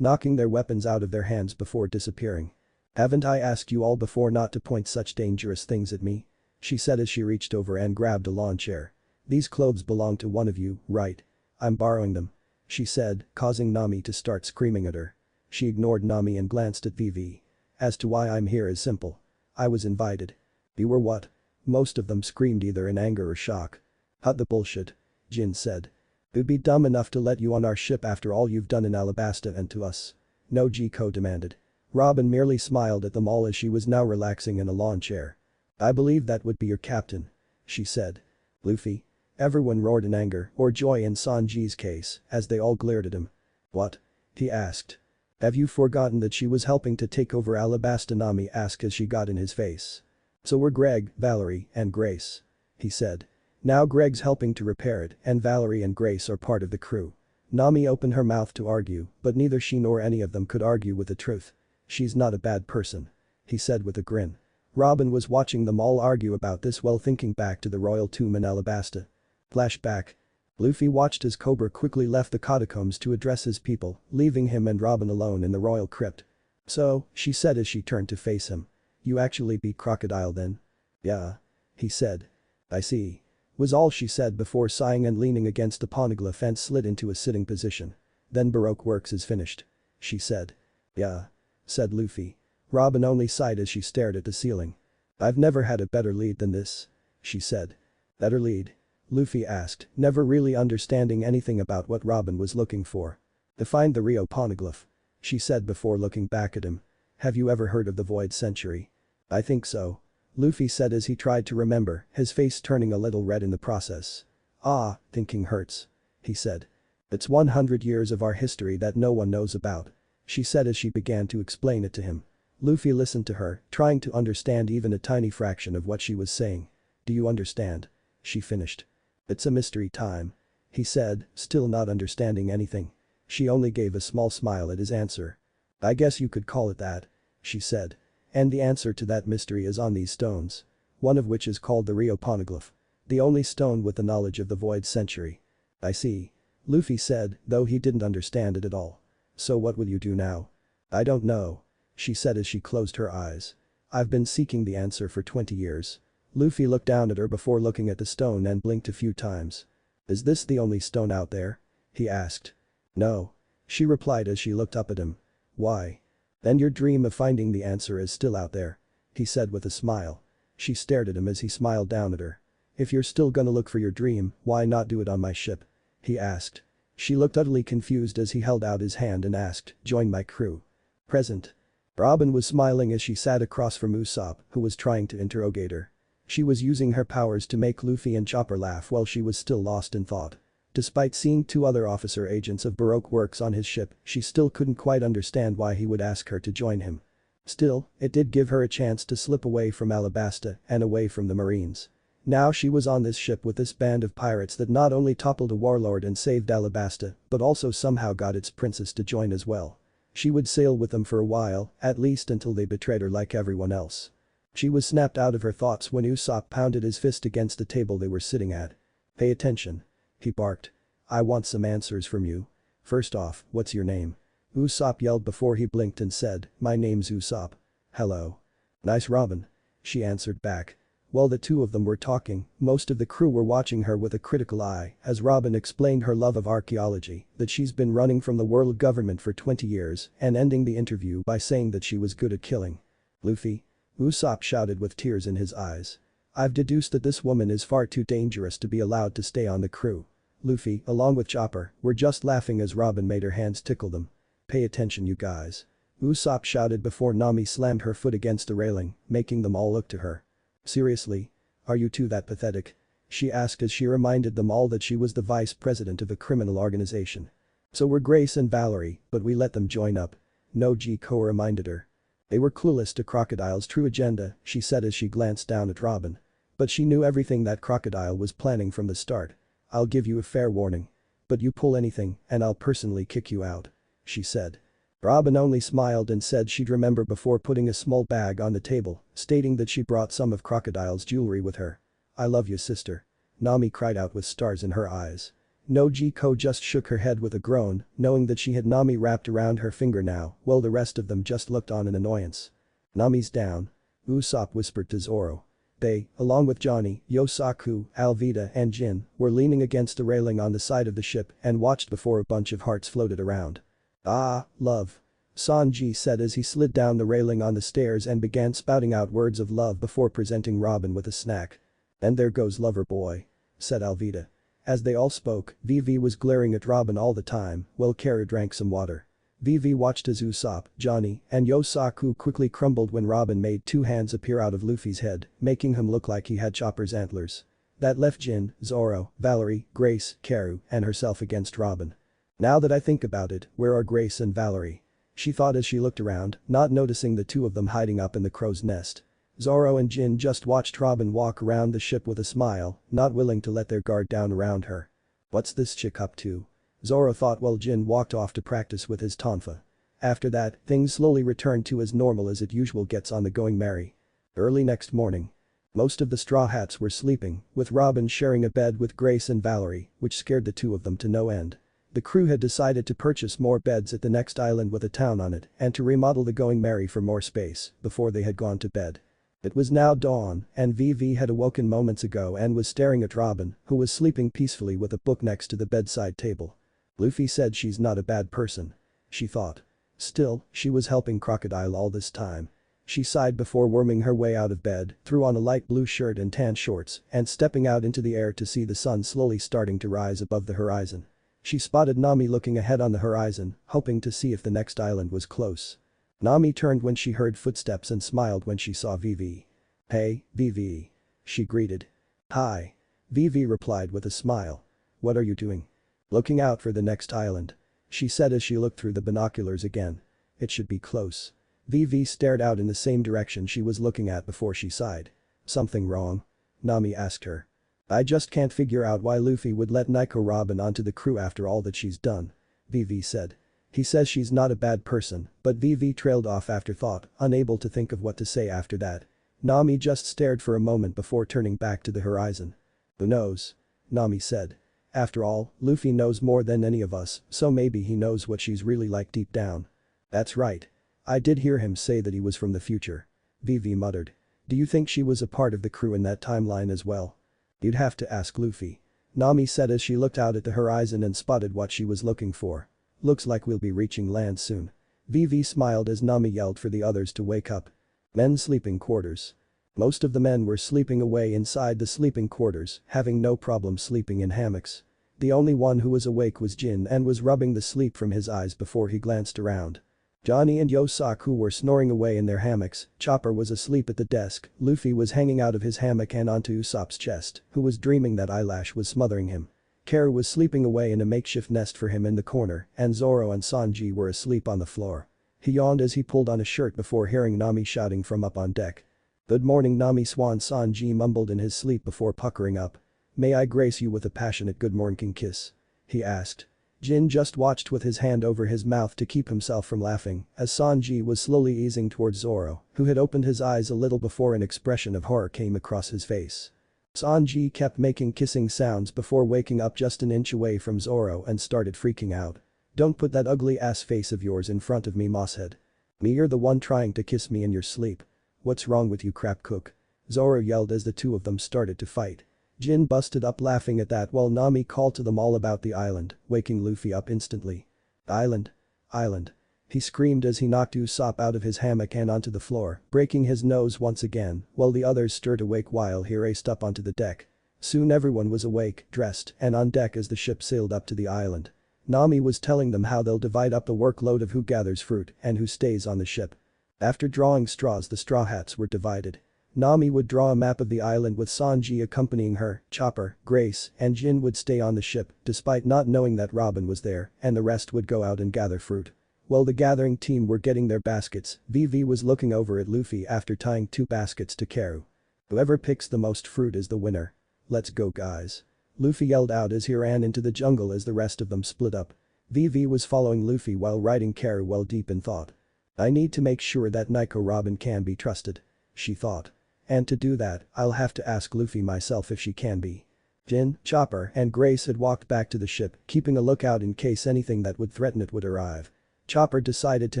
knocking their weapons out of their hands before disappearing. Haven't I asked you all before not to point such dangerous things at me? She said as she reached over and grabbed a lawn chair. These clothes belong to one of you, right? I'm borrowing them. She said, causing Nami to start screaming at her. She ignored Nami and glanced at Vivi. As to why I'm here is simple. I was invited. You were what? Most of them screamed either in anger or shock. Cut the bullshit. Jin said. Who'd be dumb enough to let you on our ship after all you've done in Alabasta and to us? No, G-Ko demanded. Robin merely smiled at them all as she was now relaxing in a lawn chair. I believe that would be your captain. She said. Luffy? Everyone roared in anger or joy in Sanji's case as they all glared at him. What? He asked. Have you forgotten that she was helping to take over Alabasta? Nami asked as she got in his face. So were Greg, Valerie, and Grace. He said. Now Greg's helping to repair it and Valerie and Grace are part of the crew. Nami opened her mouth to argue, but neither she nor any of them could argue with the truth. She's not a bad person. He said with a grin. Robin was watching them all argue about this while thinking back to the royal tomb in Alabasta. Flashback. Luffy watched as Cobra quickly left the catacombs to address his people, leaving him and Robin alone in the royal crypt. "So," she said as she turned to face him. "You actually beat Crocodile then?" "Yeah," he said. "I see," was all she said before sighing and leaning against the poneglyph and slid into a sitting position. "Then Baroque works is finished," she said. "Yeah," said Luffy. Robin only sighed as she stared at the ceiling. "I've never had a better lead than this," she said. "Better lead?" Luffy asked, never really understanding anything about what Robin was looking for. "To find the Rio poneglyph," she said before looking back at him. "Have you ever heard of the Void Century?" "I think so," Luffy said as he tried to remember, his face turning a little red in the process. "Ah, thinking hurts," he said. "It's 100 years of our history that no one knows about," she said as she began to explain it to him. Luffy listened to her, trying to understand even a tiny fraction of what she was saying. "Do you understand?" she finished. "It's a mystery time," he said, still not understanding anything. She only gave a small smile at his answer. "I guess you could call it that," she said. "And the answer to that mystery is on these stones. One of which is called the Rio poneglyph. The only stone with the knowledge of the Void Century." "I see," Luffy said, though he didn't understand it at all. "So what will you do now?" "I don't know," she said as she closed her eyes. "I've been seeking the answer for 20 years. Luffy looked down at her before looking at the stone and blinked a few times. "Is this the only stone out there?" he asked. "No," she replied as she looked up at him. "Why?" "Then your dream of finding the answer is still out there," he said with a smile. She stared at him as he smiled down at her. "If you're still gonna look for your dream, why not do it on my ship?" he asked. She looked utterly confused as he held out his hand and asked, "Join my crew." "Present." Robin was smiling as she sat across from Usopp, who was trying to interrogate her. She was using her powers to make Luffy and Chopper laugh while she was still lost in thought. Despite seeing 2 other officer agents of Baroque works on his ship, she still couldn't quite understand why he would ask her to join him. Still, it did give her a chance to slip away from Alabasta and away from the Marines. Now she was on this ship with this band of pirates that not only toppled a warlord and saved Alabasta, but also somehow got its princess to join as well. She would sail with them for a while, at least until they betrayed her like everyone else. She was snapped out of her thoughts when Usopp pounded his fist against the table they were sitting at. "Pay attention," he barked. "I want some answers from you. First off, what's your name?" Usopp yelled before he blinked and said, "My name's Usopp." "Hello." "Nice Robin," she answered back. While the 2 of them were talking, most of the crew were watching her with a critical eye as Robin explained her love of archaeology, that she's been running from the world government for 20 years and ending the interview by saying that she was good at killing. "Luffy?" Usopp shouted with tears in his eyes. "I've deduced that this woman is far too dangerous to be allowed to stay on the crew." Luffy, along with Chopper, were just laughing as Robin made her hands tickle them. "Pay attention you guys," Usopp shouted before Nami slammed her foot against the railing, making them all look to her. "Seriously? Are you two that pathetic?" she asked as she reminded them all that she was the vice president of a criminal organization. "So were Grace and Valerie, but we let them join up," Nojiko reminded her. "They were clueless to Crocodile's true agenda," she said as she glanced down at Robin. "But she knew everything that Crocodile was planning from the start. I'll give you a fair warning. But you pull anything and I'll personally kick you out," she said. Robin only smiled and said she'd remember before putting a small bag on the table, stating that she brought some of Crocodile's jewelry with her. "I love you sister," Nami cried out with stars in her eyes. Nojiko just shook her head with a groan, knowing that she had Nami wrapped around her finger now, while the rest of them just looked on in annoyance. "Nami's down," Usopp whispered to Zoro. They, along with Johnny, Yosaku, Alvida and Jin, were leaning against the railing on the side of the ship and watched before a bunch of hearts floated around. "Ah, love," Sanji said as he slid down the railing on the stairs and began spouting out words of love before presenting Robin with a snack. "And there goes lover boy," said Alvida. As they all spoke, Vivi was glaring at Robin all the time while Kara drank some water. Vivi watched as Usopp, Johnny, and Yosaku quickly crumbled when Robin made 2 hands appear out of Luffy's head, making him look like he had Chopper's antlers. That left Jin, Zoro, Valerie, Grace, Karu, and herself against Robin. "Now that I think about it, where are Grace and Valerie?" she thought as she looked around, not noticing the 2 of them hiding up in the crow's nest. Zoro and Jin just watched Robin walk around the ship with a smile, not willing to let their guard down around her. "What's this chick up to?" Zoro thought while Jin walked off to practice with his tonfa. After that, things slowly returned to as normal as it usual gets on the Going Merry. Early next morning. Most of the Straw Hats were sleeping, with Robin sharing a bed with Grace and Valerie, which scared the two of them to no end. The crew had decided to purchase more beds at the next island with a town on it and to remodel the Going Merry for more space before they had gone to bed. It was now dawn, and Vivi had awoken moments ago and was staring at Robin, who was sleeping peacefully with a book next to the bedside table. Luffy said she's not a bad person. She thought. Still, she was helping Crocodile all this time. She sighed before worming her way out of bed, threw on a light blue shirt and tan shorts, and stepping out into the air to see the sun slowly starting to rise above the horizon. She spotted Nami looking ahead on the horizon, hoping to see if the next island was close. Nami turned when she heard footsteps and smiled when she saw Vivi. "Hey, Vivi." She greeted. "Hi." Vivi replied with a smile. "What are you doing?" "Looking out for the next island," she said as she looked through the binoculars again. "It should be close." Vivi stared out in the same direction she was looking at before she sighed. "Something wrong?" Nami asked her. "I just can't figure out why Luffy would let Nico Robin onto the crew after all that she's done," Vivi said. "He says she's not a bad person," but Vivi trailed off after thought, unable to think of what to say after that. Nami just stared for a moment before turning back to the horizon. "Who knows?" Nami said. "After all, Luffy knows more than any of us, so maybe he knows what she's really like deep down." "That's right. I did hear him say that he was from the future," Vivi muttered. "Do you think she was a part of the crew in that timeline as well?" "You'd have to ask Luffy," Nami said as she looked out at the horizon and spotted what she was looking for. "Looks like we'll be reaching land soon." Vivi smiled as Nami yelled for the others to wake up. Men's sleeping quarters. Most of the men were sleeping away inside the sleeping quarters, having no problem sleeping in hammocks. The only one who was awake was Jin and was rubbing the sleep from his eyes before he glanced around. Johnny and Yosaku were snoring away in their hammocks, Chopper was asleep at the desk, Luffy was hanging out of his hammock and onto Usopp's chest, who was dreaming that Eyelash was smothering him. Karu was sleeping away in a makeshift nest for him in the corner, and Zoro and Sanji were asleep on the floor. He yawned as he pulled on a shirt before hearing Nami shouting from up on deck. "Good morning Nami Swan," Sanji mumbled in his sleep before puckering up. "May I grace you with a passionate good morning kiss?" he asked. Jin just watched with his hand over his mouth to keep himself from laughing as Sanji was slowly easing towards Zoro, who had opened his eyes a little before an expression of horror came across his face. Sanji kept making kissing sounds before waking up just an inch away from Zoro and started freaking out. "Don't put that ugly ass face of yours in front of me, Mosshead. Me, you're the one trying to kiss me in your sleep. What's wrong with you, crap cook?" Zoro yelled as the two of them started to fight. Jin busted up laughing at that while Nami called to them all about the island, waking Luffy up instantly. "Island. Island." He screamed as he knocked Usopp out of his hammock and onto the floor, breaking his nose once again, while the others stirred awake while he raced up onto the deck. Soon everyone was awake, dressed, and on deck as the ship sailed up to the island. Nami was telling them how they'll divide up the workload of who gathers fruit and who stays on the ship. After drawing straws, the Straw Hats were divided. Nami would draw a map of the island with Sanji accompanying her, Chopper, Grace, and Jin would stay on the ship despite not knowing that Robin was there, and the rest would go out and gather fruit. While the gathering team were getting their baskets, Vivi was looking over at Luffy after tying 2 baskets to Karu. "Whoever picks the most fruit is the winner. Let's go guys." Luffy yelled out as he ran into the jungle as the rest of them split up. Vivi was following Luffy while riding Karu well deep in thought. "I need to make sure that Nico Robin can be trusted," she thought. "And to do that, I'll have to ask Luffy myself if she can be." Jin, Chopper, and Grace had walked back to the ship, keeping a lookout in case anything that would threaten it would arrive. Chopper decided to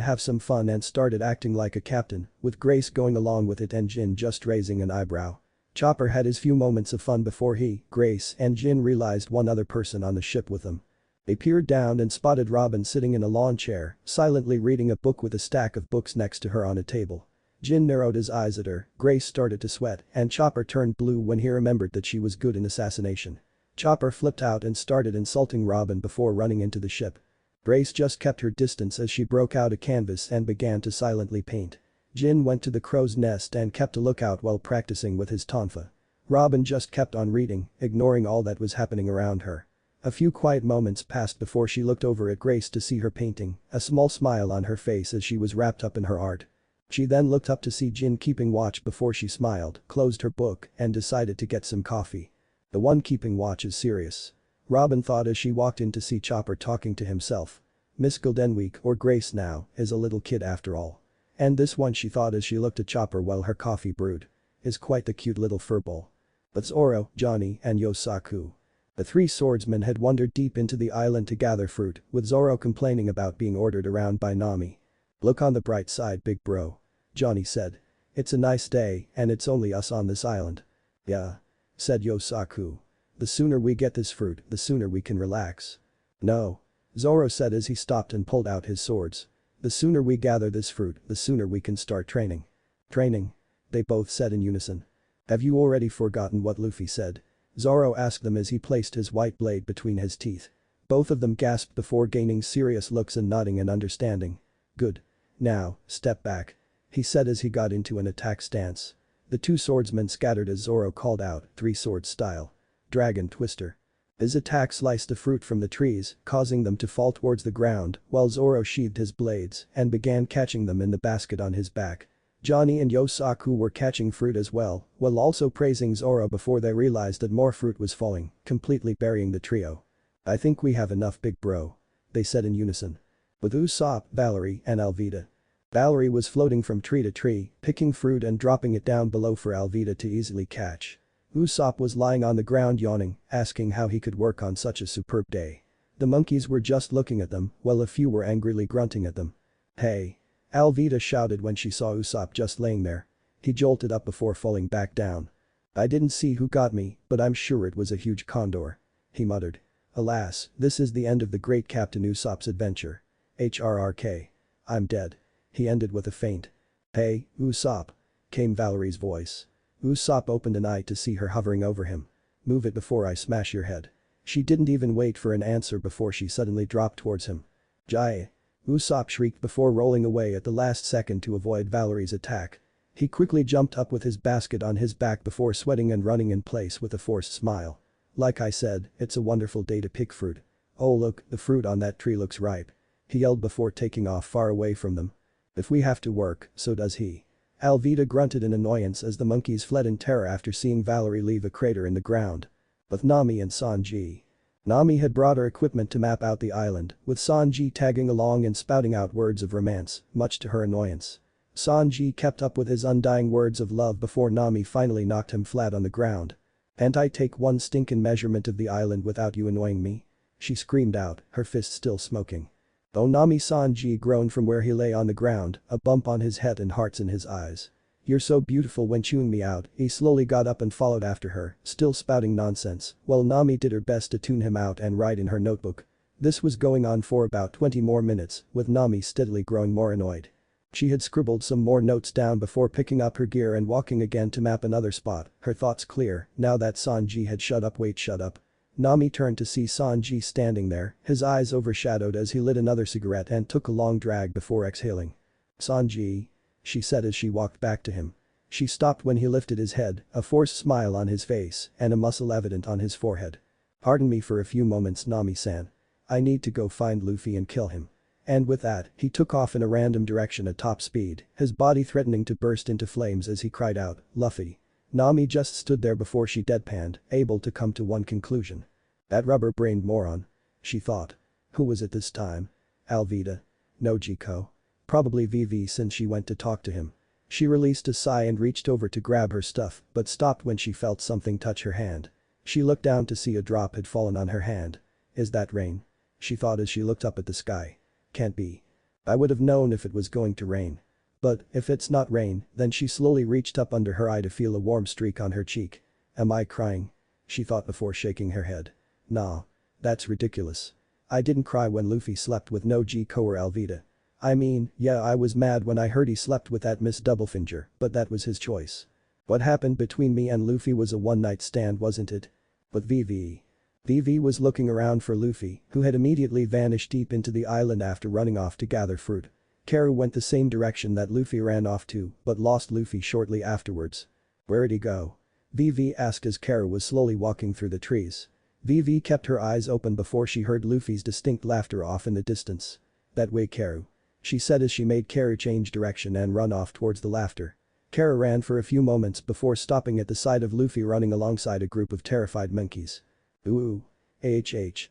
have some fun and started acting like a captain, with Grace going along with it and Jin just raising an eyebrow. Chopper had his few moments of fun before he, Grace, and Jin realized one other person on the ship with them. They peered down and spotted Robin sitting in a lawn chair, silently reading a book with a stack of books next to her on a table. Jin narrowed his eyes at her, Grace started to sweat, and Chopper turned blue when he remembered that she was good in assassination. Chopper flipped out and started insulting Robin before running into the ship. Grace just kept her distance as she broke out a canvas and began to silently paint. Jin went to the crow's nest and kept a lookout while practicing with his tonfa. Robin just kept on reading, ignoring all that was happening around her. A few quiet moments passed before she looked over at Grace to see her painting, a small smile on her face as she was wrapped up in her art. She then looked up to see Jin keeping watch before she smiled, closed her book, and decided to get some coffee. The one keeping watch is serious. Robin thought as she walked in to see Chopper talking to himself. Miss Goldenweek, or Grace now, is a little kid after all. And this one, she thought as she looked at Chopper while her coffee brewed. is quite the cute little furball. But Zoro, Johnny, and Yosaku. The three swordsmen had wandered deep into the island to gather fruit, with Zoro complaining about being ordered around by Nami. "Look on the bright side, big bro," Johnny said. "It's a nice day and it's only us on this island." "Yeah," said Yosaku. "The sooner we get this fruit, the sooner we can relax." "No," Zoro said as he stopped and pulled out his swords. "The sooner we gather this fruit, the sooner we can start training." "Training?" they both said in unison. "Have you already forgotten what Luffy said?" Zoro asked them as he placed his white blade between his teeth. Both of them gasped before gaining serious looks and nodding in understanding. "Good. Now, step back," he said as he got into an attack stance. The two swordsmen scattered as Zoro called out, three-sword style. Dragon Twister. His attack sliced the fruit from the trees, causing them to fall towards the ground, while Zoro sheathed his blades and began catching them in the basket on his back. Johnny and Yosaku were catching fruit as well, while also praising Zoro before they realized that more fruit was falling, completely burying the trio. "I think we have enough, big bro," they said in unison. With Usopp, Valerie, and Alvida. Valerie was floating from tree to tree, picking fruit and dropping it down below for Alvida to easily catch. Usopp was lying on the ground yawning, asking how he could work on such a superb day. The monkeys were just looking at them, while a few were angrily grunting at them. "Hey!" Alvida shouted when she saw Usopp just laying there. He jolted up before falling back down. "I didn't see who got me, but I'm sure it was a huge condor," he muttered. "Alas, this is the end of the great Captain Usopp's adventure. HRRK. I'm dead." He ended with a faint. "Hey, Usopp," came Valerie's voice. Usopp opened an eye to see her hovering over him. "Move it before I smash your head." She didn't even wait for an answer before she suddenly dropped towards him. "Jai!" Usopp shrieked before rolling away at the last second to avoid Valerie's attack. He quickly jumped up with his basket on his back before sweating and running in place with a forced smile. "Like I said, it's a wonderful day to pick fruit. Oh look, the fruit on that tree looks ripe," he yelled before taking off far away from them. "If we have to work, so does he." Alvida grunted in annoyance as the monkeys fled in terror after seeing Valerie leave a crater in the ground. With Nami and Sanji. Nami had brought her equipment to map out the island, with Sanji tagging along and spouting out words of romance, much to her annoyance. Sanji kept up with his undying words of love before Nami finally knocked him flat on the ground. "Can't I take one stinkin' measurement of the island without you annoying me?" she screamed out, her fist still smoking. Though Nami Sanji groaned from where he lay on the ground, a bump on his head and hearts in his eyes. "You're so beautiful when chewing me out." He slowly got up and followed after her, still spouting nonsense, while Nami did her best to tune him out and write in her notebook. This was going on for about 20 more minutes, with Nami steadily growing more annoyed. She had scribbled some more notes down before picking up her gear and walking again to map another spot, her thoughts clear, now that Sanji had shut up. "Wait, shut up." Nami turned to see Sanji standing there, his eyes overshadowed as he lit another cigarette and took a long drag before exhaling. "Sanji," she said as she walked back to him. She stopped when he lifted his head, a forced smile on his face and a muscle evident on his forehead. "Pardon me for a few moments, Nami-san. I need to go find Luffy and kill him." And with that, he took off in a random direction at top speed, his body threatening to burst into flames as he cried out, "Luffy." Nami just stood there before she deadpanned, able to come to one conclusion. "That rubber-brained moron," she thought. Who was it this time? Alvida? No, Jiko. Probably Vivi since she went to talk to him. She released a sigh and reached over to grab her stuff but stopped when she felt something touch her hand. She looked down to see a drop had fallen on her hand. "Is that rain?" she thought as she looked up at the sky. "Can't be. I would have known if it was going to rain. But if it's not rain," then she slowly reached up under her eye to feel a warm streak on her cheek. "Am I crying?" she thought before shaking her head. "Nah. That's ridiculous. I didn't cry when Luffy slept with no Jiko or Alvida. I mean, yeah, I was mad when I heard he slept with that Miss Doublefinger, but that was his choice. What happened between me and Luffy was a one-night stand, wasn't it?" But Vivi. Vivi was looking around for Luffy, who had immediately vanished deep into the island after running off to gather fruit. Karu went the same direction that Luffy ran off to, but lost Luffy shortly afterwards. "Where'd he go?" Vivi asked as Karu was slowly walking through the trees. Vivi kept her eyes open before she heard Luffy's distinct laughter off in the distance. "That way, Karu," she said as she made Karu change direction and run off towards the laughter. Karu ran for a few moments before stopping at the sight of Luffy running alongside a group of terrified monkeys. "Ooh.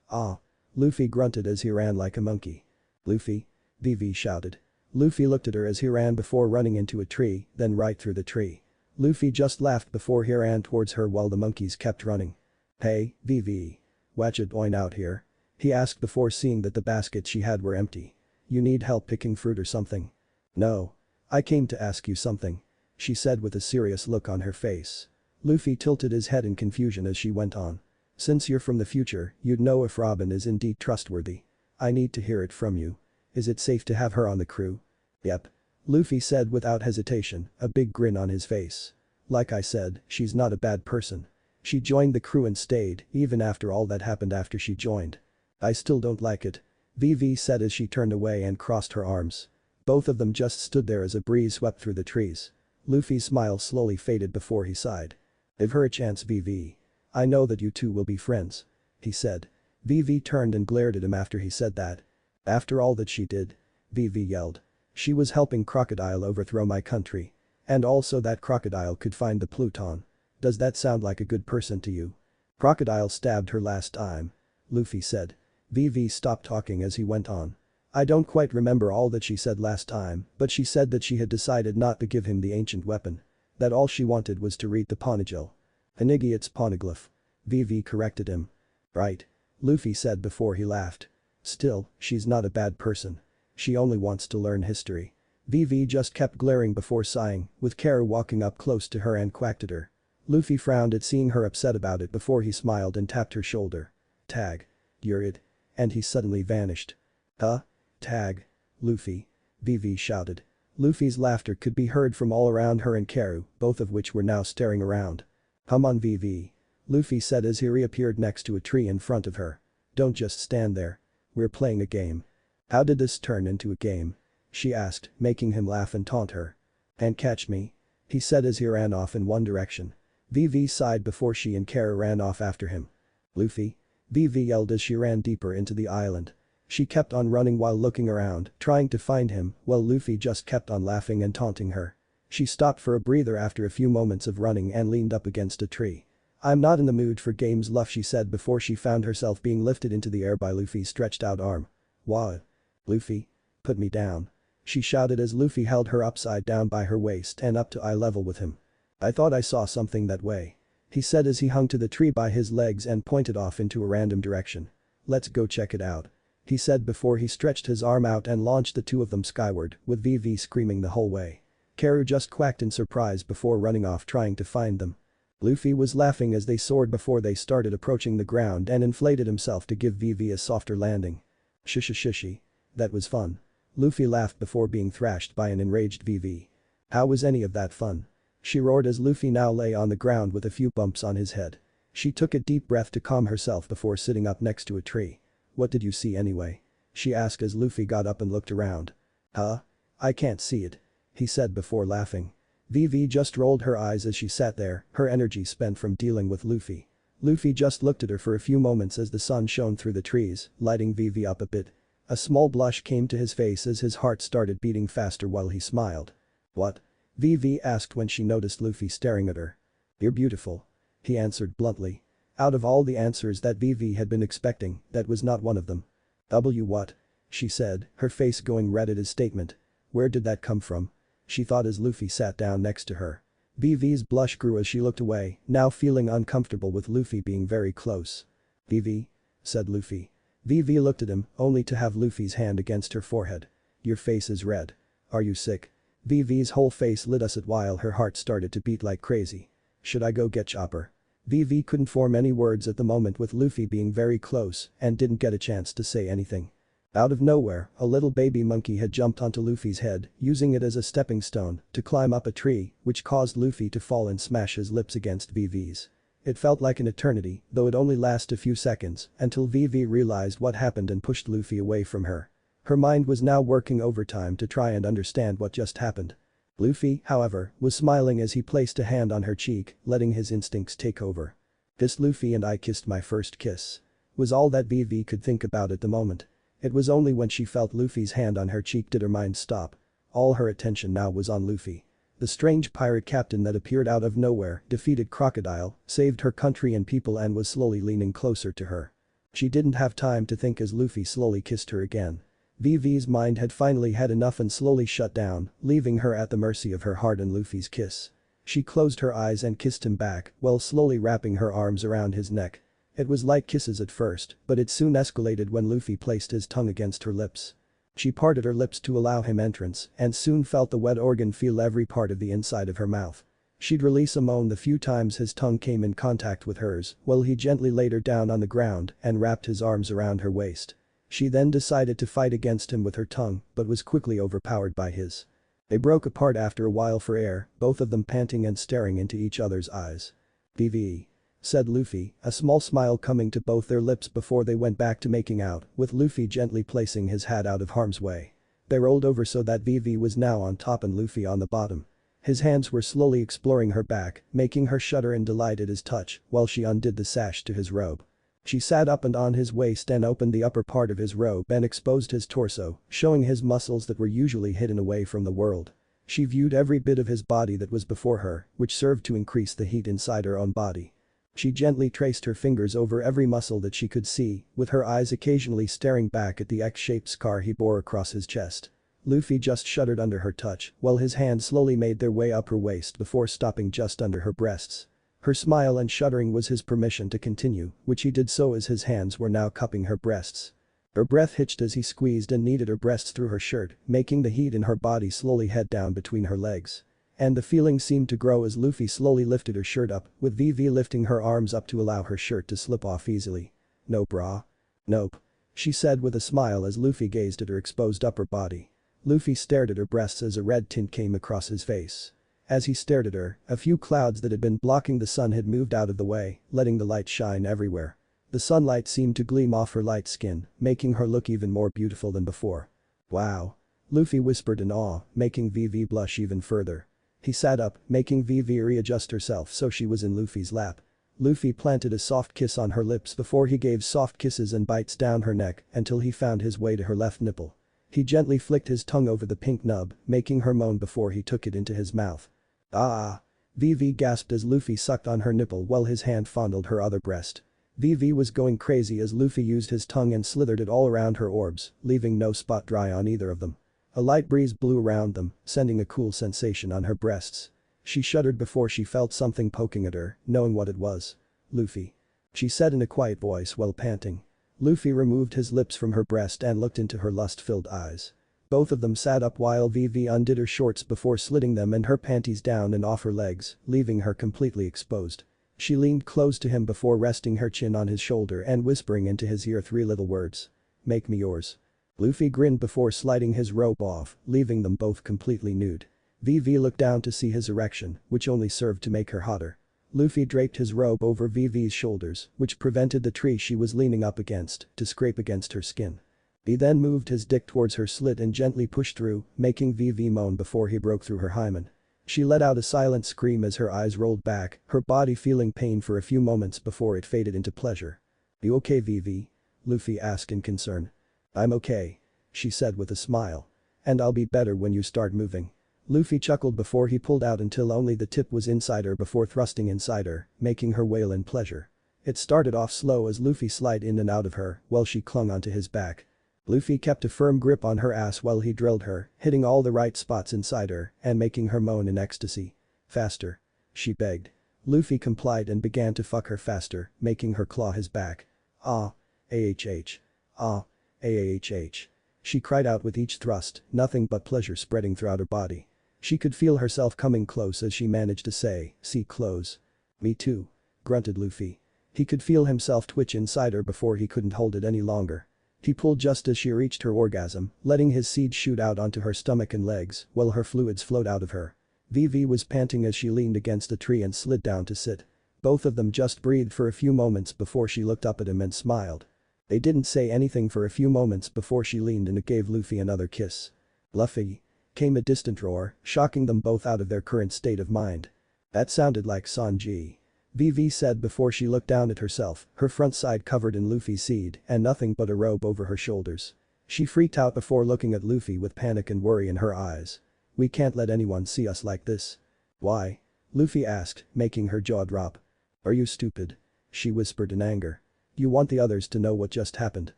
Ah." Luffy grunted as he ran like a monkey. "Luffy?" Vivi shouted. Luffy looked at her as he ran before running into a tree, then right through the tree. Luffy just laughed before he ran towards her while the monkeys kept running. "Hey, VV. Watch it point out here?" he asked before seeing that the baskets she had were empty. "You need help picking fruit or something?" "No. I came to ask you something," she said with a serious look on her face. Luffy tilted his head in confusion as she went on. "Since you're from the future, you'd know if Robin is indeed trustworthy. I need to hear it from you. Is it safe to have her on the crew?" "Yep," Luffy said without hesitation, a big grin on his face. "Like I said, she's not a bad person. She joined the crew and stayed, even after all that happened after she joined." "I still don't like it," VV said as she turned away and crossed her arms. Both of them just stood there as a breeze swept through the trees. Luffy's smile slowly faded before he sighed. "Give her a chance, VV. I know that you two will be friends," he said. VV turned and glared at him after he said that. "After all that she did?" VV yelled. "She was helping Crocodile overthrow my country. And also that Crocodile could find the Pluton. Does that sound like a good person to you?" "Crocodile stabbed her last time," Luffy said. VV stopped talking as he went on. "I don't quite remember all that she said last time, but she said that she had decided not to give him the ancient weapon. That all she wanted was to read the Poneglyph." "An idiot's poneglyph," VV corrected him. "Right," Luffy said before he laughed. "Still, she's not a bad person. She only wants to learn history." VV just kept glaring before sighing, with Karu walking up close to her and quacked at her. Luffy frowned at seeing her upset about it before he smiled and tapped her shoulder. "Tag. You're it." And he suddenly vanished. "Huh? Tag. Luffy," VV shouted. Luffy's laughter could be heard from all around her and Karu, both of which were now staring around. "Come on VV," Luffy said as he reappeared next to a tree in front of her. "Don't just stand there. We're playing a game." "How did this turn into a game?" she asked, making him laugh and taunt her. "And catch me," he said as he ran off in one direction. VV sighed before she and Karu ran off after him. "Luffy," VV yelled as she ran deeper into the island. She kept on running while looking around, trying to find him, while Luffy just kept on laughing and taunting her. She stopped for a breather after a few moments of running and leaned up against a tree. "I'm not in the mood for games, Luffy," she said before she found herself being lifted into the air by Luffy's stretched out arm. "What? Luffy? Put me down," she shouted as Luffy held her upside down by her waist and up to eye level with him. "I thought I saw something that way," he said as he hung to the tree by his legs and pointed off into a random direction. "Let's go check it out," he said before he stretched his arm out and launched the two of them skyward, with VV screaming the whole way. Karu just quacked in surprise before running off trying to find them. Luffy was laughing as they soared before they started approaching the ground and inflated himself to give VV a softer landing. Shishy. That was fun." Luffy laughed before being thrashed by an enraged VV. "How was any of that fun?" she roared as Luffy now lay on the ground with a few bumps on his head. She took a deep breath to calm herself before sitting up next to a tree. "What did you see anyway?" she asked as Luffy got up and looked around. "Huh? I can't see it," he said before laughing. VV just rolled her eyes as she sat there, her energy spent from dealing with Luffy. Luffy just looked at her for a few moments as the sun shone through the trees, lighting VV up a bit. A small blush came to his face as his heart started beating faster while he smiled. "What?" VV asked when she noticed Luffy staring at her. "You're beautiful," he answered bluntly. Out of all the answers that VV had been expecting, that was not one of them. What?" she said, her face going red at his statement. "Where did that come from?" she thought as Luffy sat down next to her. VV's blush grew as she looked away, now feeling uncomfortable with Luffy being very close. "VV?" said Luffy. VV looked at him, only to have Luffy's hand against her forehead. "Your face is red. Are you sick?" VV's whole face lit up while her heart started to beat like crazy. "Should I go get Chopper?" VV couldn't form any words at the moment with Luffy being very close and didn't get a chance to say anything. Out of nowhere, a little baby monkey had jumped onto Luffy's head, using it as a stepping stone to climb up a tree, which caused Luffy to fall and smash his lips against VV's. It felt like an eternity, though it only lasted a few seconds, until VV realized what happened and pushed Luffy away from her. Her mind was now working overtime to try and understand what just happened. Luffy, however, was smiling as he placed a hand on her cheek, letting his instincts take over. "This Luffy and I kissed my first kiss," was all that VV could think about at the moment. It was only when she felt Luffy's hand on her cheek did her mind stop. All her attention now was on Luffy. The strange pirate captain that appeared out of nowhere, defeated Crocodile, saved her country and people and was slowly leaning closer to her. She didn't have time to think as Luffy slowly kissed her again. VV's mind had finally had enough and slowly shut down, leaving her at the mercy of her heart and Luffy's kiss. She closed her eyes and kissed him back while slowly wrapping her arms around his neck. It was light kisses at first, but it soon escalated when Luffy placed his tongue against her lips. She parted her lips to allow him entrance and soon felt the wet organ feel every part of the inside of her mouth. She'd release a moan the few times his tongue came in contact with hers while he gently laid her down on the ground and wrapped his arms around her waist. She then decided to fight against him with her tongue but was quickly overpowered by his. They broke apart after a while for air, both of them panting and staring into each other's eyes. "BV," said Luffy, a small smile coming to both their lips before they went back to making out, with Luffy gently placing his hat out of harm's way. They rolled over so that VV was now on top and Luffy on the bottom. His hands were slowly exploring her back, making her shudder in delight at his touch while she undid the sash to his robe. She sat up and on his waist and opened the upper part of his robe and exposed his torso, showing his muscles that were usually hidden away from the world. She viewed every bit of his body that was before her, which served to increase the heat inside her own body. She gently traced her fingers over every muscle that she could see, with her eyes occasionally staring back at the X-shaped scar he bore across his chest. Luffy just shuddered under her touch, while his hands slowly made their way up her waist before stopping just under her breasts. Her smile and shuddering was his permission to continue, which he did so as his hands were now cupping her breasts. Her breath hitched as he squeezed and kneaded her breasts through her shirt, making the heat in her body slowly head down between her legs. And the feeling seemed to grow as Luffy slowly lifted her shirt up, with VV lifting her arms up to allow her shirt to slip off easily. "No bra?" "Nope," she said with a smile as Luffy gazed at her exposed upper body. Luffy stared at her breasts as a red tint came across his face. As he stared at her, a few clouds that had been blocking the sun had moved out of the way, letting the light shine everywhere. The sunlight seemed to gleam off her light skin, making her look even more beautiful than before. "Wow." Luffy whispered in awe, making VV blush even further. He sat up, making VV readjust herself so she was in Luffy's lap. Luffy planted a soft kiss on her lips before he gave soft kisses and bites down her neck until he found his way to her left nipple. He gently flicked his tongue over the pink nub, making her moan before he took it into his mouth. "Ah!" VV gasped as Luffy sucked on her nipple while his hand fondled her other breast. VV was going crazy as Luffy used his tongue and slithered it all around her orbs, leaving no spot dry on either of them. A light breeze blew around them, sending a cool sensation on her breasts. She shuddered before she felt something poking at her, knowing what it was. "Luffy," she said in a quiet voice while panting. Luffy removed his lips from her breast and looked into her lust-filled eyes. Both of them sat up while VV undid her shorts before slitting them and her panties down and off her legs, leaving her completely exposed. She leaned close to him before resting her chin on his shoulder and whispering into his ear 3 little words. "Make me yours." Luffy grinned before sliding his robe off, leaving them both completely nude. VV looked down to see his erection, which only served to make her hotter. Luffy draped his robe over VV's shoulders, which prevented the tree she was leaning up against to scrape against her skin. He then moved his dick towards her slit and gently pushed through, making VV moan before he broke through her hymen. She let out a silent scream as her eyes rolled back, her body feeling pain for a few moments before it faded into pleasure. "You okay, VV?" Luffy asked in concern. "I'm okay," she said with a smile. "And I'll be better when you start moving." Luffy chuckled before he pulled out until only the tip was inside her before thrusting inside her, making her wail in pleasure. It started off slow as Luffy slid in and out of her while she clung onto his back. Luffy kept a firm grip on her ass while he drilled her, hitting all the right spots inside her and making her moan in ecstasy. "Faster," she begged. Luffy complied and began to fuck her faster, making her claw his back. "Ah. AHH. Ah. AHH." She cried out with each thrust, nothing but pleasure spreading throughout her body. She could feel herself coming close as she managed to say, "See close." "Me too," grunted Luffy. He could feel himself twitch inside her before he couldn't hold it any longer. He pulled just as she reached her orgasm, letting his seed shoot out onto her stomach and legs while her fluids flowed out of her. VV was panting as she leaned against a tree and slid down to sit. Both of them just breathed for a few moments before she looked up at him and smiled. They didn't say anything for a few moments before she leaned and gave Luffy another kiss. "Luffy," came a distant roar, shocking them both out of their current state of mind. "That sounded like Sanji," VV said before she looked down at herself, her front side covered in Luffy's seed and nothing but a robe over her shoulders. She freaked out before looking at Luffy with panic and worry in her eyes. "We can't let anyone see us like this." "Why?" Luffy asked, making her jaw drop. "Are you stupid?" she whispered in anger. "You want the others to know what just happened?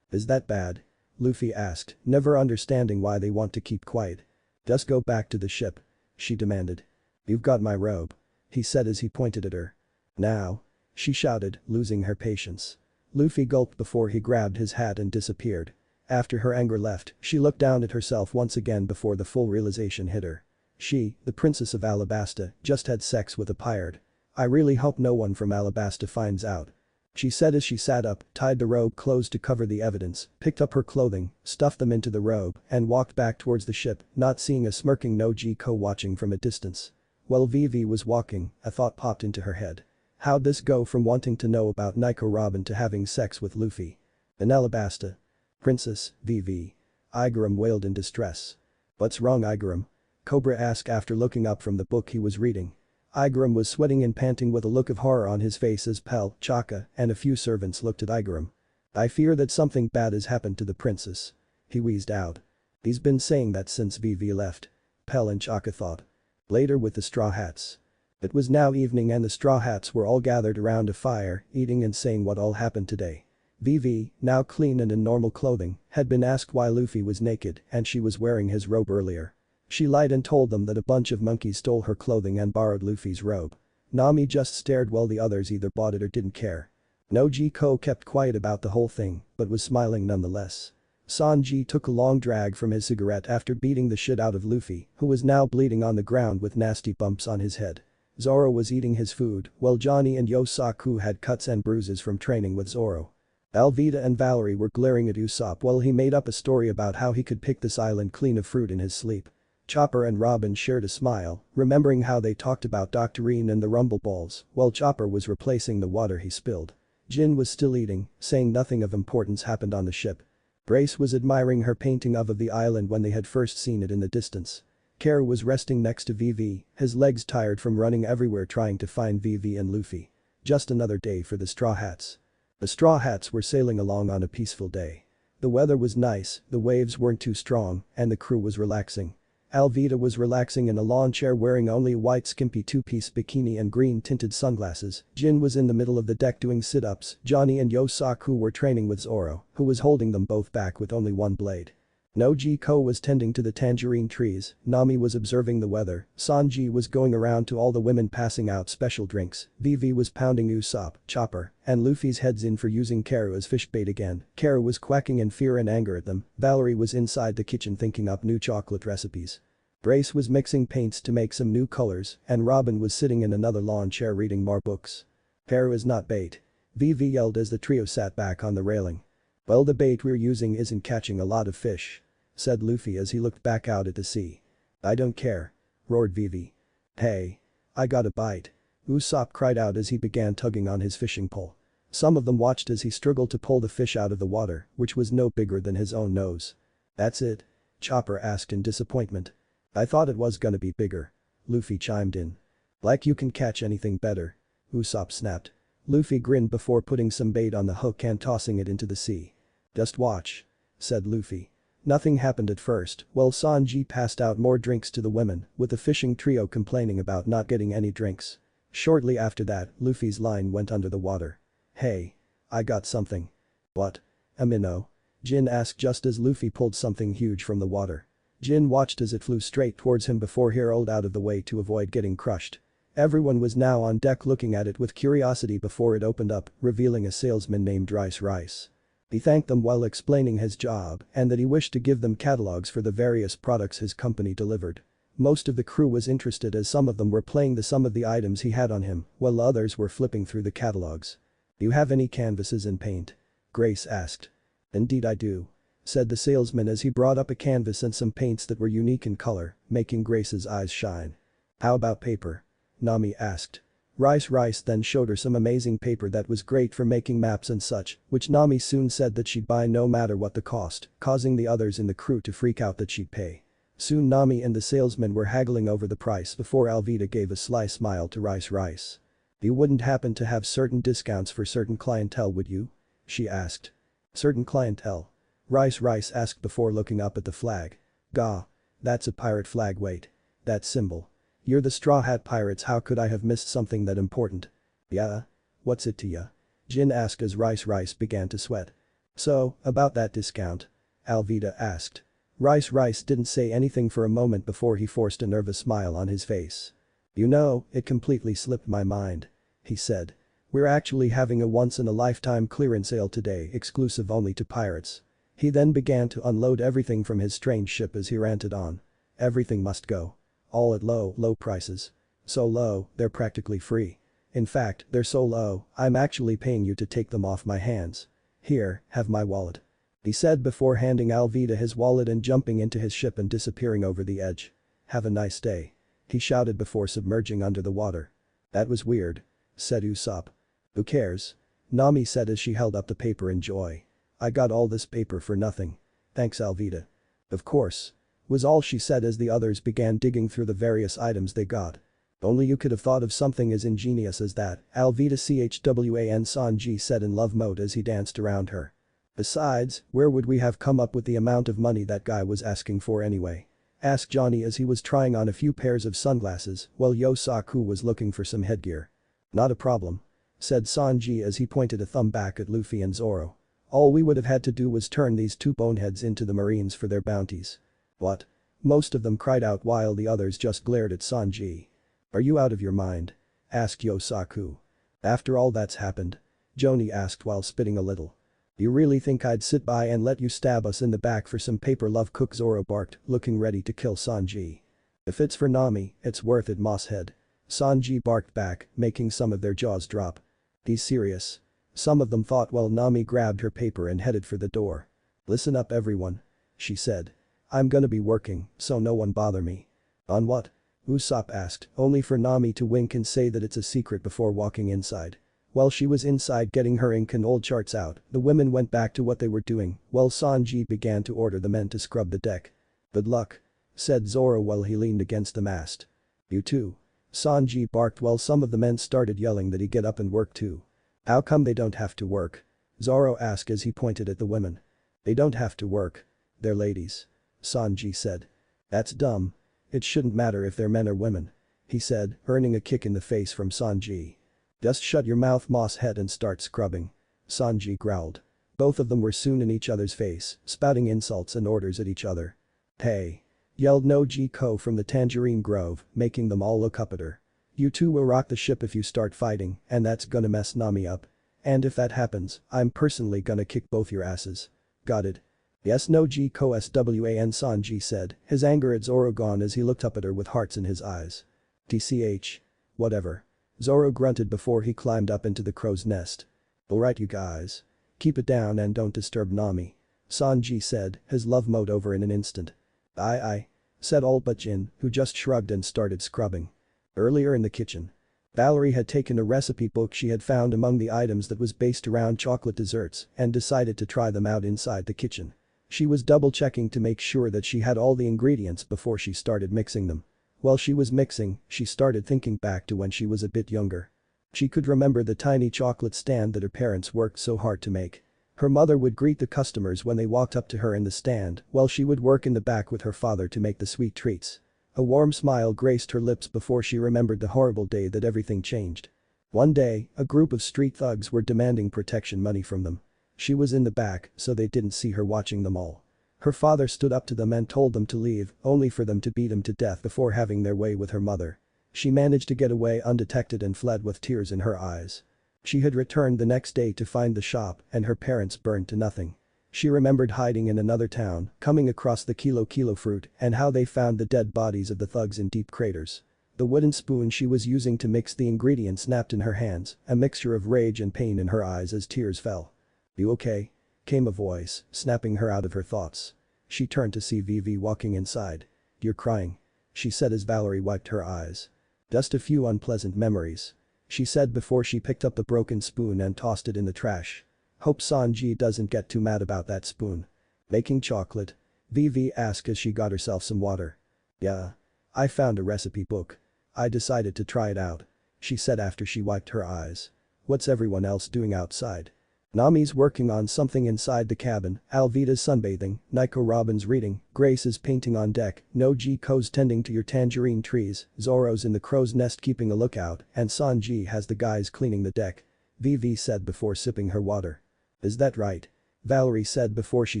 Is that bad?" Luffy asked, never understanding why they want to keep quiet. "Just go back to the ship," she demanded. "You've got my robe," he said as he pointed at her. "Now," she shouted, losing her patience. Luffy gulped before he grabbed his hat and disappeared. After her anger left, she looked down at herself once again before the full realization hit her. She, the princess of Alabasta, just had sex with a pirate. "I really hope no one from Alabasta finds out," she said as she sat up, tied the robe closed to cover the evidence, picked up her clothing, stuffed them into the robe, and walked back towards the ship, not seeing a smirking Nojiko watching from a distance. While Vivi was walking, a thought popped into her head. How'd this go from wanting to know about Nico Robin to having sex with Luffy? In Alabasta. "Princess, Vivi." Igaram wailed in distress. "What's wrong, Igaram?" Cobra asked after looking up from the book he was reading. Igaram was sweating and panting with a look of horror on his face as Pell, Chaka, and a few servants looked at Igaram. "I fear that something bad has happened to the princess," he wheezed out. "He's been saying that since Vivi left," Pell and Chaka thought. Later with the Straw Hats. It was now evening and the Straw Hats were all gathered around a fire, eating and saying what all happened today. Vivi, now clean and in normal clothing, had been asked why Luffy was naked and she was wearing his robe earlier. She lied and told them that a bunch of monkeys stole her clothing and borrowed Luffy's robe. Nami just stared while the others either bought it or didn't care. Nojiko kept quiet about the whole thing, but was smiling nonetheless. Sanji took a long drag from his cigarette after beating the shit out of Luffy, who was now bleeding on the ground with nasty bumps on his head. Zoro was eating his food, while Johnny and Yosaku had cuts and bruises from training with Zoro. Alvida and Valerie were glaring at Usopp while he made up a story about how he could pick this island clean of fruit in his sleep. Chopper and Robin shared a smile, remembering how they talked about Doctorine and the rumble balls, while Chopper was replacing the water he spilled. Jin was still eating, saying nothing of importance happened on the ship. Grace was admiring her painting of the island when they had first seen it in the distance. Kara was resting next to Vivi, his legs tired from running everywhere trying to find Vivi and Luffy. Just another day for the Straw Hats. The Straw Hats were sailing along on a peaceful day. The weather was nice, the waves weren't too strong, and the crew was relaxing. Alvida was relaxing in a lawn chair wearing only a white skimpy two-piece bikini and green-tinted sunglasses. Jin was in the middle of the deck doing sit-ups. Johnny and Yosaku were training with Zoro, who was holding them both back with only one blade. Nojiko was tending to the tangerine trees, Nami was observing the weather, Sanji was going around to all the women passing out special drinks, Vivi was pounding Usopp, Chopper, and Luffy's heads in for using Kara as fish bait again. Kara was quacking in fear and anger at them. Valerie was inside the kitchen thinking up new chocolate recipes. Grace was mixing paints to make some new colors, and Robin was sitting in another lawn chair reading more books. "Kara is not bait," Vivi yelled as the trio sat back on the railing. "Well, the bait we're using isn't catching a lot of fish," said Luffy as he looked back out at the sea. "I don't care," roared Vivi. "Hey. I got a bite." Usopp cried out as he began tugging on his fishing pole. Some of them watched as he struggled to pull the fish out of the water, which was no bigger than his own nose. "That's it?" Chopper asked in disappointment. "I thought it was gonna be bigger," Luffy chimed in. "Like you can catch anything better," Usopp snapped. Luffy grinned before putting some bait on the hook and tossing it into the sea. "Just watch," said Luffy. Nothing happened at first, while Sanji passed out more drinks to the women, with the fishing trio complaining about not getting any drinks. Shortly after that, Luffy's line went under the water. "Hey. I got something." "What?" "A minnow," Jin asked just as Luffy pulled something huge from the water. Jin watched as it flew straight towards him before he rolled out of the way to avoid getting crushed. Everyone was now on deck looking at it with curiosity before it opened up, revealing a salesman named Rice. He thanked them while explaining his job and that he wished to give them catalogs for the various products his company delivered. Most of the crew was interested as some of them were playing the sum of the items he had on him, while others were flipping through the catalogs. "Do you have any canvases and paint?" Grace asked. "Indeed I do," said the salesman as he brought up a canvas and some paints that were unique in color, making Grace's eyes shine. "How about paper?" Nami asked. Rice then showed her some amazing paper that was great for making maps and such, which Nami soon said that she'd buy no matter what the cost, causing the others in the crew to freak out that she'd pay. Soon Nami and the salesman were haggling over the price before Alvida gave a sly smile to Rice. "You wouldn't happen to have certain discounts for certain clientele, would you?" she asked. "Certain clientele?" Rice asked before looking up at the flag. "Gah. That's a pirate flag, wait. That symbol. You're the Straw Hat Pirates, how could I have missed something that important?" "Yeah? What's it to ya?" Jin asked as Rice began to sweat. "So, about that discount?" Alvida asked. Rice didn't say anything for a moment before he forced a nervous smile on his face. You know, it completely slipped my mind. He said. We're actually having a once-in-a-lifetime clearance sale today exclusive only to pirates. He then began to unload everything from his strange ship as he ranted on. Everything must go. All at low prices. So low, they're practically free. In fact, they're so low, I'm actually paying you to take them off my hands. Here, have my wallet. He said before handing Alvida his wallet and jumping into his ship and disappearing over the edge. Have a nice day. He shouted before submerging under the water. That was weird. Said Usopp. Who cares? Nami said as she held up the paper in joy. I got all this paper for nothing. Thanks Alvida. Of course. Was all she said as the others began digging through the various items they got. Only you could have thought of something as ingenious as that, Alvida Chwan Sanji said in love mode as he danced around her. Besides, where would we have come up with the amount of money that guy was asking for anyway? Asked Johnny as he was trying on a few pairs of sunglasses while Yosaku was looking for some headgear. Not a problem. Said Sanji as he pointed a thumb back at Luffy and Zoro. All we would have had to do was turn these two boneheads into the marines for their bounties. What? Most of them cried out while the others just glared at Sanji. Are you out of your mind? Asked Yosaku. After all that's happened? Joni asked while spitting a little. You really think I'd sit by and let you stab us in the back for some paper love cook? Zoro barked, looking ready to kill Sanji. If it's for Nami, it's worth it, Mosshead. Sanji barked back, making some of their jaws drop. He's serious. Some of them thought while Nami grabbed her paper and headed for the door. Listen up everyone. She said. I'm gonna be working, so no one bother me. On what? Usopp asked, only for Nami to wink and say that it's a secret before walking inside. While she was inside getting her ink and old charts out, the women went back to what they were doing while Sanji began to order the men to scrub the deck. Good luck. Said Zoro while he leaned against the mast. You too. Sanji barked while some of the men started yelling that he get up and work too. How come they don't have to work? Zoro asked as he pointed at the women. They don't have to work. They're ladies. Sanji said. That's dumb. It shouldn't matter if they're men or women. He said, earning a kick in the face from Sanji. Just shut your mouth, Mosshead, and start scrubbing. Sanji growled. Both of them were soon in each other's face, spouting insults and orders at each other. Hey! Yelled Nojiko from the Tangerine Grove, making them all look up at her. You two will rock the ship if you start fighting, and that's gonna mess Nami up. And if that happens, I'm personally gonna kick both your asses. Got it? Yes, Nojiko Swan Sanji said, his anger at Zoro gone as he looked up at her with hearts in his eyes. TCH. Whatever. Zoro grunted before he climbed up into the crow's nest. Alright you guys. Keep it down and don't disturb Nami. Sanji said, his love mode over in an instant. Aye. Said all but Jin, who just shrugged and started scrubbing. Earlier in the kitchen. Valerie had taken a recipe book she had found among the items that was based around chocolate desserts and decided to try them out inside the kitchen. She was double-checking to make sure that she had all the ingredients before she started mixing them. While she was mixing, she started thinking back to when she was a bit younger. She could remember the tiny chocolate stand that her parents worked so hard to make. Her mother would greet the customers when they walked up to her in the stand while she would work in the back with her father to make the sweet treats. A warm smile graced her lips before she remembered the horrible day that everything changed. One day, a group of street thugs were demanding protection money from them. She was in the back, so they didn't see her watching them all. Her father stood up to them and told them to leave, only for them to beat him to death before having their way with her mother. She managed to get away undetected and fled with tears in her eyes. She had returned the next day to find the shop and her parents burned to nothing. She remembered hiding in another town, coming across the kilo fruit and how they found the dead bodies of the thugs in deep craters. The wooden spoon she was using to mix the ingredients snapped in her hands, a mixture of rage and pain in her eyes as tears fell. You okay? Came a voice, snapping her out of her thoughts. She turned to see Vivi walking inside. You're crying. She said as Valerie wiped her eyes. Just a few unpleasant memories. She said before she picked up the broken spoon and tossed it in the trash. Hope Sanji doesn't get too mad about that spoon. Making chocolate? Vivi asked as she got herself some water. Yeah. I found a recipe book. I decided to try it out. She said after she wiped her eyes. What's everyone else doing outside? Nami's working on something inside the cabin, Alvida's sunbathing, Nico Robin's reading, Grace is painting on deck, Nojiko's tending to your tangerine trees, Zoro's in the crow's nest keeping a lookout, and Sanji has the guys cleaning the deck. Vivi said before sipping her water. Is that right? Valerie said before she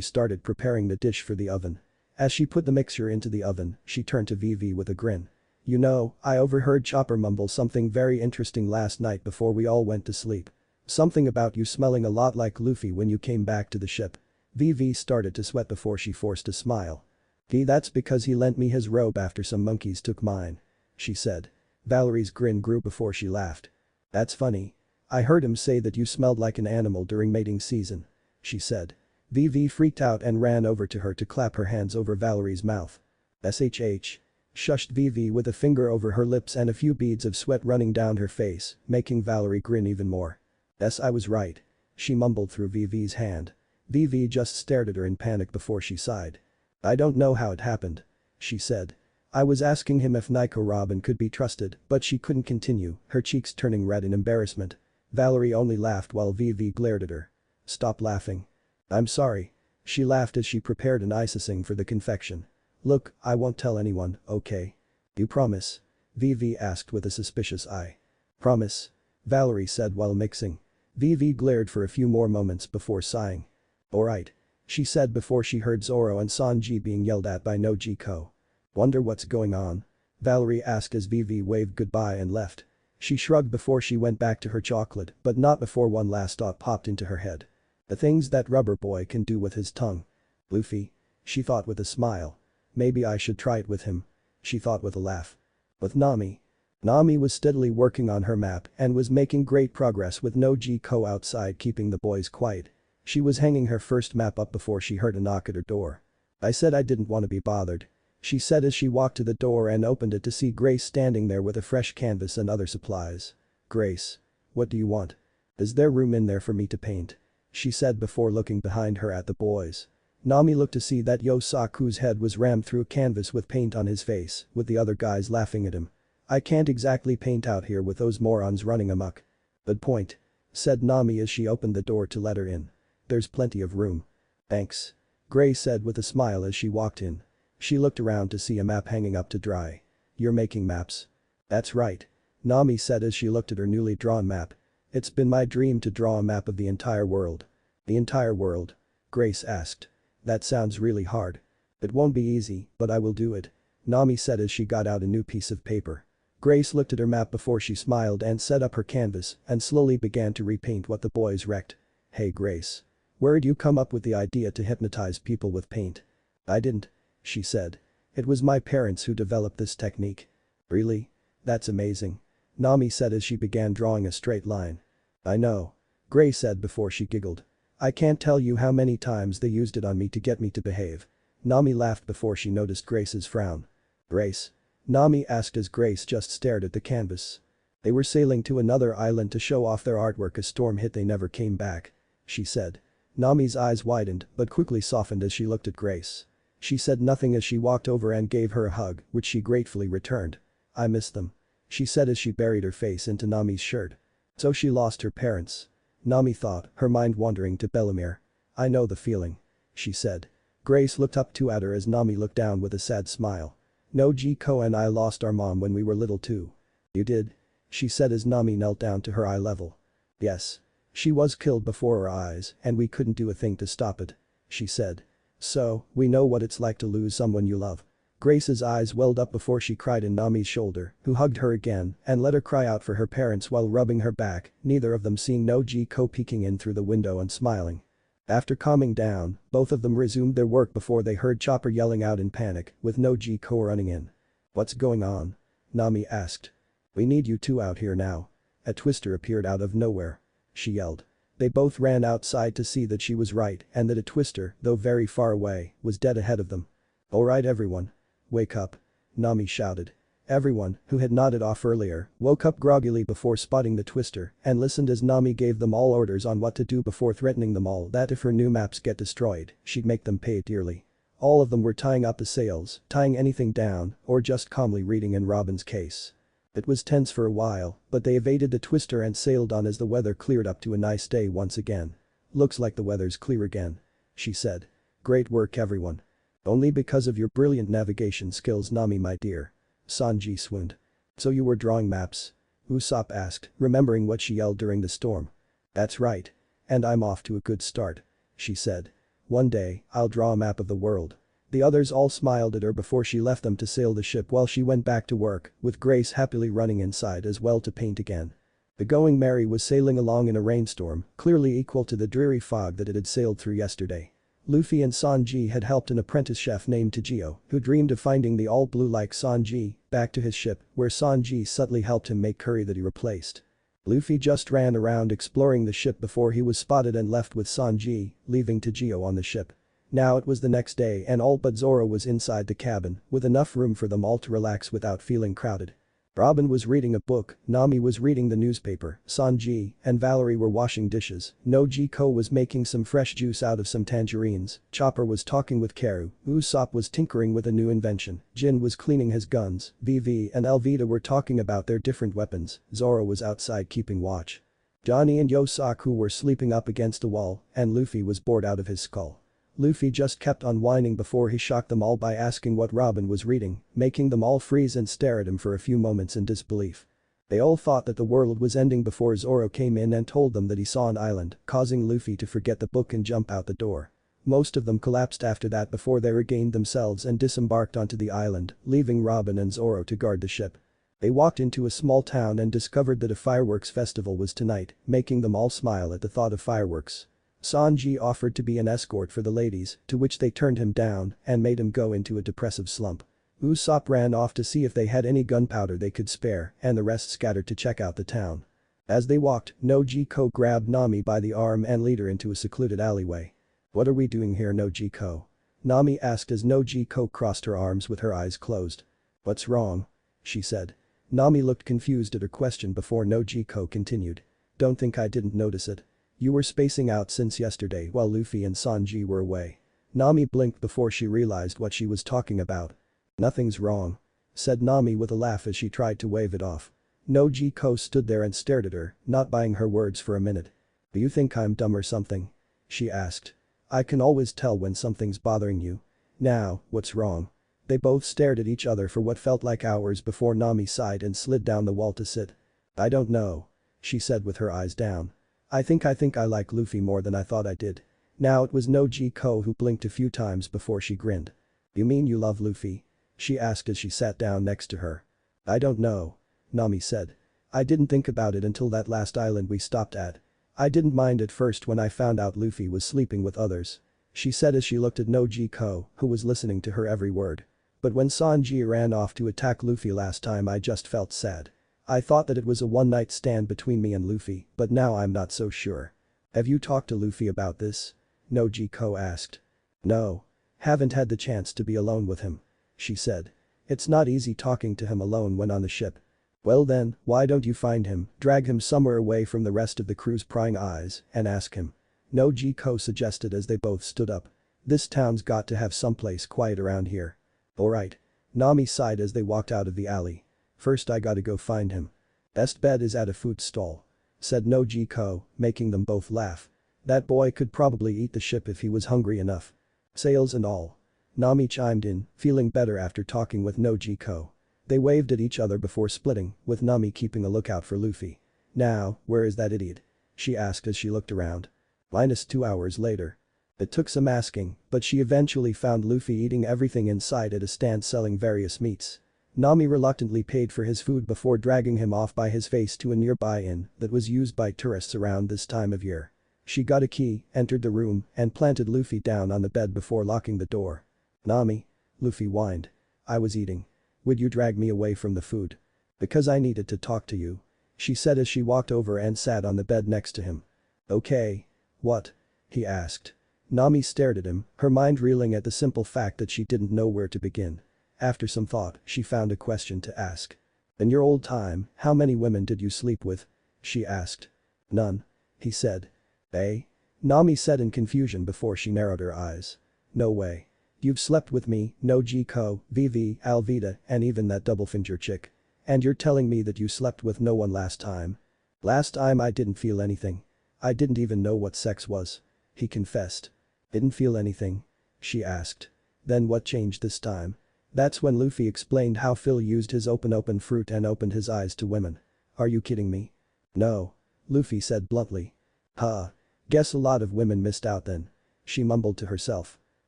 started preparing the dish for the oven. As she put the mixture into the oven, she turned to Vivi with a grin. You know, I overheard Chopper mumble something very interesting last night before we all went to sleep. Something about you smelling a lot like Luffy when you came back to the ship. Vivi started to sweat before she forced a smile. That's because he lent me his robe after some monkeys took mine," she said. Valerie's grin grew before she laughed. "That's funny. I heard him say that you smelled like an animal during mating season," she said. Vivi freaked out and ran over to her to clap her hands over Valerie's mouth. "SHH. Shushed Vivi with a finger over her lips and a few beads of sweat running down her face, making Valerie grin even more. "Yes, I was right," she mumbled through Vivi's hand. Vivi just stared at her in panic before she sighed. "I don't know how it happened," she said. "I was asking him if Nico Robin could be trusted," but she couldn't continue, her cheeks turning red in embarrassment. Valerie only laughed while Vivi glared at her. "Stop laughing." "I'm sorry." She laughed as she prepared an icing for the confection. "Look, I won't tell anyone, okay? You promise?" Vivi asked with a suspicious eye. "Promise," Valerie said while mixing. Vivi glared for a few more moments before sighing. "Alright," she said before she heard Zoro and Sanji being yelled at by Nojiko. "Wonder what's going on?" Valerie asked as Vivi waved goodbye and left. She shrugged before she went back to her chocolate, but not before one last thought popped into her head. The things that rubber boy can do with his tongue. Luffy? She thought with a smile. Maybe I should try it with him. She thought with a laugh. With Nami? Nami was steadily working on her map and was making great progress with Nojiko outside keeping the boys quiet. She was hanging her first map up before she heard a knock at her door. "I said I didn't want to be bothered," she said as she walked to the door and opened it to see Grace standing there with a fresh canvas and other supplies. "Grace. What do you want? Is there room in there for me to paint?" she said before looking behind her at the boys. Nami looked to see that Yosaku's head was rammed through a canvas with paint on his face, with the other guys laughing at him. "I can't exactly paint out here with those morons running amok." "Good point," said Nami as she opened the door to let her in. "There's plenty of room." "Thanks," Grace said with a smile as she walked in. She looked around to see a map hanging up to dry. "You're making maps?" "That's right," Nami said as she looked at her newly drawn map. "It's been my dream to draw a map of the entire world." "The entire world?" Grace asked. "That sounds really hard." "It won't be easy, but I will do it," Nami said as she got out a new piece of paper. Grace looked at her map before she smiled and set up her canvas and slowly began to repaint what the boys wrecked. "Hey Grace. Where'd you come up with the idea to hypnotize people with paint?" "I didn't," she said. "It was my parents who developed this technique." "Really? That's amazing," Nami said as she began drawing a straight line. "I know," Grace said before she giggled. "I can't tell you how many times they used it on me to get me to behave." Nami laughed before she noticed Grace's frown. "Grace?" Nami asked as Grace just stared at the canvas. "They were sailing to another island to show off their artwork. A storm hit, they never came back," she said. Nami's eyes widened but quickly softened as she looked at Grace. She said nothing as she walked over and gave her a hug, which she gratefully returned. "I miss them," she said as she buried her face into Nami's shirt. "So she lost her parents," Nami thought, her mind wandering to Bellemere. "I know the feeling," she said. Grace looked up at her as Nami looked down with a sad smile. "Nojiko and I lost our mom when we were little too." "You did?" she said as Nami knelt down to her eye level. "Yes. She was killed before our eyes and we couldn't do a thing to stop it," she said. "So, we know what it's like to lose someone you love." Grace's eyes welled up before she cried in Nami's shoulder, who hugged her again and let her cry out for her parents while rubbing her back, neither of them seeing Nojiko peeking in through the window and smiling. After calming down, both of them resumed their work before they heard Chopper yelling out in panic, with Nojiko running in. "What's going on?" Nami asked. "We need you two out here now." A twister appeared out of nowhere. She yelled. They both ran outside to see that she was right and that a twister, though very far away, was dead ahead of them. "Alright everyone. Wake up," Nami shouted. Everyone, who had nodded off earlier, woke up groggily before spotting the twister and listened as Nami gave them all orders on what to do before threatening them all that if her new maps get destroyed, she'd make them pay dearly. All of them were tying up the sails, tying anything down, or just calmly reading in Robin's case. It was tense for a while, but they evaded the twister and sailed on as the weather cleared up to a nice day once again. "Looks like the weather's clear again," she said. "Great work everyone. Only because of your brilliant navigation skills, Nami my dear." Sanji swooned. "So you were drawing maps?" Usopp asked, remembering what she yelled during the storm. "That's right. And I'm off to a good start," she said. "One day, I'll draw a map of the world." The others all smiled at her before she left them to sail the ship while she went back to work, with Grace happily running inside as well to paint again. The Going Merry was sailing along in a rainstorm, clearly equal to the dreary fog that it had sailed through yesterday. Luffy and Sanji had helped an apprentice chef named Tajio, who dreamed of finding the all-blue-like Sanji, back to his ship, where Sanji subtly helped him make curry that he replaced. Luffy just ran around exploring the ship before he was spotted and left with Sanji, leaving Tajio on the ship. Now it was the next day and all but Zoro was inside the cabin, with enough room for them all to relax without feeling crowded. Robin was reading a book, Nami was reading the newspaper, Sanji and Valerie were washing dishes, Nojiko was making some fresh juice out of some tangerines, Chopper was talking with Karu, Usopp was tinkering with a new invention, Jin was cleaning his guns, Vivi and Alvida were talking about their different weapons, Zoro was outside keeping watch. Johnny and Yosaku were sleeping up against a wall, and Luffy was bored out of his skull. Luffy just kept on whining before he shocked them all by asking what Robin was reading, making them all freeze and stare at him for a few moments in disbelief. They all thought that the world was ending before Zoro came in and told them that he saw an island, causing Luffy to forget the book and jump out the door. Most of them collapsed after that before they regained themselves and disembarked onto the island, leaving Robin and Zoro to guard the ship. They walked into a small town and discovered that a fireworks festival was tonight, making them all smile at the thought of fireworks. Sanji offered to be an escort for the ladies, to which they turned him down and made him go into a depressive slump. Usopp ran off to see if they had any gunpowder they could spare and the rest scattered to check out the town. As they walked, Nojiko grabbed Nami by the arm and led her into a secluded alleyway. "What are we doing here, Nojiko?" Nami asked as Nojiko crossed her arms with her eyes closed. "What's wrong?" she said. Nami looked confused at her question before Nojiko continued. "Don't think I didn't notice it. You were spacing out since yesterday while Luffy and Sanji were away." Nami blinked before she realized what she was talking about. "Nothing's wrong," said Nami with a laugh as she tried to wave it off. Nojiko stood there and stared at her, not buying her words for a minute. "Do you think I'm dumb or something?" she asked. "I can always tell when something's bothering you. Now, what's wrong?" They both stared at each other for what felt like hours before Nami sighed and slid down the wall to sit. "I don't know," she said with her eyes down. I think I like Luffy more than I thought I did." Now it was Nojiko who blinked a few times before she grinned. "You mean you love Luffy?" she asked as she sat down next to her. "I don't know," Nami said. "I didn't think about it until that last island we stopped at. I didn't mind at first when I found out Luffy was sleeping with others," she said as she looked at Nojiko, who was listening to her every word. "But when Sanji ran off to attack Luffy last time I just felt sad. I thought that it was a one-night stand between me and Luffy, but now I'm not so sure." "Have you talked to Luffy about this?" Nojiko asked. "No. Haven't had the chance to be alone with him," she said. "It's not easy talking to him alone when on the ship." "Well then, why don't you find him, drag him somewhere away from the rest of the crew's prying eyes, and ask him?" Nojiko suggested as they both stood up. "This town's got to have someplace quiet around here." "Alright." Nami sighed as they walked out of the alley. "First I gotta go find him." "Best bet is at a food stall," said Nojiko, making them both laugh. "That boy could probably eat the ship if he was hungry enough." "Sails and all." Nami chimed in, feeling better after talking with Nojiko. They waved at each other before splitting, with Nami keeping a lookout for Luffy. "Now, where is that idiot?" she asked as she looked around. -2 hours later. It took some asking, but she eventually found Luffy eating everything in sight at a stand selling various meats. Nami reluctantly paid for his food before dragging him off by his face to a nearby inn that was used by tourists around this time of year. She got a key, entered the room, and planted Luffy down on the bed before locking the door. "Nami," Luffy whined. "I was eating. Would you drag me away from the food?" "Because I needed to talk to you," she said as she walked over and sat on the bed next to him. "Okay. What?" he asked. Nami stared at him, her mind reeling at the simple fact that she didn't know where to begin. After some thought, she found a question to ask. "In your old time, how many women did you sleep with?" she asked. "None," he said. "Eh?" Nami said in confusion before she narrowed her eyes. "No way. You've slept with me, Nojiko, Vivi, Alvida, and even that double-finger chick. And you're telling me that you slept with no one last time?" "Last time I didn't feel anything. I didn't even know what sex was," he confessed. "Didn't feel anything?" she asked. "Then what changed this time?" That's when Luffy explained how Phil used his open fruit and opened his eyes to women. "Are you kidding me?" "No," Luffy said bluntly. "Huh. Guess a lot of women missed out then," she mumbled to herself.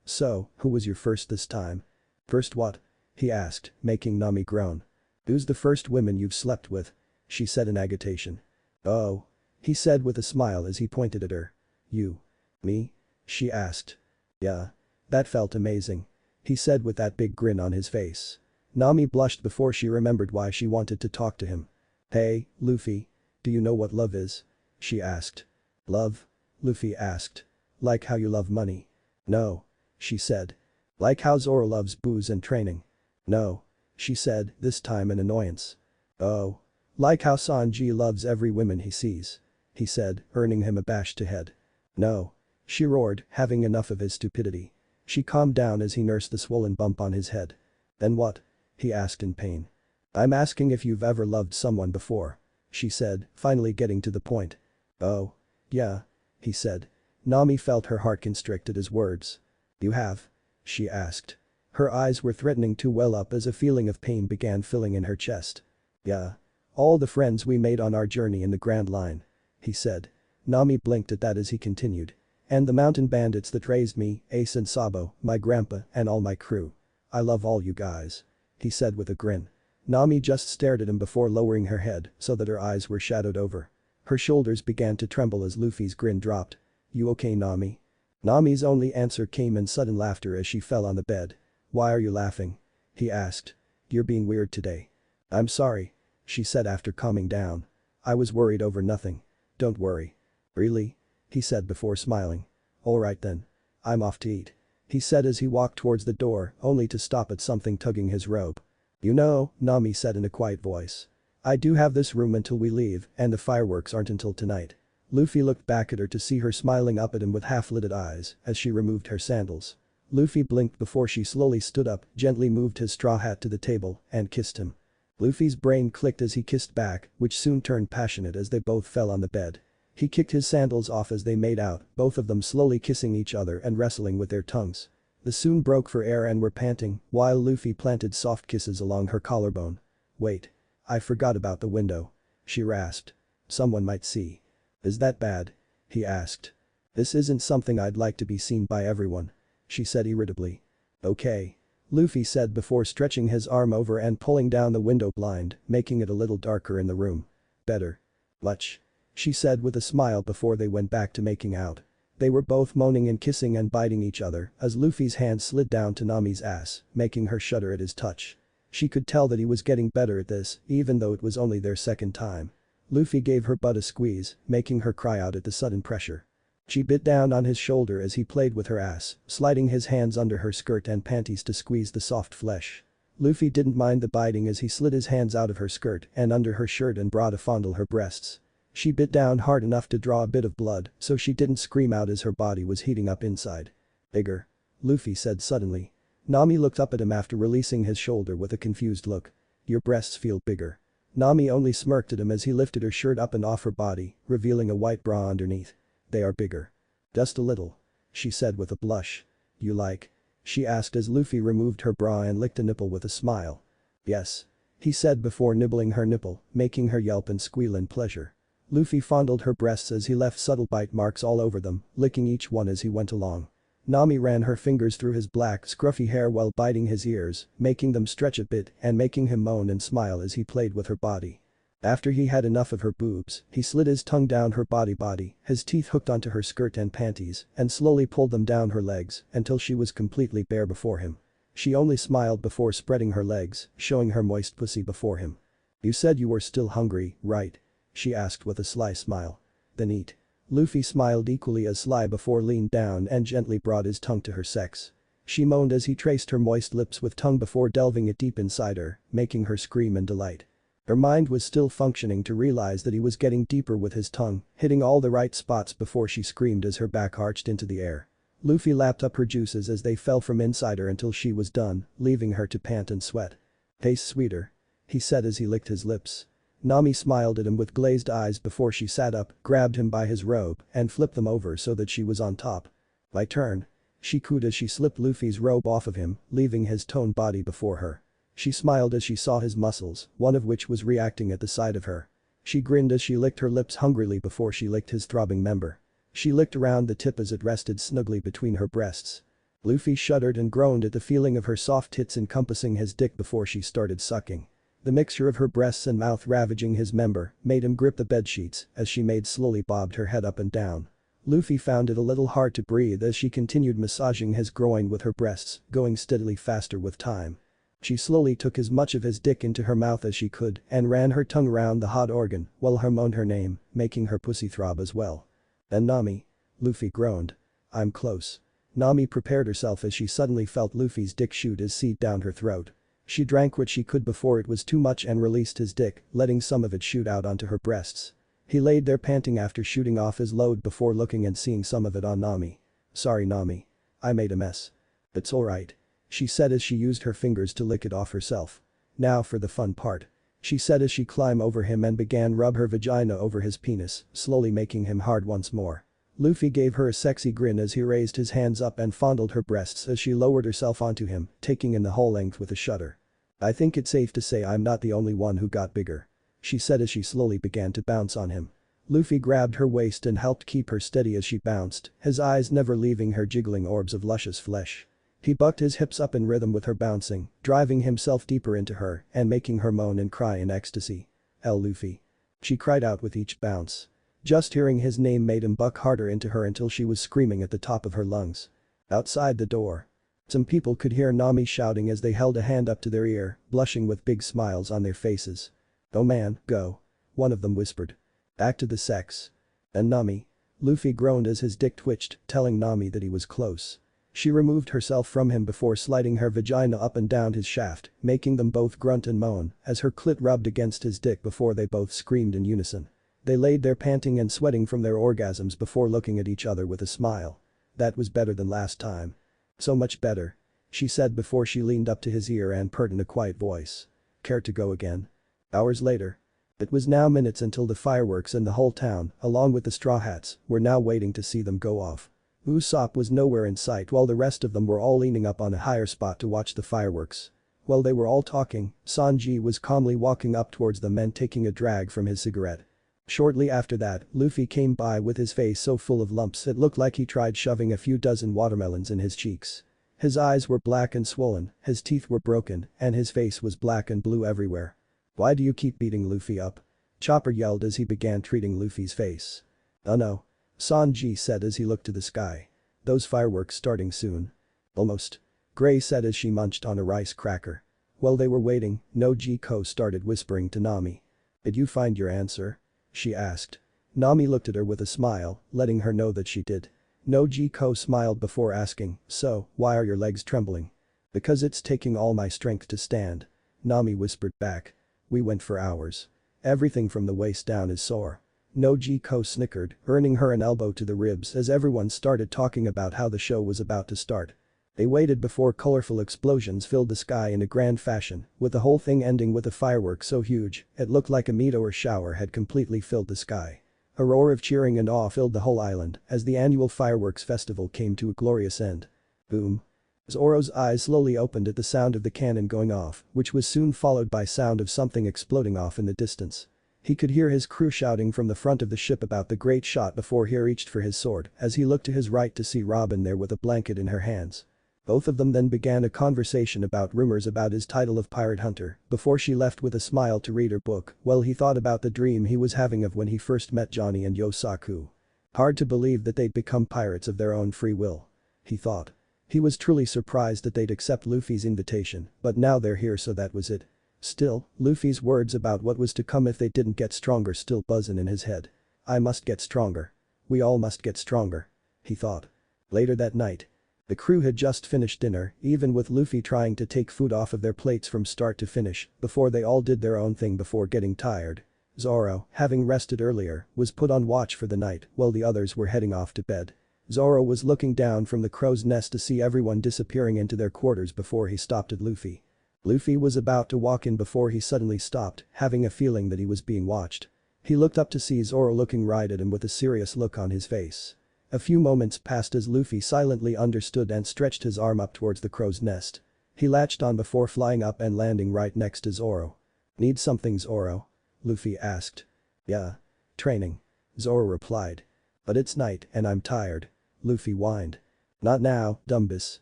"So, who was your first this time?" "First what?" he asked, making Nami groan. "Who's the first woman you've slept with?" she said in agitation. "Oh," he said with a smile as he pointed at her. "You. Me?" she asked. "Yeah. That felt amazing," he said with that big grin on his face. Nami blushed before she remembered why she wanted to talk to him. "Hey, Luffy. Do you know what love is?" she asked. "Love?" Luffy asked. "Like how you love money?" "No," she said. "Like how Zoro loves booze and training?" "No," she said, this time in annoyance. "Oh. Like how Sanji loves every woman he sees?" he said, earning him a bashed head. "No," she roared, having enough of his stupidity. She calmed down as he nursed the swollen bump on his head. "Then what?" he asked in pain. "I'm asking if you've ever loved someone before," she said, finally getting to the point. "Oh. Yeah," he said. Nami felt her heart constrict at his words. "You have?" she asked. Her eyes were threatening to well up as a feeling of pain began filling in her chest. "Yeah. All the friends we made on our journey in the Grand Line," he said. Nami blinked at that as he continued. "And the mountain bandits that raised me, Ace and Sabo, my grandpa, and all my crew. I love all you guys," he said with a grin. Nami just stared at him before lowering her head so that her eyes were shadowed over. Her shoulders began to tremble as Luffy's grin dropped. "You okay, Nami?" Nami's only answer came in sudden laughter as she fell on the bed. "Why are you laughing?" he asked. "You're being weird today." "I'm sorry," she said after calming down. "I was worried over nothing." "Don't worry." "Really?" he said before smiling. "Alright then. I'm off to eat," he said as he walked towards the door, only to stop at something tugging his robe. "You know," Nami said in a quiet voice. "I do have this room until we leave, and the fireworks aren't until tonight." Luffy looked back at her to see her smiling up at him with half-lidded eyes as she removed her sandals. Luffy blinked before she slowly stood up, gently moved his straw hat to the table, and kissed him. Luffy's brain clicked as he kissed back, which soon turned passionate as they both fell on the bed. He kicked his sandals off as they made out, both of them slowly kissing each other and wrestling with their tongues. They soon broke for air and were panting, while Luffy planted soft kisses along her collarbone. "Wait. I forgot about the window," she rasped. "Someone might see." "Is that bad?" he asked. "This isn't something I'd like to be seen by everyone," she said irritably. "Okay," Luffy said before stretching his arm over and pulling down the window blind, making it a little darker in the room. "Better." "Much," she said with a smile before they went back to making out. They were both moaning and kissing and biting each other as Luffy's hand slid down to Nami's ass, making her shudder at his touch. She could tell that he was getting better at this, even though it was only their second time. Luffy gave her butt a squeeze, making her cry out at the sudden pressure. She bit down on his shoulder as he played with her ass, sliding his hands under her skirt and panties to squeeze the soft flesh. Luffy didn't mind the biting as he slid his hands out of her skirt and under her shirt and bra to fondle her breasts. She bit down hard enough to draw a bit of blood so she didn't scream out as her body was heating up inside. "Bigger," Luffy said suddenly. Nami looked up at him after releasing his shoulder with a confused look. "Your breasts feel bigger." Nami only smirked at him as he lifted her shirt up and off her body, revealing a white bra underneath. "They are bigger." "Just a little," she said with a blush. "You like?" she asked as Luffy removed her bra and licked a nipple with a smile. "Yes," he said before nibbling her nipple, making her yelp and squeal in pleasure. Luffy fondled her breasts as he left subtle bite marks all over them, licking each one as he went along. Nami ran her fingers through his black, scruffy hair while biting his ears, making them stretch a bit and making him moan and smile as he played with her body. After he had enough of her boobs, he slid his tongue down her body, his teeth hooked onto her skirt and panties, and slowly pulled them down her legs until she was completely bare before him. She only smiled before spreading her legs, showing her moist pussy before him. "You said you were still hungry, right?" she asked with a sly smile. "Then eat." Luffy smiled equally as sly before leaned down and gently brought his tongue to her sex. She moaned as he traced her moist lips with tongue before delving it deep inside her, making her scream in delight. Her mind was still functioning to realize that he was getting deeper with his tongue, hitting all the right spots before she screamed as her back arched into the air. Luffy lapped up her juices as they fell from inside her until she was done, leaving her to pant and sweat. "Tastes sweeter," he said as he licked his lips. Nami smiled at him with glazed eyes before she sat up, grabbed him by his robe, and flipped them over so that she was on top. "My turn," she cooed as she slipped Luffy's robe off of him, leaving his toned body before her. She smiled as she saw his muscles, one of which was reacting at the side of her. She grinned as she licked her lips hungrily before she licked his throbbing member. She licked around the tip as it rested snugly between her breasts. Luffy shuddered and groaned at the feeling of her soft tits encompassing his dick before she started sucking. The mixture of her breasts and mouth ravaging his member made him grip the bedsheets as she made slowly bobbed her head up and down. Luffy found it a little hard to breathe as she continued massaging his groin with her breasts, going steadily faster with time. She slowly took as much of his dick into her mouth as she could and ran her tongue around the hot organ while he moaned her name, making her pussy throb as well. "And Nami?" Luffy groaned. "I'm close." Nami prepared herself as she suddenly felt Luffy's dick shoot his seed down her throat. She drank what she could before it was too much and released his dick, letting some of it shoot out onto her breasts. He laid there panting after shooting off his load before looking and seeing some of it on Nami. "Sorry Nami. I made a mess." "It's alright," she said as she used her fingers to lick it off herself. "Now for the fun part," she said as she climbed over him and began rub her vagina over his penis, slowly making him hard once more. Luffy gave her a sexy grin as he raised his hands up and fondled her breasts as she lowered herself onto him, taking in the whole length with a shudder. "I think it's safe to say I'm not the only one who got bigger," she said as she slowly began to bounce on him. Luffy grabbed her waist and helped keep her steady as she bounced, his eyes never leaving her jiggling orbs of luscious flesh. He bucked his hips up in rhythm with her bouncing, driving himself deeper into her and making her moan and cry in ecstasy. Luffy," she cried out with each bounce. Just hearing his name made him buck harder into her until she was screaming at the top of her lungs. Outside the door. Some people could hear Nami shouting as they held a hand up to their ear, blushing with big smiles on their faces. "Oh man, go," one of them whispered. "Back to the sex." "And Nami?" Luffy groaned as his dick twitched, telling Nami that he was close. She removed herself from him before sliding her vagina up and down his shaft, making them both grunt and moan as her clit rubbed against his dick before they both screamed in unison. They laid there panting and sweating from their orgasms before looking at each other with a smile. "That was better than last time." "So much better," she said before she leaned up to his ear and purred in a quiet voice. "Care to go again?" Hours later. It was now minutes until the fireworks and the whole town, along with the Straw Hats, were now waiting to see them go off. Usopp was nowhere in sight while the rest of them were all leaning up on a higher spot to watch the fireworks. While they were all talking, Sanji was calmly walking up towards them and taking a drag from his cigarette. Shortly after that, Luffy came by with his face so full of lumps it looked like he tried shoving a few dozen watermelons in his cheeks. His eyes were black and swollen, his teeth were broken, and his face was black and blue everywhere. "Why do you keep beating Luffy up?" Chopper yelled as he began treating Luffy's face. "Oh no," Sanji said as he looked to the sky. "Those fireworks starting soon." "Almost," Gray said as she munched on a rice cracker. While they were waiting, Nojiko started whispering to Nami. "Did you find your answer?" she asked. Nami looked at her with a smile, letting her know that she did. Nojiko smiled before asking, "So, why are your legs trembling?" "Because it's taking all my strength to stand," Nami whispered back. "We went for hours. Everything from the waist down is sore." Nojiko snickered, earning her an elbow to the ribs as everyone started talking about how the show was about to start. They waited before colorful explosions filled the sky in a grand fashion, with the whole thing ending with a firework so huge, it looked like a meteor shower had completely filled the sky. A roar of cheering and awe filled the whole island as the annual fireworks festival came to a glorious end. Boom. Zoro's eyes slowly opened at the sound of the cannon going off, which was soon followed by sound of something exploding off in the distance. He could hear his crew shouting from the front of the ship about the great shot before he reached for his sword as he looked to his right to see Robin there with a blanket in her hands. Both of them then began a conversation about rumors about his title of pirate hunter before she left with a smile to read her book while he thought about the dream he was having of when he first met Johnny and Yosaku. Hard to believe that they'd become pirates of their own free will. He thought. He was truly surprised that they'd accept Luffy's invitation, but now they're here so that was it. Still, Luffy's words about what was to come if they didn't get stronger still buzzing in his head. "I must get stronger. We all must get stronger," he thought. Later that night. The crew had just finished dinner, even with Luffy trying to take food off of their plates from start to finish, before they all did their own thing before getting tired. Zoro, having rested earlier, was put on watch for the night while the others were heading off to bed. Zoro was looking down from the crow's nest to see everyone disappearing into their quarters before he stopped at Luffy. Luffy was about to walk in before he suddenly stopped, having a feeling that he was being watched. He looked up to see Zoro looking right at him with a serious look on his face. A few moments passed as Luffy silently understood and stretched his arm up towards the crow's nest. He latched on before flying up and landing right next to Zoro. "Need something, Zoro?" Luffy asked. "Yeah. Training," Zoro replied. "But it's night and I'm tired," Luffy whined. "Not now, Dumbus."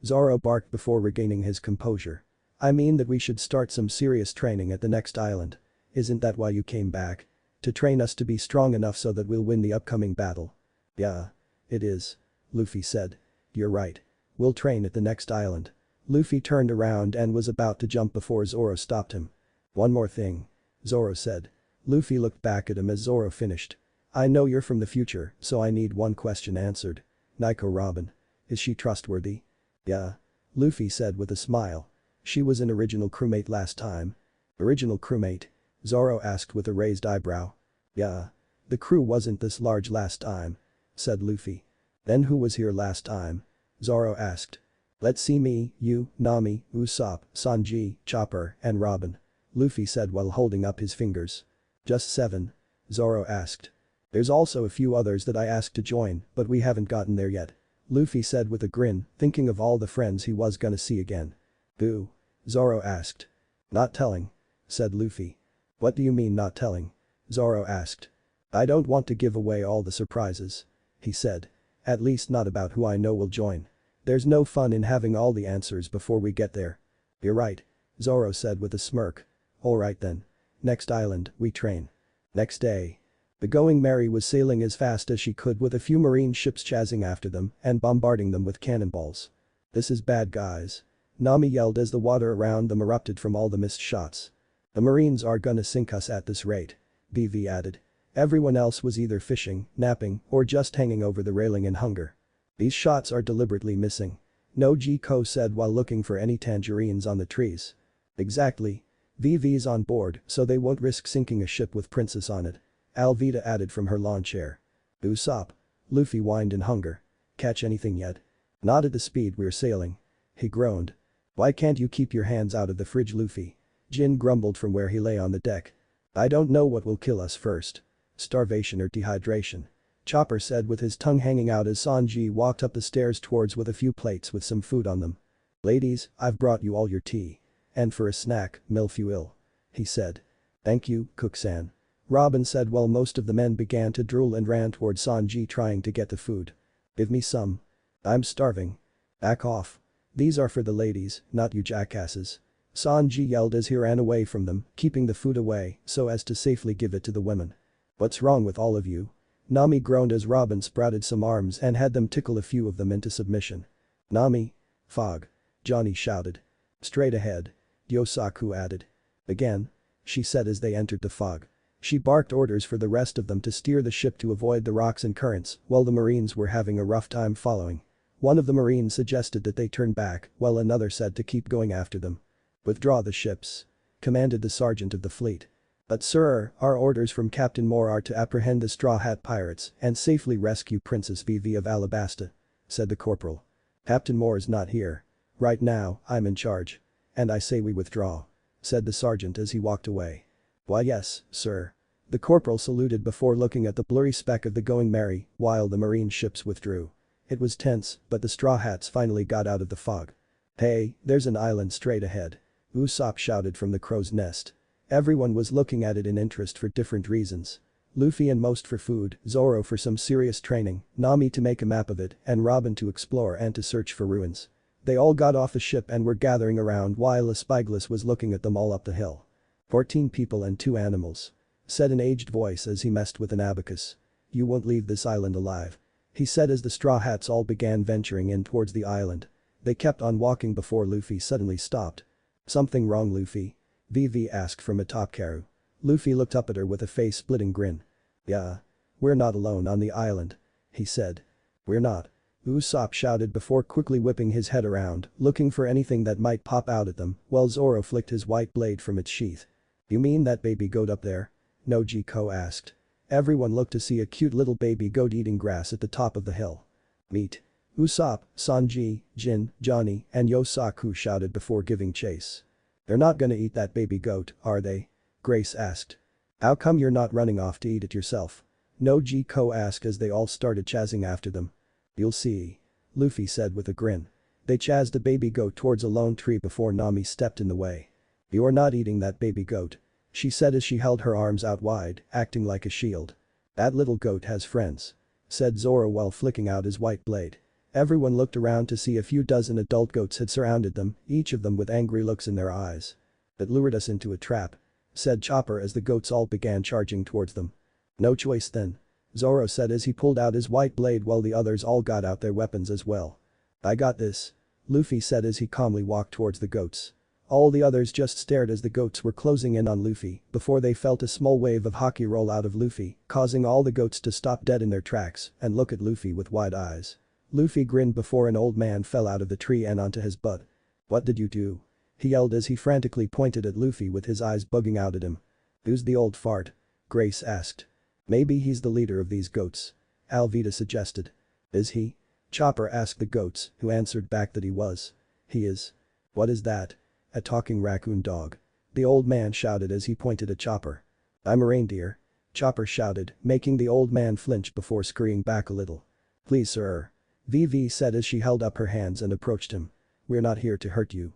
Zoro barked before regaining his composure. I mean that we should start some serious training at the next island. Isn't that why you came back? To train us to be strong enough so that we'll win the upcoming battle. Yeah. It is. Luffy said. You're right. We'll train at the next island. Luffy turned around and was about to jump before Zoro stopped him. One more thing. Zoro said. Luffy looked back at him as Zoro finished. I know you're from the future, so I need one question answered. Nico Robin. Is she trustworthy? Yeah. Luffy said with a smile. She was an original crewmate last time. Original crewmate? Zoro asked with a raised eyebrow. Yeah. The crew wasn't this large last time. Said Luffy. Then who was here last time? Zoro asked. Let's see, me, you, Nami, Usopp, Sanji, Chopper, and Robin. Luffy said while holding up his fingers. Just 7? Zoro asked. There's also a few others that I asked to join, but we haven't gotten there yet. Luffy said with a grin, thinking of all the friends he was gonna see again. Who? Zoro asked. Not telling. Said Luffy. What do you mean not telling? Zoro asked. I don't want to give away all the surprises. He said. At least not about who I know will join. There's no fun in having all the answers before we get there. You're right. Zoro said with a smirk. Alright then. Next island, we train. Next day. The Going Merry was sailing as fast as she could with a few marine ships chasing after them and bombarding them with cannonballs. This is bad, guys. Nami yelled as the water around them erupted from all the missed shots. The marines are gonna sink us at this rate. BV added. Everyone else was either fishing, napping, or just hanging over the railing in hunger. These shots are deliberately missing. No Ko said while looking for any tangerines on the trees. Exactly. VV's on board, so they won't risk sinking a ship with Princess on it. Alvita added from her lawn chair. Usopp. Luffy whined in hunger. Catch anything yet? Not at the speed we're sailing. He groaned. Why can't you keep your hands out of the fridge, Luffy? Jin grumbled from where he lay on the deck. I don't know what will kill us first. Starvation or dehydration. Chopper said with his tongue hanging out as Sanji walked up the stairs towards with a few plates with some food on them. Ladies, I've brought you all your tea. And for a snack, milfuil. He said. Thank you, Cook-san. Robin said while most of the men began to drool and ran towards Sanji trying to get the food. Give me some. I'm starving. Back off. These are for the ladies, not you jackasses. Sanji yelled as he ran away from them, keeping the food away so as to safely give it to the women. What's wrong with all of you? Nami groaned as Robin sprouted some arms and had them tickle a few of them into submission. Nami. Fog. Johnny shouted. Straight ahead. Yosaku added. Again. She said as they entered the fog. She barked orders for the rest of them to steer the ship to avoid the rocks and currents while the marines were having a rough time following. One of the marines suggested that they turn back while another said to keep going after them. Withdraw the ships. Commanded the sergeant of the fleet. But sir, our orders from Captain Moore are to apprehend the Straw Hat pirates and safely rescue Princess Vivi of Alabasta. Said the corporal. Captain Moore's not here. Right now, I'm in charge. And I say we withdraw. Said the sergeant as he walked away. Why yes, sir. The corporal saluted before looking at the blurry speck of the Going Merry while the marine ships withdrew. It was tense, but the Straw Hats finally got out of the fog. Hey, there's an island straight ahead. Usopp shouted from the crow's nest. Everyone was looking at it in interest for different reasons. Luffy and most for food, Zoro for some serious training, Nami to make a map of it, and Robin to explore and to search for ruins. They all got off the ship and were gathering around while Aspiglas was looking at them all up the hill. 14 people and 2 animals. Said an aged voice as he messed with an abacus. You won't leave this island alive. He said as the Straw Hats all began venturing in towards the island. They kept on walking before Luffy suddenly stopped. Something wrong, Luffy? Vivi asked from atop Karu. Luffy looked up at her with a face-splitting grin. Yeah. We're not alone on the island. He said. We're not. Usopp shouted before quickly whipping his head around, looking for anything that might pop out at them, while Zoro flicked his white blade from its sheath. You mean that baby goat up there? No, Ko asked. Everyone looked to see a cute little baby goat eating grass at the top of the hill. Meet. Usopp, Sanji, Jin, Johnny, and Yosaku shouted before giving chase. They're not gonna eat that baby goat, are they? Grace asked. How come you're not running off to eat it yourself? No, Ko asked as they all started chasing after them. You'll see. Luffy said with a grin. They chased a baby goat towards a lone tree before Nami stepped in the way. You're not eating that baby goat. She said as she held her arms out wide, acting like a shield. That little goat has friends. Said Zoro while flicking out his white blade. Everyone looked around to see a few dozen adult goats had surrounded them, each of them with angry looks in their eyes. "It lured us into a trap," said Chopper as the goats all began charging towards them. "No choice then," Zoro said as he pulled out his white blade while the others all got out their weapons as well. "I got this," Luffy said as he calmly walked towards the goats. All the others just stared as the goats were closing in on Luffy before they felt a small wave of haki roll out of Luffy, causing all the goats to stop dead in their tracks and look at Luffy with wide eyes. Luffy grinned before an old man fell out of the tree and onto his butt. "What did you do?" he yelled as he frantically pointed at Luffy with his eyes bugging out at him. "Who's the old fart?" Grace asked. "Maybe he's the leader of these goats," Alvida suggested. "Is he?" Chopper asked the goats, who answered back that he was. "He is." "What is that?" "A talking raccoon dog," the old man shouted as he pointed at Chopper. "I'm a reindeer," Chopper shouted, making the old man flinch before scurrying back a little. "Please sir," Vivi said as she held up her hands and approached him. "We're not here to hurt you."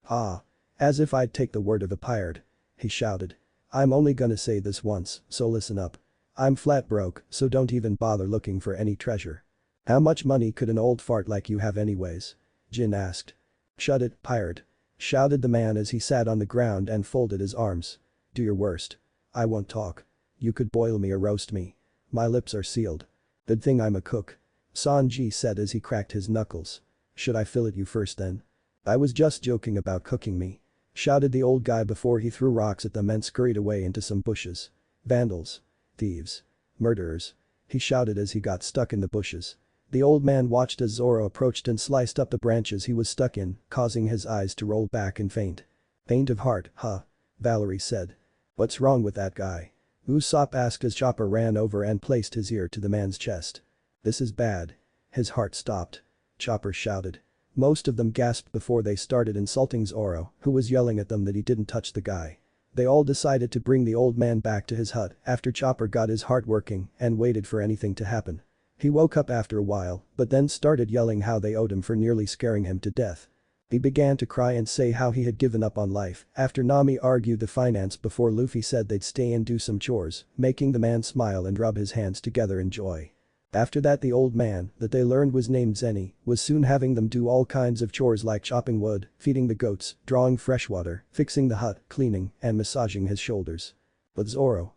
"Ah. As if I'd take the word of a pirate," he shouted. "I'm only gonna say this once, so listen up. I'm flat broke, so don't even bother looking for any treasure." "How much money could an old fart like you have anyways?" Jin asked. "Shut it, pirate," shouted the man as he sat on the ground and folded his arms. "Do your worst. I won't talk. You could boil me or roast me. My lips are sealed. Good thing I'm a cook," Sanji said as he cracked his knuckles. "Should I fillet you first then?" "I was just joking about cooking me," shouted the old guy before he threw rocks at them and scurried away into some bushes. "Vandals. Thieves. Murderers," he shouted as he got stuck in the bushes. The old man watched as Zoro approached and sliced up the branches he was stuck in, causing his eyes to roll back and faint. "Faint of heart, huh?" Valerie said. "What's wrong with that guy?" Usopp asked as Chopper ran over and placed his ear to the man's chest. "This is bad." His heart stopped. Chopper shouted. Most of them gasped before they started insulting Zoro, who was yelling at them that he didn't touch the guy. They all decided to bring the old man back to his hut after Chopper got his heart working and waited for anything to happen. He woke up after a while, but then started yelling how they owed him for nearly scaring him to death. He began to cry and say how he had given up on life after Nami argued the finance before Luffy said they'd stay and do some chores, making the man smile and rub his hands together in joy. After that the old man, that they learned was named Zenny, was soon having them do all kinds of chores like chopping wood, feeding the goats, drawing fresh water, fixing the hut, cleaning, and massaging his shoulders. But Zoro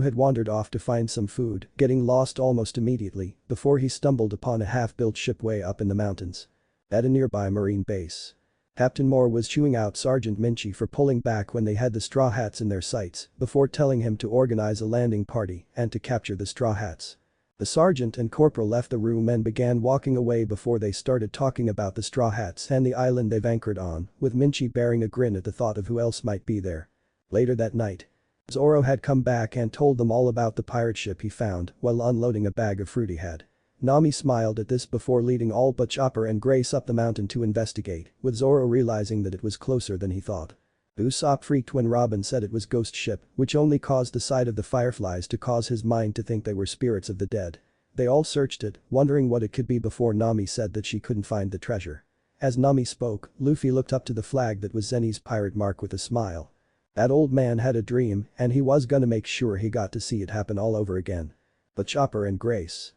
had wandered off to find some food, getting lost almost immediately before he stumbled upon a half-built ship way up in the mountains. At a nearby marine base, Captain Moore was chewing out Sergeant Minchie for pulling back when they had the Straw Hats in their sights before telling him to organize a landing party and to capture the Straw Hats. The sergeant and corporal left the room and began walking away before they started talking about the Straw Hats and the island they've anchored on, with Minchie bearing a grin at the thought of who else might be there. Later that night, Zoro had come back and told them all about the pirate ship he found while unloading a bag of fruit he had. Nami smiled at this before leading all but Chopper and Grace up the mountain to investigate, with Zoro realizing that it was closer than he thought. Usopp freaked when Robin said it was ghost ship, which only caused the sight of the fireflies to cause his mind to think they were spirits of the dead. They all searched it, wondering what it could be before Nami said that she couldn't find the treasure. As Nami spoke, Luffy looked up to the flag that was Zenny's pirate mark with a smile. That old man had a dream and he was gonna make sure he got to see it happen all over again. But Chopper and Grace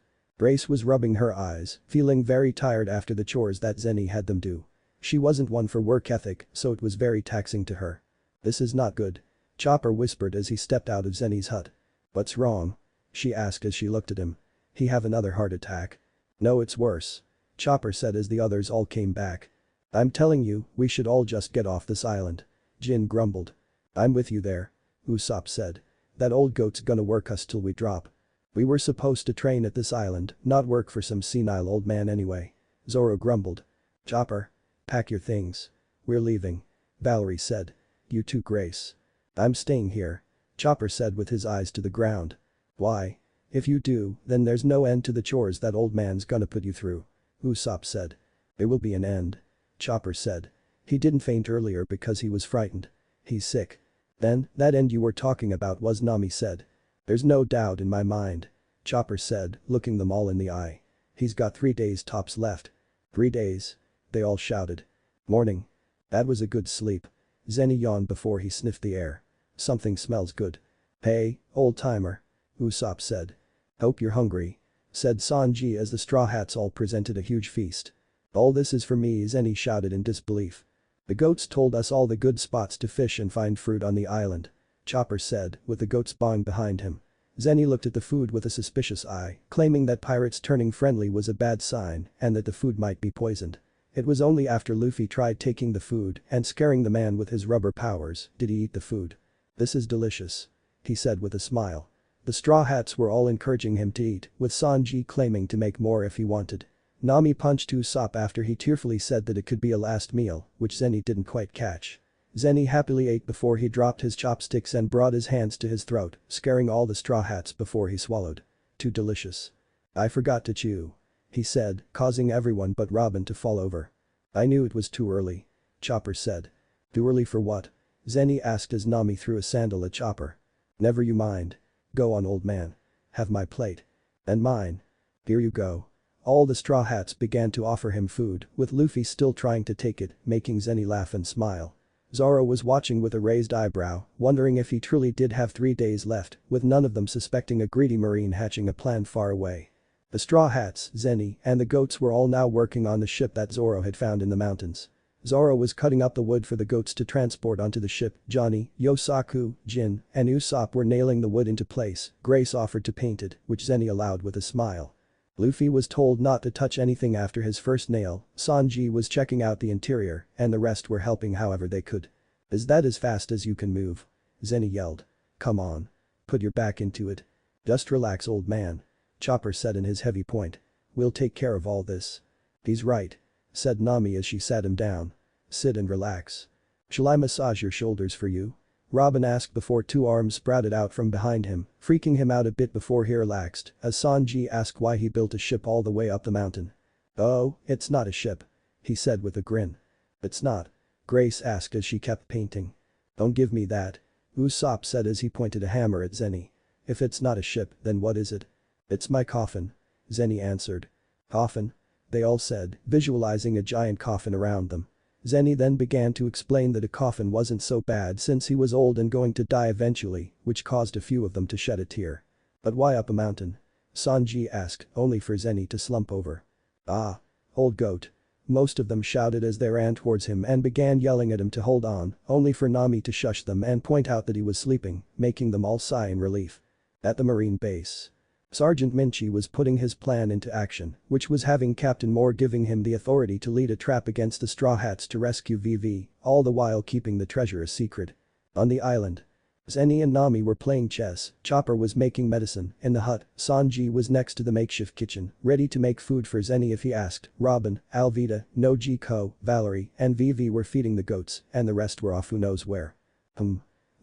was rubbing her eyes, feeling very tired after the chores that Zenny had them do. She wasn't one for work ethic, so it was very taxing to her. "This is not good," Chopper whispered as he stepped out of Zenny's hut. "What's wrong?" she asked as she looked at him. "He have another heart attack?" "No, it's worse," Chopper said as the others all came back. "I'm telling you, we should all just get off this island," Jin grumbled. "I'm with you there," Usopp said. "That old goat's gonna work us till we drop. We were supposed to train at this island, not work for some senile old man anyway," Zoro grumbled. "Chopper, pack your things. We're leaving," Valerie said. "You too, Grace." "I'm staying here," Chopper said with his eyes to the ground. "Why? If you do, then there's no end to the chores that old man's gonna put you through," Usopp said. "There will be an end," Chopper said. "He didn't faint earlier because he was frightened. He's sick." "Then, that end you were talking about was," Nami said. "There's no doubt in my mind," Chopper said, looking them all in the eye. "He's got 3 days tops left." 3 days? They all shouted. "Morning. That was a good sleep." Zenny yawned before he sniffed the air. "Something smells good." "Hey, old timer," Usopp said. "Hope you're hungry." said Sanji as the Straw Hats all presented a huge feast. "All this is for me," Zenny shouted in disbelief. "The goats told us all the good spots to fish and find fruit on the island," Chopper said, with the goats bowing behind him. Zenny looked at the food with a suspicious eye, claiming that pirates turning friendly was a bad sign and that the food might be poisoned. It was only after Luffy tried taking the food and scaring the man with his rubber powers did he eat the food. "This is delicious," he said with a smile. The Straw Hats were all encouraging him to eat, with Sanji claiming to make more if he wanted. Nami punched Usopp after he tearfully said that it could be a last meal, which Zenny didn't quite catch. Zenny happily ate before he dropped his chopsticks and brought his hands to his throat, scaring all the Straw Hats before he swallowed. "Too delicious. I forgot to chew," he said, causing everyone but Robin to fall over. "I knew it was too early," Chopper said. "Too early for what?" Zenny asked as Nami threw a sandal at Chopper. "Never you mind. Go on, old man. Have my plate. And mine. Here you go." All the Straw Hats began to offer him food, with Luffy still trying to take it, making Zenny laugh and smile. Zoro was watching with a raised eyebrow, wondering if he truly did have 3 days left, with none of them suspecting a greedy marine hatching a plan far away. The Straw Hats, Zenny, and the goats were all now working on the ship that Zoro had found in the mountains. Zoro was cutting up the wood for the goats to transport onto the ship. Johnny, Yosaku, Jin, and Usopp were nailing the wood into place. Grace offered to paint it, which Zenny allowed with a smile. Luffy was told not to touch anything after his first nail, Sanji was checking out the interior, and the rest were helping however they could. "Is that as fast as you can move?" Zenny yelled. "Come on. Put your back into it." "Just relax, old man," Chopper said in his heavy point. "We'll take care of all this." "He's right," said Nami as she sat him down. "Sit and relax." "Shall I massage your shoulders for you?" Robin asked before 2 arms sprouted out from behind him, freaking him out a bit before he relaxed as Sanji asked why he built a ship all the way up the mountain. "Oh, it's not a ship," he said with a grin. "It's not?" Grace asked as she kept painting. "Don't give me that," Usopp said as he pointed a hammer at Zenny. "If it's not a ship, then what is it?" "It's my coffin," Zenny answered. "Coffin?" they all said, visualizing a giant coffin around them. Zenny then began to explain that a coffin wasn't so bad since he was old and going to die eventually, which caused a few of them to shed a tear. "But why up a mountain?" Sanji asked, only for Zenny to slump over. "Ah. Old goat." Most of them shouted as they ran towards him and began yelling at him to hold on, only for Nami to shush them and point out that he was sleeping, making them all sigh in relief. At the marine base, Sergeant Minchi was putting his plan into action, which was having Captain Moore giving him the authority to lead a trap against the Straw Hats to rescue VV, all the while keeping the treasure a secret. On the island, Zenny and Nami were playing chess, Chopper was making medicine. In the hut, Sanji was next to the makeshift kitchen, ready to make food for Zenny if he asked. Robin, Alvida, Nojiko, Valerie, and VV were feeding the goats, and the rest were off who knows where.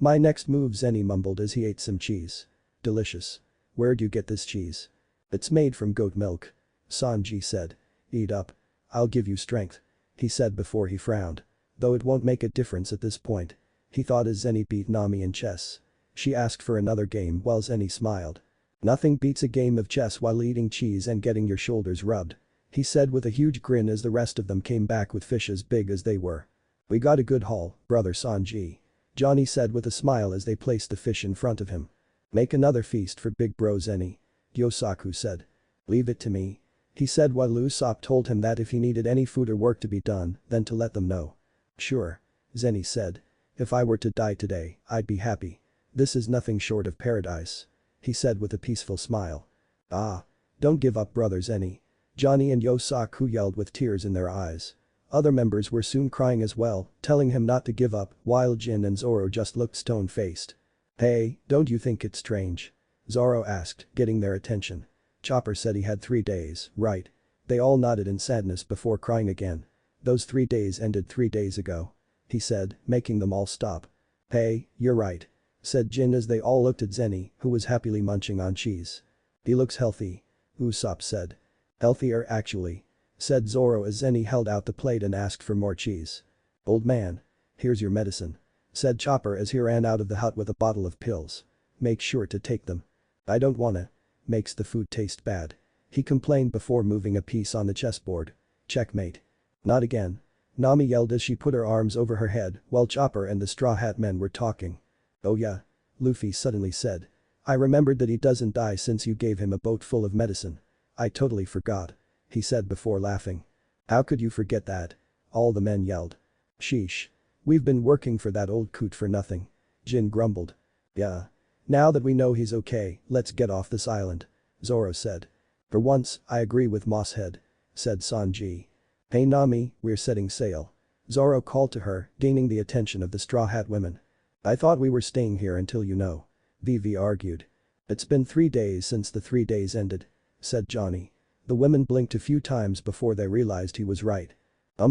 My next move," Zenny mumbled as he ate some cheese. "Delicious. Where'd you get this cheese?" "It's made from goat milk," Sanji said. "Eat up. I'll give you strength," he said before he frowned. Though it won't make a difference at this point, he thought as Zenny beat Nami in chess. She asked for another game while Zenny smiled. "Nothing beats a game of chess while eating cheese and getting your shoulders rubbed," he said with a huge grin as the rest of them came back with fish as big as they were. "We got a good haul, brother Sanji," Johnny said with a smile as they placed the fish in front of him. "Make another feast for big bro Zenny," Yosaku said. "Leave it to me," he said while Usopp told him that if he needed any food or work to be done, then to let them know. "Sure," Zenny said. "If I were to die today, I'd be happy. This is nothing short of paradise," he said with a peaceful smile. "Ah. Don't give up, brother Zenny," Johnny and Yosaku yelled with tears in their eyes. Other members were soon crying as well, telling him not to give up, while Jin and Zoro just looked stone-faced. "Hey, don't you think it's strange?" Zoro asked, getting their attention. "Chopper said he had 3 days, right?" They all nodded in sadness before crying again. "Those 3 days ended 3 days ago," he said, making them all stop. "Hey, you're right," said Jin as they all looked at Zenny, who was happily munching on cheese. "He looks healthy," Usopp said. "Healthier actually," said Zoro as Zenny held out the plate and asked for more cheese. "Old man. Here's your medicine," said Chopper as he ran out of the hut with a bottle of pills. "Make sure to take them." "I don't wanna. Makes the food taste bad," he complained before moving a piece on the chessboard. "Checkmate." "Not again," Nami yelled as she put her arms over her head while Chopper and the Straw Hat men were talking. "Oh yeah," Luffy suddenly said. "I remembered that he doesn't die since you gave him a boat full of medicine." I totally forgot. He said before laughing. How could you forget that? All the men yelled. Sheesh. We've been working for that old coot for nothing. Jin grumbled. Yeah. Now that we know he's okay, let's get off this island. Zoro said. For once, I agree with Mosshead, said Sanji. Hey Nami, we're setting sail. Zoro called to her, gaining the attention of the Straw Hat women. I thought we were staying here until you know. Vivi argued. It's been 3 days since the 3 days ended, said Johnny. The women blinked a few times before they realized he was right.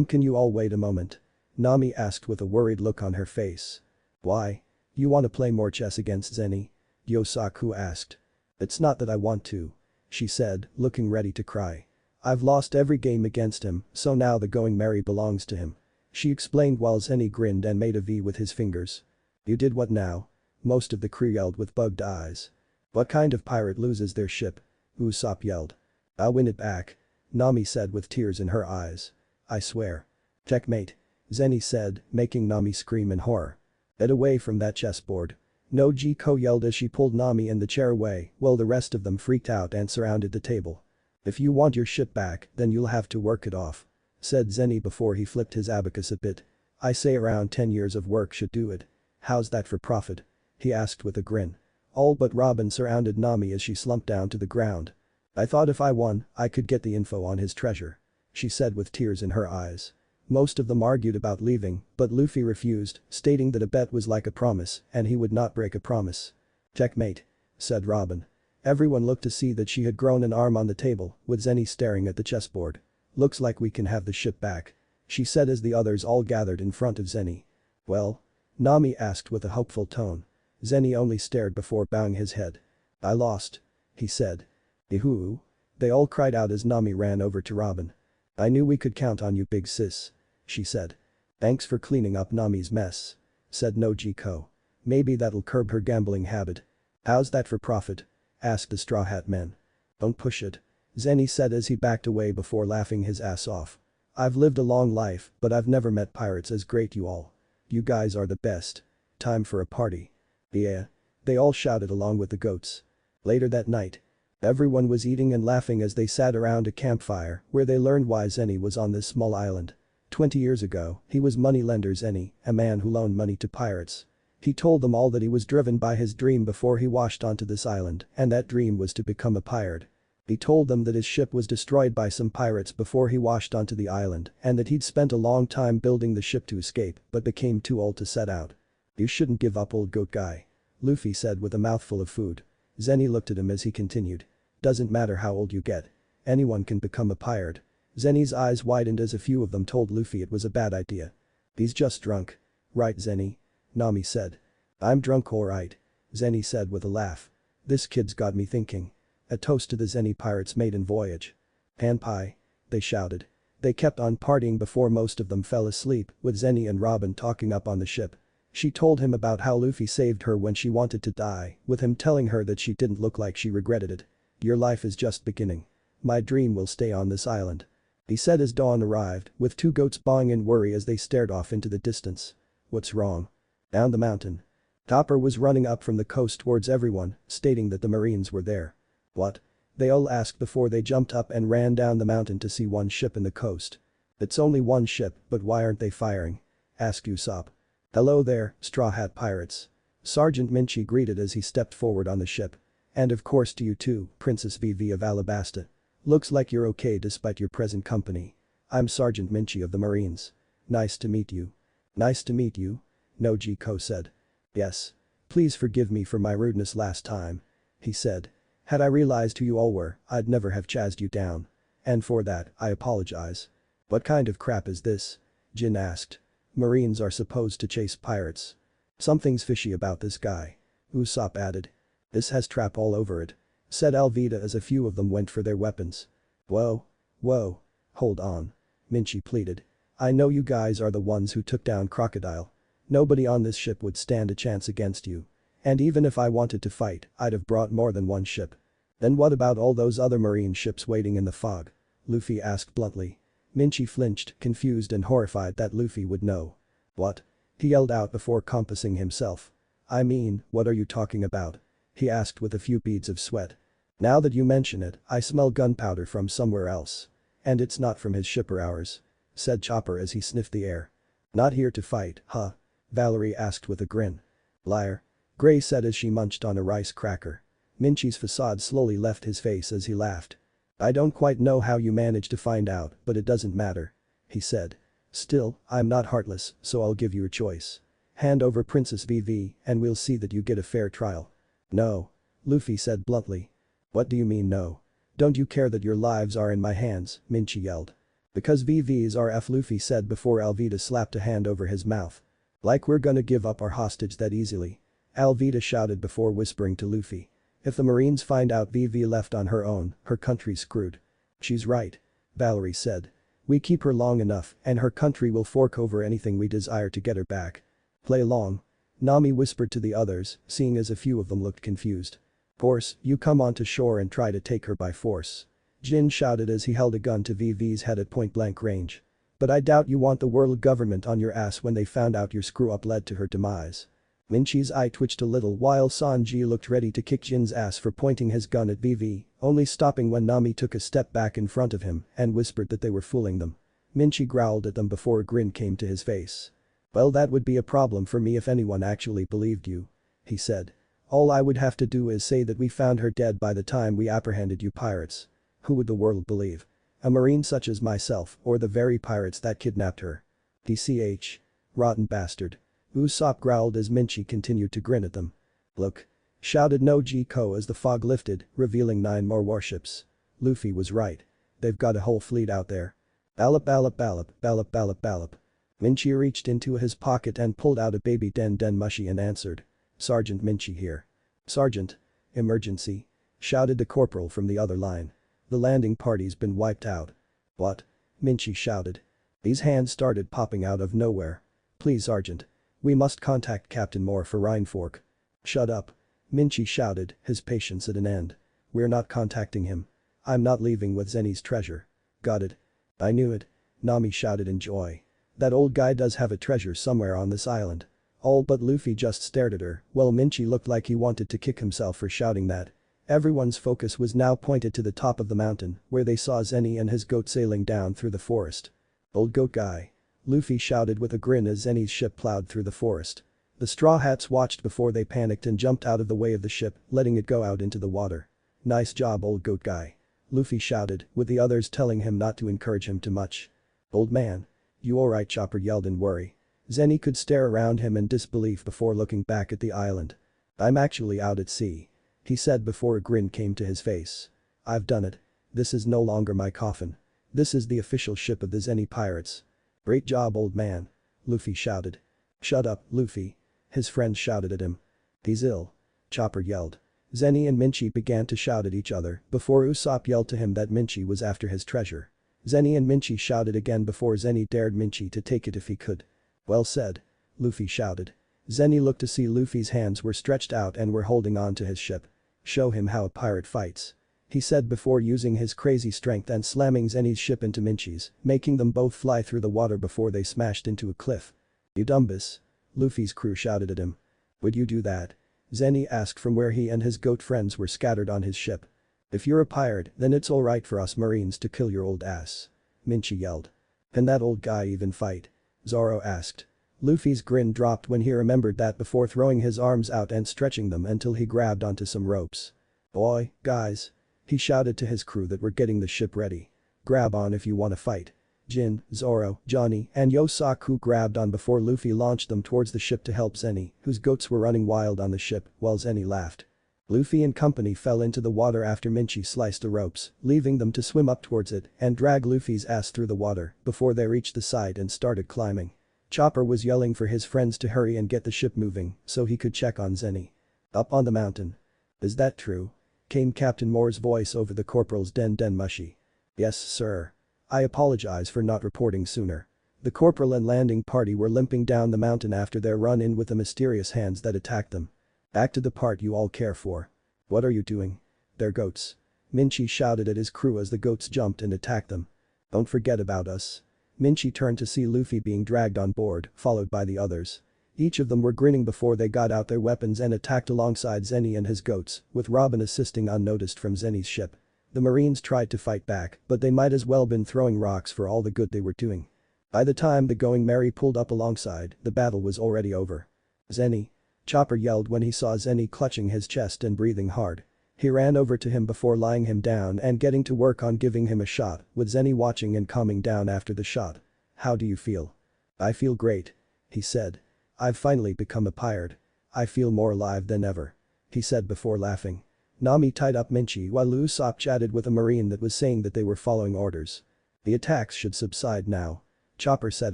Can you all wait a moment? Nami asked with a worried look on her face. Why? You want to play more chess against Zenny? Yosaku asked. It's not that I want to, she said, looking ready to cry. I've lost every game against him, so now the going merry belongs to him. She explained while Zenny grinned and made a V with his fingers. You did what now? Most of the crew yelled with bugged eyes. What kind of pirate loses their ship? Usopp yelled. I'll win it back. Nami said with tears in her eyes. I swear. Checkmate. Zenny said, making Nami scream in horror. Get away from that chessboard. Nojiko yelled as she pulled Nami and the chair away while the rest of them freaked out and surrounded the table. If you want your ship back, then you'll have to work it off, said Zenny before he flipped his abacus a bit. I say around 10 years of work should do it. How's that for profit? He asked with a grin. All but Robin surrounded Nami as she slumped down to the ground. I thought if I won, I could get the info on his treasure, she said with tears in her eyes. Most of them argued about leaving, but Luffy refused, stating that a bet was like a promise and he would not break a promise. Checkmate, said Robin. Everyone looked to see that she had grown an arm on the table, with Zenny staring at the chessboard. Looks like we can have the ship back, she said as the others all gathered in front of Zenny. Well? Nami asked with a hopeful tone. Zenny only stared before bowing his head. I lost, he said. Ihoo? They all cried out as Nami ran over to Robin. I knew we could count on you, big sis, she said. Thanks for cleaning up Nami's mess, said Nojiko. Maybe that'll curb her gambling habit. How's that for profit? Asked the Straw Hat men. Don't push it, Zenny said as he backed away before laughing his ass off. I've lived a long life, but I've never met pirates as great you all. You guys are the best. Time for a party. Yeah. They all shouted along with the goats. Later that night, everyone was eating and laughing as they sat around a campfire where they learned why Zenny was on this small island. 20 years ago, he was moneylender Zenny, a man who loaned money to pirates. He told them all that he was driven by his dream before he washed onto this island, and that dream was to become a pirate. He told them that his ship was destroyed by some pirates before he washed onto the island and that he'd spent a long time building the ship to escape but became too old to set out. You shouldn't give up, old goat guy, Luffy said with a mouthful of food. Zenny looked at him as he continued. Doesn't matter how old you get. Anyone can become a pirate. Zenny's eyes widened as a few of them told Luffy it was a bad idea. He's just drunk. Right, Zenny? Nami said. I'm drunk alright, Zenny said with a laugh. This kid's got me thinking. A toast to the Zenny pirates' maiden voyage. Panpai, they shouted. They kept on partying before most of them fell asleep, with Zenny and Robin talking up on the ship. She told him about how Luffy saved her when she wanted to die, with him telling her that she didn't look like she regretted it. Your life is just beginning. My dream will stay on this island, he said as dawn arrived, with two goats bawling in worry as they stared off into the distance. What's wrong? Down the mountain. Topper was running up from the coast towards everyone, stating that the Marines were there. What? They all asked before they jumped up and ran down the mountain to see one ship in the coast. It's only one ship, but why aren't they firing? Asked Usopp. Hello there, Straw Hat Pirates. Sergeant Minchi greeted as he stepped forward on the ship. And of course to you too, Princess Vivi of Alabasta. Looks like you're okay despite your present company. I'm Sergeant Minchi of the Marines. Nice to meet you. Nice to meet you, Nojiko said. Yes. Please forgive me for my rudeness last time, he said. Had I realized who you all were, I'd never have chased you down. And for that, I apologize. What kind of crap is this? Jin asked. Marines are supposed to chase pirates. Something's fishy about this guy, Usopp added. This has trap all over it, said Alvida as a few of them went for their weapons. Whoa. Whoa. Hold on. Minchi pleaded. I know you guys are the ones who took down Crocodile. Nobody on this ship would stand a chance against you. And even if I wanted to fight, I'd have brought more than one ship. Then what about all those other marine ships waiting in the fog? Luffy asked bluntly. Minchi flinched, confused and horrified that Luffy would know. What? He yelled out before compassing himself. I mean, what are you talking about? He asked with a few beads of sweat. Now that you mention it, I smell gunpowder from somewhere else. And it's not from his ship or ours," said Chopper as he sniffed the air. "Not here to fight, huh?" Valerie asked with a grin. "Liar," Gray said as she munched on a rice cracker. Minchie's facade slowly left his face as he laughed. "I don't quite know how you managed to find out, but it doesn't matter," he said. "Still, I'm not heartless, so I'll give you a choice. Hand over Princess Vivi and we'll see that you get a fair trial." "No," Luffy said bluntly. "What do you mean no? Don't you care that your lives are in my hands?" Minchie yelled. "Because Vivi's RF," Luffy said before Alvida slapped a hand over his mouth. "Like we're gonna give up our hostage that easily?" Alvida shouted before whispering to Luffy. "If the Marines find out Vivi left on her own, her country's screwed." "She's right," Valerie said. "We keep her long enough and her country will fork over anything we desire to get her back." "Play along," Nami whispered to the others, seeing as a few of them looked confused. "Horse, you come onto shore and try to take her by force," Jin shouted as he held a gun to Vivi's head at point-blank range. "But I doubt you want the world government on your ass when they found out your screw-up led to her demise." Minchie's eye twitched a little while Sanji looked ready to kick Jin's ass for pointing his gun at Vivi, only stopping when Nami took a step back in front of him and whispered that they were fooling them. Minchie growled at them before a grin came to his face. "Well, that would be a problem for me if anyone actually believed you," he said. "All I would have to do is say that we found her dead by the time we apprehended you pirates. Who would the world believe? A marine such as myself or the very pirates that kidnapped her? DCH. Rotten bastard." Usopp growled as Minchie continued to grin at them. "Look!" shouted Nojiko as the fog lifted, revealing 9 more warships. Luffy was right. They've got a whole fleet out there. Ballop ballop ballop ballop ballop ballop. Minchie reached into his pocket and pulled out a baby Den Den mushie and answered. "Sergeant Minchie here." "Sergeant. Emergency," shouted the corporal from the other line. "The landing party's been wiped out." "What?" Minchie shouted. These hands started popping out of nowhere. "Please Sergeant. We must contact Captain Moore for Rhinefork." "Shut up," Minchie shouted, his patience at an end. "We're not contacting him. I'm not leaving with Zenny's treasure." "Got it." "I knew it," Nami shouted in joy. "That old guy does have a treasure somewhere on this island." All but Luffy just stared at her, while Minchie looked like he wanted to kick himself for shouting that. Everyone's focus was now pointed to the top of the mountain, where they saw Zenny and his goat sailing down through the forest. "Old goat guy," Luffy shouted with a grin as Zenny's ship plowed through the forest. The Straw Hats watched before they panicked and jumped out of the way of the ship, letting it go out into the water. "Nice job old goat guy," Luffy shouted, with the others telling him not to encourage him too much. "Old man. You alright?" Chopper yelled in worry. Zenny could stare around him in disbelief before looking back at the island. "I'm actually out at sea," he said before a grin came to his face. "I've done it. This is no longer my coffin. This is the official ship of the Zenny pirates." "Great job old man," Luffy shouted. "Shut up, Luffy," his friends shouted at him. "He's ill," Chopper yelled. Zenny and Minchie began to shout at each other before Usopp yelled to him that Minchie was after his treasure. Zenny and Minchie shouted again before Zenny dared Minchie to take it if he could. "Well said," Luffy shouted. Zenny looked to see Luffy's hands were stretched out and were holding on to his ship. "Show him how a pirate fights," he said before using his crazy strength and slamming Zenny's ship into Minchie's, making them both fly through the water before they smashed into a cliff. "You dumbass," Luffy's crew shouted at him. "Would you do that?" Zenny asked from where he and his goat friends were scattered on his ship. "If you're a pirate, then it's alright for us Marines to kill your old ass," Minchie yelled. "Can that old guy even fight?" Zoro asked. Luffy's grin dropped when he remembered that before throwing his arms out and stretching them until he grabbed onto some ropes. "Boy, guys," he shouted to his crew that were getting the ship ready. "Grab on if you wanna fight." Jin, Zoro, Johnny, and Yosaku grabbed on before Luffy launched them towards the ship to help Zenny, whose goats were running wild on the ship, while Zenny laughed. Luffy and company fell into the water after Minchie sliced the ropes, leaving them to swim up towards it and drag Luffy's ass through the water before they reached the side and started climbing. Chopper was yelling for his friends to hurry and get the ship moving so he could check on Zenny. "Up on the mountain." "Is that true?" came Captain Moore's voice over the corporal's Den Den mushie. "Yes, sir. I apologize for not reporting sooner." The corporal and landing party were limping down the mountain after their run-in with the mysterious hands that attacked them. "Back to the part you all care for." "What are you doing?" "They're goats." Minchie shouted at his crew as the goats jumped and attacked them. "Don't forget about us." Minchie turned to see Luffy being dragged on board, followed by the others. Each of them were grinning before they got out their weapons and attacked alongside Zenny and his goats, with Robin assisting unnoticed from Zenny's ship. The Marines tried to fight back, but they might as well been throwing rocks for all the good they were doing. By the time the Going Merry pulled up alongside, the battle was already over. "Zenny!" Chopper yelled when he saw Zenny clutching his chest and breathing hard. He ran over to him before lying him down and getting to work on giving him a shot, with Zenny watching and calming down after the shot. "How do you feel?" "I feel great," he said. "I've finally become a pirate. I feel more alive than ever," he said before laughing. Nami tied up Minchi while Usopp chatted with a marine that was saying that they were following orders. "The attacks should subside now," Chopper said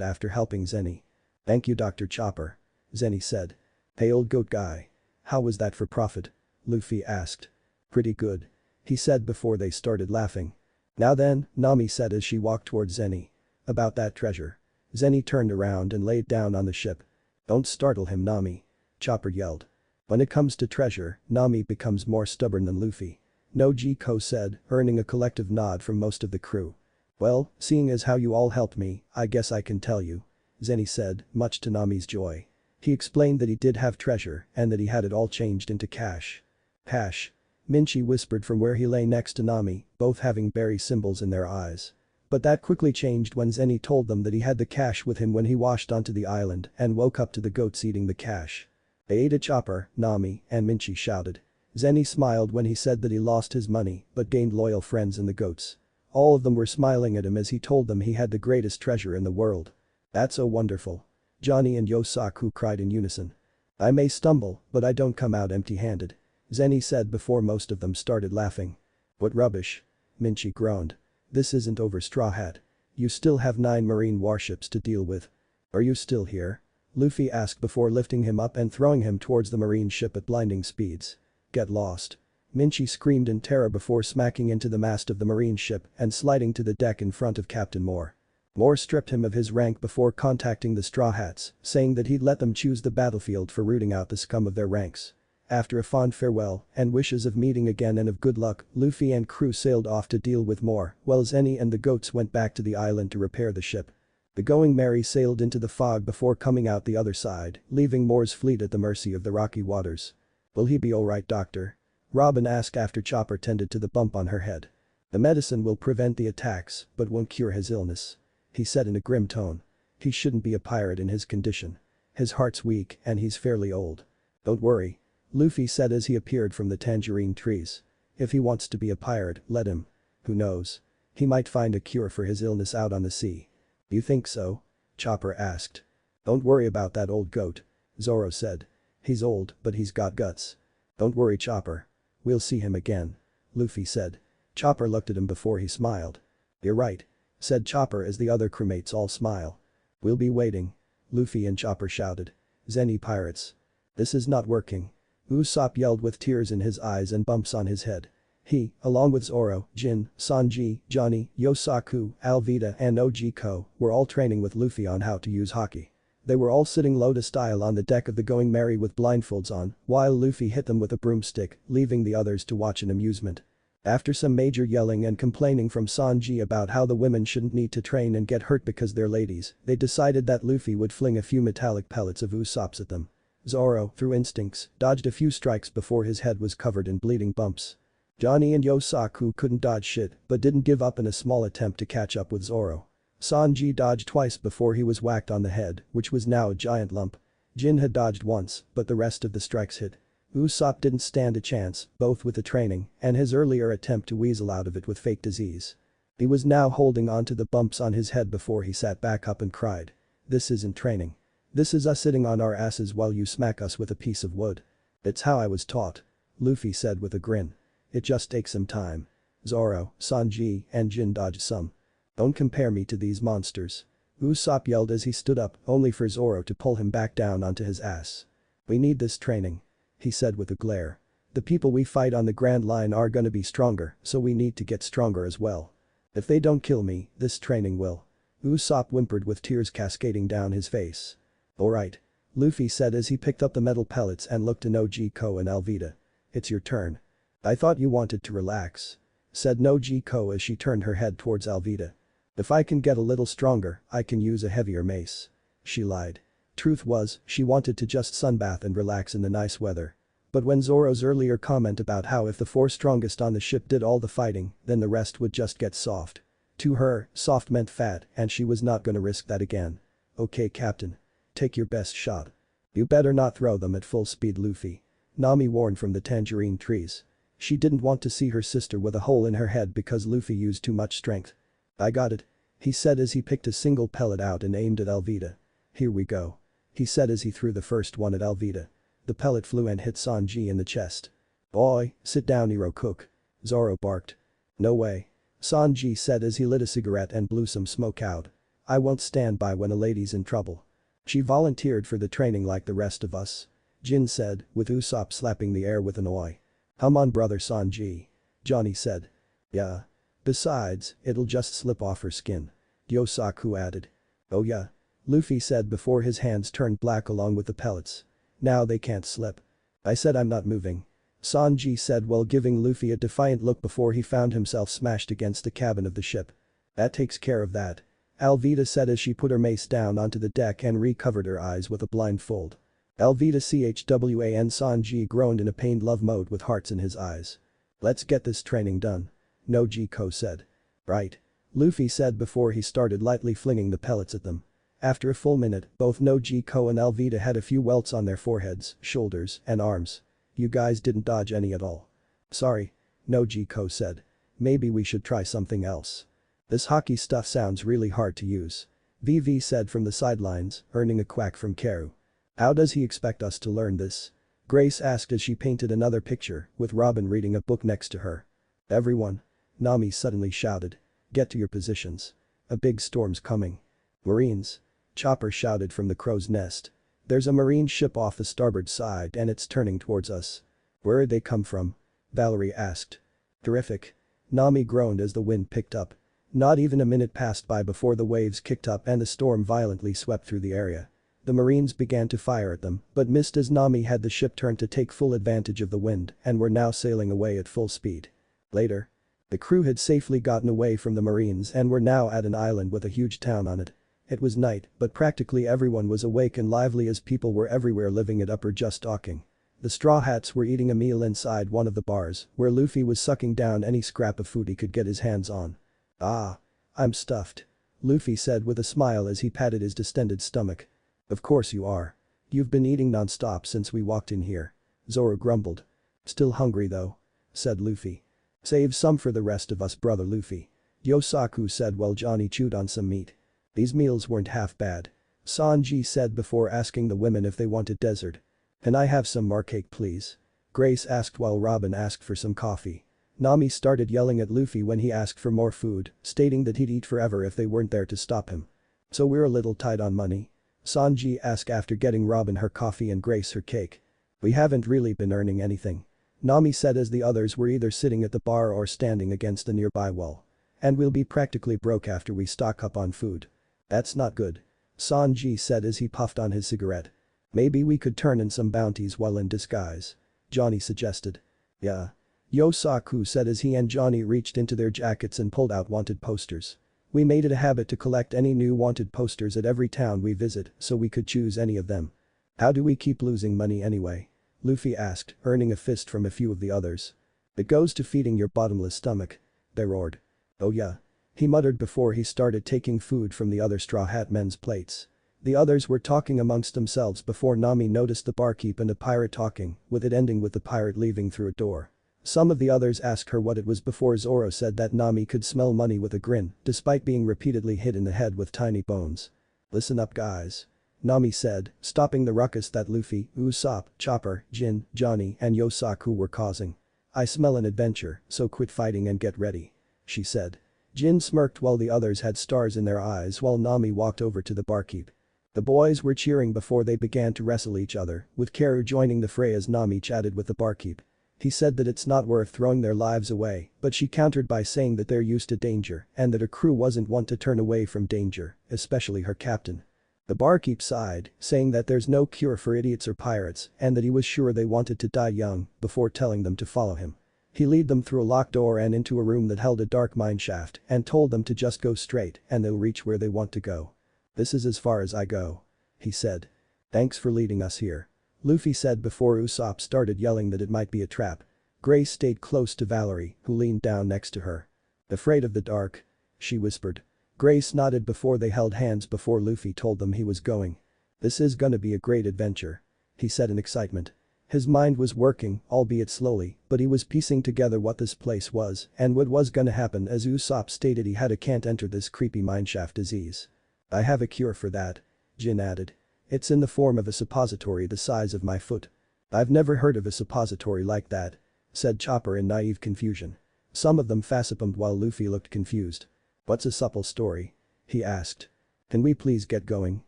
after helping Zenny. "Thank you, Dr. Chopper," Zenny said. "Hey old goat guy. How was that for profit?" Luffy asked. "Pretty good," he said before they started laughing. "Now then," Nami said as she walked towards Zenny. "About that treasure." Zenny turned around and laid down on the ship. "Don't startle him, Nami," Chopper yelled. When it comes to treasure, Nami becomes more stubborn than Luffy. Nojiko said, earning a collective nod from most of the crew. "Well, seeing as how you all helped me, I guess I can tell you," Zenny said, much to Nami's joy. He explained that he did have treasure and that he had it all changed into cash. "Cash?" Minchi whispered from where he lay next to Nami, both having berry symbols in their eyes. But that quickly changed when Zenny told them that he had the cash with him when he washed onto the island and woke up to the goats eating the cash. "They ate a Chopper," Nami and Minchi shouted. Zenny smiled when he said that he lost his money but gained loyal friends in the goats. All of them were smiling at him as he told them he had the greatest treasure in the world. "That's so wonderful." Johnny and Yosaku cried in unison. "I may stumble, but I don't come out empty-handed," Zenny said before most of them started laughing. "What rubbish," Minchi groaned. "This isn't over, Straw Hat. You still have 9 marine warships to deal with. Are you still here?" Luffy asked before lifting him up and throwing him towards the marine ship at blinding speeds. "Get lost." Minchi screamed in terror before smacking into the mast of the marine ship and sliding to the deck in front of Captain Moore. Moore stripped him of his rank before contacting the Straw Hats, saying that he'd let them choose the battlefield for rooting out the scum of their ranks. After a fond farewell and wishes of meeting again and of good luck, Luffy and crew sailed off to deal with Moore, while Zenny and the goats went back to the island to repair the ship. The Going Merry sailed into the fog before coming out the other side, leaving Moore's fleet at the mercy of the rocky waters. "Will he be alright, Doctor?" Robin asked after Chopper tended to the bump on her head. "The medicine will prevent the attacks, but won't cure his illness," he said in a grim tone. "He shouldn't be a pirate in his condition. His heart's weak and he's fairly old." "Don't worry," Luffy said as he appeared from the tangerine trees. "If he wants to be a pirate, let him. Who knows? He might find a cure for his illness out on the sea." "You think so?" Chopper asked. "Don't worry about that old goat," Zoro said. "He's old, but he's got guts." "Don't worry, Chopper. We'll see him again," Luffy said. Chopper looked at him before he smiled. "You're right," said Chopper as the other crewmates all smile. "We'll be waiting," Luffy and Chopper shouted. "Zenny pirates. This is not working." Usopp yelled with tears in his eyes and bumps on his head. He, along with Zoro, Jin, Sanji, Johnny, Yosaku, Alvida and Nojiko, were all training with Luffy on how to use haki. They were all sitting lotus style on the deck of the Going Merry with blindfolds on, while Luffy hit them with a broomstick, leaving the others to watch in amusement. After some major yelling and complaining from Sanji about how the women shouldn't need to train and get hurt because they're ladies, they decided that Luffy would fling a few metallic pellets of Usopp's at them. Zoro, through instincts, dodged a few strikes before his head was covered in bleeding bumps. Johnny and Yosaku couldn't dodge shit but didn't give up in a small attempt to catch up with Zoro. Sanji dodged twice before he was whacked on the head, which was now a giant lump. Jin had dodged once, but the rest of the strikes hit. Usopp didn't stand a chance, both with the training and his earlier attempt to weasel out of it with fake disease. He was now holding on to the bumps on his head before he sat back up and cried. "This isn't training. This is us sitting on our asses while you smack us with a piece of wood." "It's how I was taught," Luffy said with a grin. "It just takes some time." Zoro, Sanji and Jin dodged some. "Don't compare me to these monsters," Usopp yelled as he stood up, only for Zoro to pull him back down onto his ass. "We need this training," he said with a glare. "The people we fight on the Grand Line are gonna be stronger, so we need to get stronger as well. If they don't kill me, this training will." Usopp whimpered with tears cascading down his face. "Alright," Luffy said as he picked up the metal pellets and looked to Nojiko and Alvida. "It's your turn." "I thought you wanted to relax," said Nojiko as she turned her head towards Alvida. "If I can get a little stronger, I can use a heavier mace," she lied. Truth was, she wanted to just sunbath and relax in the nice weather. But when Zoro's earlier comment about how if the four strongest on the ship did all the fighting, then the rest would just get soft. To her, soft meant fat, and she was not gonna risk that again. Okay, Captain. Take your best shot. You better not throw them at full speed, Luffy. Nami warned from the tangerine trees. She didn't want to see her sister with a hole in her head because Luffy used too much strength. I got it. He said as he picked a single pellet out and aimed at Alvida. Here we go. He said as he threw the first one at Alvida. The pellet flew and hit Sanji in the chest. Boy, sit down, Iroh-cook. Zoro barked. No way. Sanji said as he lit a cigarette and blew some smoke out. I won't stand by when a lady's in trouble. She volunteered for the training like the rest of us. Jin said, with Usopp slapping the air with an oi. Come on, brother Sanji. Johnny said. Yeah. Besides, it'll just slip off her skin. Yosaku added. Oh yeah. Luffy said before his hands turned black along with the pellets. Now they can't slip. I said I'm not moving. Sanji said while giving Luffy a defiant look before he found himself smashed against the cabin of the ship. That takes care of that. Alvida said as she put her mace down onto the deck and recovered her eyes with a blindfold. Alvida CHWAN Sanji groaned in a pained love mode with hearts in his eyes. Let's get this training done. Nojiko said. Right. Luffy said before he started lightly flinging the pellets at them. After a full minute, both Nojiko and Alvida had a few welts on their foreheads, shoulders, and arms. You guys didn't dodge any at all. Sorry. Nojiko said. Maybe we should try something else. This hockey stuff sounds really hard to use. VV said from the sidelines, earning a quack from Karu. How does he expect us to learn this? Grace asked as she painted another picture, with Robin reading a book next to her. Everyone. Nami suddenly shouted. Get to your positions. A big storm's coming. Marines. Chopper shouted from the crow's nest. There's a marine ship off the starboard side and it's turning towards us. Where'd they come from? Valerie asked. Terrific. Nami groaned as the wind picked up. Not even a minute passed by before the waves kicked up and the storm violently swept through the area. The Marines began to fire at them, but missed as Nami had the ship turned to take full advantage of the wind and were now sailing away at full speed. Later. The crew had safely gotten away from the Marines and were now at an island with a huge town on it. It was night, but practically everyone was awake and lively as people were everywhere living it up or just talking. The Straw Hats were eating a meal inside one of the bars, where Luffy was sucking down any scrap of food he could get his hands on. Ah. I'm stuffed. Luffy said with a smile as he patted his distended stomach. Of course you are. You've been eating non-stop since we walked in here. Zoro grumbled. Still hungry though. Said Luffy. Save some for the rest of us, brother Luffy. Yosaku said while Johnny chewed on some meat. These meals weren't half bad. Sanji said before asking the women if they wanted dessert. Can I have some more cake please? Grace asked while Robin asked for some coffee. Nami started yelling at Luffy when he asked for more food, stating that he'd eat forever if they weren't there to stop him. So we're a little tight on money? Sanji asked after getting Robin her coffee and Grace her cake. We haven't really been earning anything. Nami said as the others were either sitting at the bar or standing against a nearby wall. And we'll be practically broke after we stock up on food. That's not good. Sanji said as he puffed on his cigarette. Maybe we could turn in some bounties while in disguise. Johnny suggested. Yeah. Yosaku said as he and Johnny reached into their jackets and pulled out wanted posters. We made it a habit to collect any new wanted posters at every town we visit so we could choose any of them. How do we keep losing money anyway? Luffy asked, earning a fist from a few of the others. It goes to feeding your bottomless stomach. They roared. Oh yeah. He muttered before he started taking food from the other Straw Hat men's plates. The others were talking amongst themselves before Nami noticed the barkeep and a pirate talking, with it ending with the pirate leaving through a door. Some of the others asked her what it was before Zoro said that Nami could smell money with a grin, despite being repeatedly hit in the head with tiny bones. Listen up guys. Nami said, stopping the ruckus that Luffy, Usopp, Chopper, Jin, Johnny and Yosaku were causing. I smell an adventure, so quit fighting and get ready. She said. Jin smirked while the others had stars in their eyes while Nami walked over to the barkeep. The boys were cheering before they began to wrestle each other, with Karu joining the fray as Nami chatted with the barkeep. He said that it's not worth throwing their lives away, but she countered by saying that they're used to danger and that her crew wasn't one to turn away from danger, especially her captain. The barkeep sighed, saying that there's no cure for idiots or pirates and that he was sure they wanted to die young before telling them to follow him. He led them through a locked door and into a room that held a dark mineshaft and told them to just go straight and they'll reach where they want to go. This is as far as I go. He said. Thanks for leading us here. Luffy said before Usopp started yelling that it might be a trap. Grace stayed close to Valerie, who leaned down next to her. Afraid of the dark? She whispered. Grace nodded before they held hands before Luffy told them he was going. This is gonna be a great adventure. He said in excitement. His mind was working, albeit slowly, but he was piecing together what this place was and what was gonna happen as Usopp stated he had a can't enter this creepy mineshaft disease. I have a cure for that. Jin added. It's in the form of a suppository the size of my foot. I've never heard of a suppository like that, said Chopper in naive confusion. Some of them facepalmed while Luffy looked confused. What's a supple story? He asked. Can we please get going?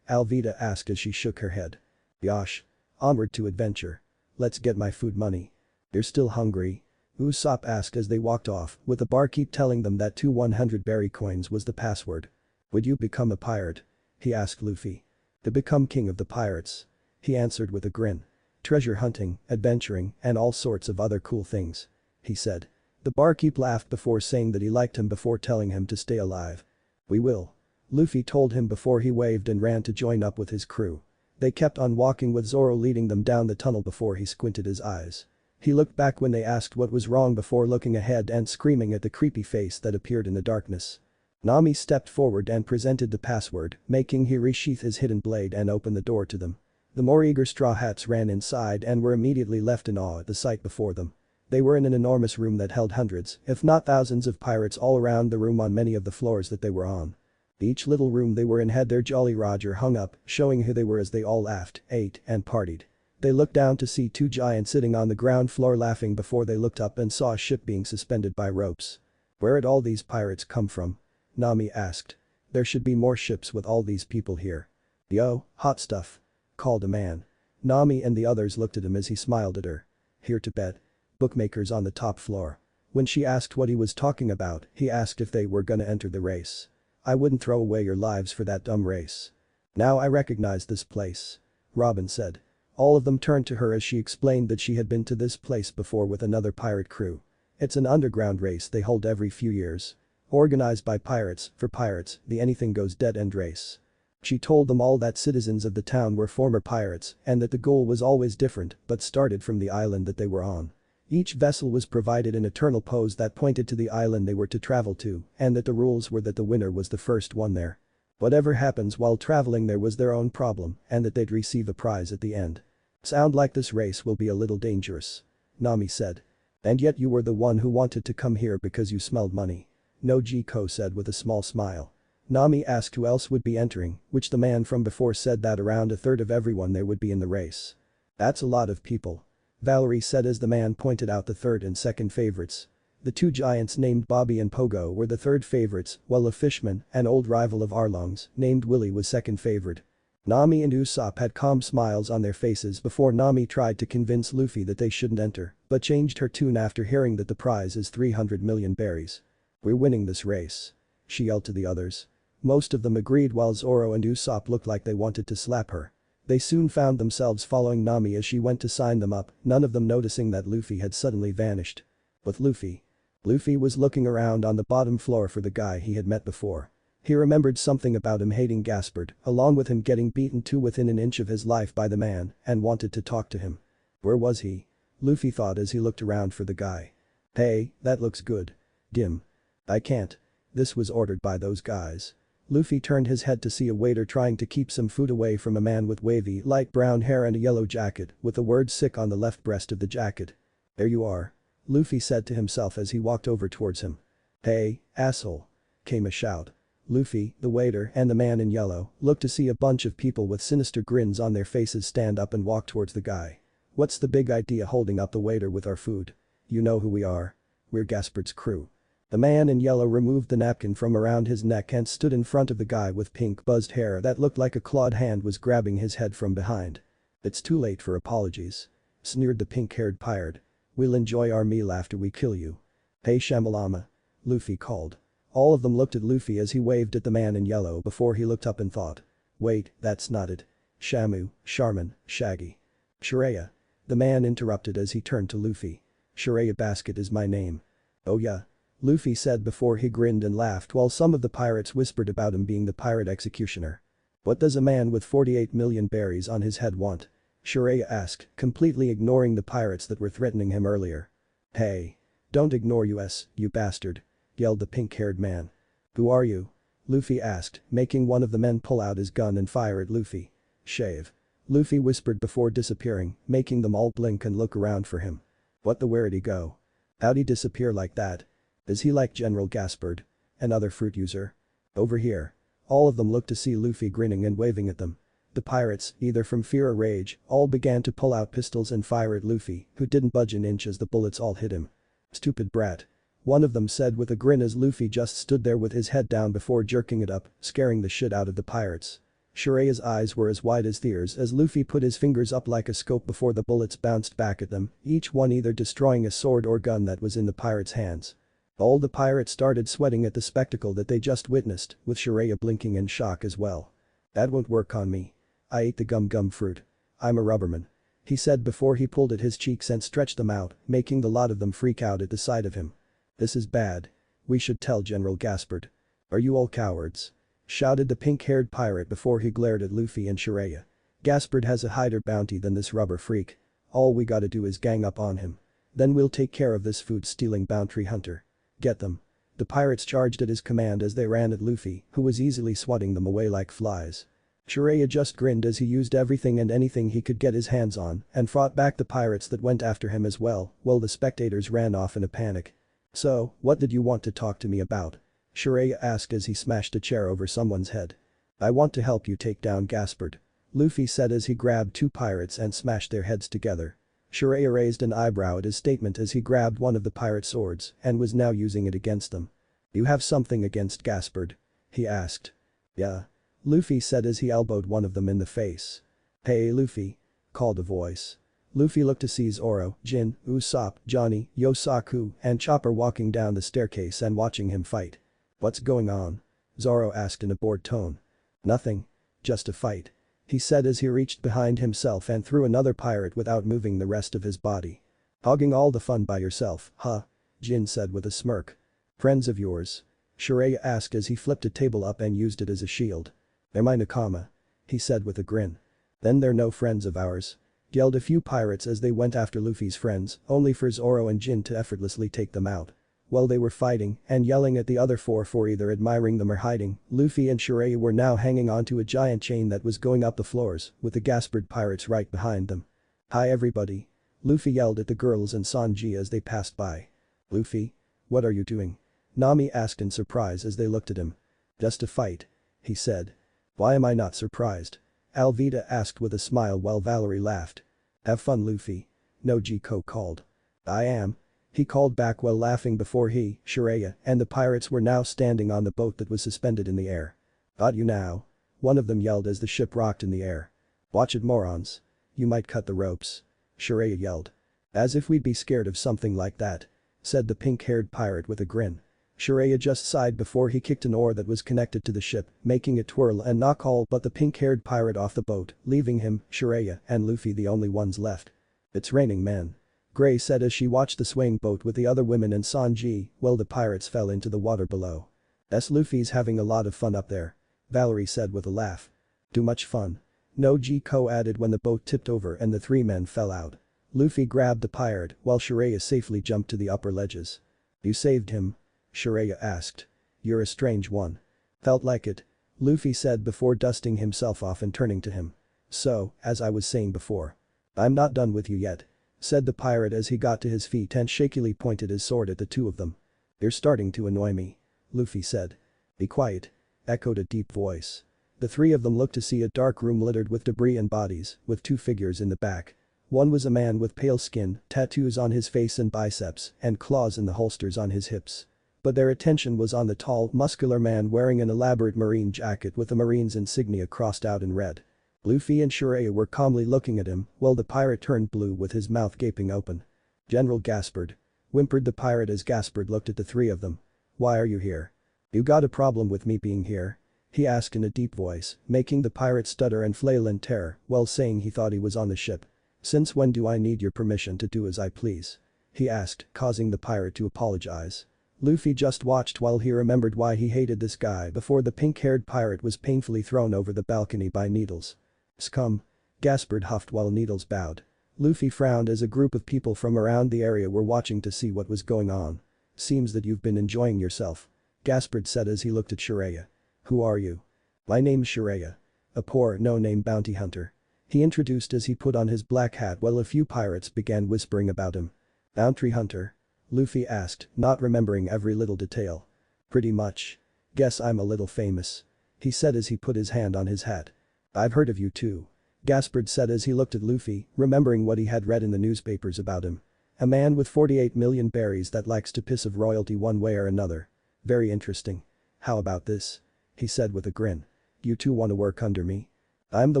Alvida asked as she shook her head. Yosh. Onward to adventure. Let's get my food money. You're still hungry? Usopp asked as they walked off, with the barkeep telling them that 2 100 berry coins was the password. Would you become a pirate? He asked Luffy. To become king of the pirates. He answered with a grin. Treasure hunting, adventuring, and all sorts of other cool things. He said. The barkeep laughed before saying that he liked him before telling him to stay alive. We will. Luffy told him before he waved and ran to join up with his crew. They kept on walking with Zoro leading them down the tunnel before he squinted his eyes. He looked back when they asked what was wrong before looking ahead and screaming at the creepy face that appeared in the darkness. Nami stepped forward and presented the password, making he resheath his hidden blade and open the door to them. The more eager Straw Hats ran inside and were immediately left in awe at the sight before them. They were in an enormous room that held hundreds, if not thousands of pirates all around the room on many of the floors that they were on. Each little room they were in had their Jolly Roger hung up, showing who they were as they all laughed, ate, and partied. They looked down to see 2 giants sitting on the ground floor laughing before they looked up and saw a ship being suspended by ropes. Where had all these pirates come from? Nami asked. There should be more ships with all these people here. Yo, hot stuff. Called a man. Nami and the others looked at him as he smiled at her. Here to bet. Bookmakers on the top floor. When she asked what he was talking about, he asked if they were gonna enter the race. I wouldn't throw away your lives for that dumb race. Now I recognize this place. Robin said. All of them turned to her as she explained that she had been to this place before with another pirate crew. It's an underground race they hold every few years. Organized by pirates, for pirates, the anything goes dead end race. She told them all that citizens of the town were former pirates and that the goal was always different but started from the island that they were on. Each vessel was provided an eternal pose that pointed to the island they were to travel to and that the rules were that the winner was the first one there. Whatever happens while traveling there was their own problem and that they'd receive a prize at the end. Sound like this race will be a little dangerous. Nami said. And yet you were the one who wanted to come here because you smelled money. Nojiko said with a small smile. Nami asked who else would be entering, which the man from before said that around a third of everyone there would be in the race. That's a lot of people. Valerie said as the man pointed out the third and second favorites. The 2 giants named Bobby and Pogo were the third favorites, while a fishman, an old rival of Arlong's, named Willie was second favorite. Nami and Usopp had calm smiles on their faces before Nami tried to convince Luffy that they shouldn't enter, but changed her tune after hearing that the prize is 300 million berries. We're winning this race. She yelled to the others. Most of them agreed while Zoro and Usopp looked like they wanted to slap her. They soon found themselves following Nami as she went to sign them up, none of them noticing that Luffy had suddenly vanished. But Luffy. Luffy was looking around on the bottom floor for the guy he had met before. He remembered something about him hating Gaspard, along with him getting beaten to within an inch of his life by the man, and wanted to talk to him. Where was he? Luffy thought as he looked around for the guy. Hey, that looks good. Dim. I can't. This was ordered by those guys. Luffy turned his head to see a waiter trying to keep some food away from a man with wavy, light brown hair and a yellow jacket, with the word sick on the left breast of the jacket. There you are. Luffy said to himself as he walked over towards him. Hey, asshole. Came a shout. Luffy, the waiter, and the man in yellow looked to see a bunch of people with sinister grins on their faces stand up and walk towards the guy. What's the big idea holding up the waiter with our food? You know who we are. We're Gaspard's crew. The man in yellow removed the napkin from around his neck and stood in front of the guy with pink buzzed hair that looked like a clawed hand was grabbing his head from behind. It's too late for apologies. Sneered the pink-haired pirate. We'll enjoy our meal after we kill you. Hey Shamalama. Luffy called. All of them looked at Luffy as he waved at the man in yellow before he looked up and thought. Wait, that's not it. Shamu, Charmin, Shaggy. Shiraya. The man interrupted as he turned to Luffy. Shiraya Basket is my name. Oh yeah. Luffy said before he grinned and laughed while some of the pirates whispered about him being the pirate executioner. "What does a man with 48 million berries on his head want?" Shiraya asked, completely ignoring the pirates that were threatening him earlier. "Hey. Don't ignore us, you bastard," yelled the pink-haired man. "Who are you?" Luffy asked, making one of the men pull out his gun and fire at Luffy. "Shave." Luffy whispered before disappearing, making them all blink and look around for him. "What the where'd he go? How'd he disappear like that? Is he like General Gaspard? Another fruit user? Over here." All of them looked to see Luffy grinning and waving at them. The pirates, either from fear or rage, all began to pull out pistols and fire at Luffy, who didn't budge an inch as the bullets all hit him. "Stupid brat." One of them said with a grin as Luffy just stood there with his head down before jerking it up, scaring the shit out of the pirates. Shiraya's eyes were as wide as theirs as Luffy put his fingers up like a scope before the bullets bounced back at them, each one either destroying a sword or gun that was in the pirate's hands. All the pirates started sweating at the spectacle that they just witnessed, with Shiraya blinking in shock as well. "That won't work on me. I ate the gum fruit. I'm a rubberman," he said before he pulled at his cheeks and stretched them out, making the lot of them freak out at the sight of him. "This is bad. We should tell General Gaspard." "Are you all cowards?" shouted the pink-haired pirate before he glared at Luffy and Shiraya. "Gaspard has a higher bounty than this rubber freak. All we gotta do is gang up on him. Then we'll take care of this food-stealing bounty hunter. Get them." The pirates charged at his command as they ran at Luffy, who was easily swatting them away like flies. Shiraya just grinned as he used everything and anything he could get his hands on and fought back the pirates that went after him as well, while the spectators ran off in a panic. "So, what did you want to talk to me about?" Shiraya asked as he smashed a chair over someone's head. "I want to help you take down Gaspard," Luffy said as he grabbed two pirates and smashed their heads together. Shiraya raised an eyebrow at his statement as he grabbed one of the pirate swords and was now using it against them. "You have something against Gaspard?" he asked. "Yeah," Luffy said as he elbowed one of them in the face. "Hey Luffy," called a voice. Luffy looked to see Zoro, Jin, Usopp, Johnny, Yosaku, and Chopper walking down the staircase and watching him fight. "What's going on?" Zoro asked in a bored tone. "Nothing. Just a fight," he said as he reached behind himself and threw another pirate without moving the rest of his body. "Hogging all the fun by yourself, huh?" Jin said with a smirk. "Friends of yours?" Shiraya asked as he flipped a table up and used it as a shield. "They're my nakama," he said with a grin. "Then they're no friends of ours," yelled a few pirates as they went after Luffy's friends, only for Zoro and Jin to effortlessly take them out. While they were fighting and yelling at the other four for either admiring them or hiding, Luffy and Shiraya were now hanging onto a giant chain that was going up the floors, with the Gaspard pirates right behind them. "Hi everybody," Luffy yelled at the girls and Sanji as they passed by. "Luffy? What are you doing?" Nami asked in surprise as they looked at him. "Just a fight," he said. "Why am I not surprised?" Alvida asked with a smile while Valerie laughed. "Have fun Luffy," Nojiko called. "I am," he called back while laughing before he, Shiraya, and the pirates were now standing on the boat that was suspended in the air. "Got you now," one of them yelled as the ship rocked in the air. "Watch it morons. You might cut the ropes," Shiraya yelled. "As if we'd be scared of something like that," said the pink-haired pirate with a grin. Shiraya just sighed before he kicked an oar that was connected to the ship, making it twirl and knock all but the pink-haired pirate off the boat, leaving him, Shiraya, and Luffy the only ones left. "It's raining men," Gray said as she watched the swaying boat with the other women and Sanji while the pirates fell into the water below. Luffy's having a lot of fun up there," Valerie said with a laugh. "Too much fun," Nojiko added when the boat tipped over and the three men fell out. Luffy grabbed the pirate while Shiraya safely jumped to the upper ledges. "You saved him?" Shiraya asked. "You're a strange one." "Felt like it," Luffy said before dusting himself off and turning to him. "So, as I was saying before. I'm not done with you yet," said the pirate as he got to his feet and shakily pointed his sword at the two of them. "You're starting to annoy me," Luffy said. "Be quiet," echoed a deep voice. The three of them looked to see a dark room littered with debris and bodies, with two figures in the back. One was a man with pale skin, tattoos on his face and biceps, and claws in the holsters on his hips. But their attention was on the tall, muscular man wearing an elaborate marine jacket with the marine's insignia crossed out in red. Luffy and Shiraya were calmly looking at him while the pirate turned blue with his mouth gaping open. "General Gaspard," whimpered the pirate as Gaspard looked at the three of them. "Why are you here?" "You got a problem with me being here?" he asked in a deep voice, making the pirate stutter and flail in terror while saying he thought he was on the ship. "Since when do I need your permission to do as I please?" he asked, causing the pirate to apologize. Luffy just watched while he remembered why he hated this guy before the pink-haired pirate was painfully thrown over the balcony by Needles. Scum. Gaspard huffed while Needles bowed. Luffy frowned as a group of people from around the area were watching to see what was going on. Seems that you've been enjoying yourself. Gaspard said as he looked at Shiraya. Who are you? My name's Shiraya. A poor, no-name bounty hunter. He introduced as he put on his black hat while a few pirates began whispering about him. Bounty hunter? Luffy asked, not remembering every little detail. Pretty much. Guess I'm a little famous. He said as he put his hand on his hat. I've heard of you too. Gaspard said as he looked at Luffy, remembering what he had read in the newspapers about him. A man with 48 million berries that likes to piss of royalty one way or another. Very interesting. How about this? He said with a grin. You two want to work under me? I'm the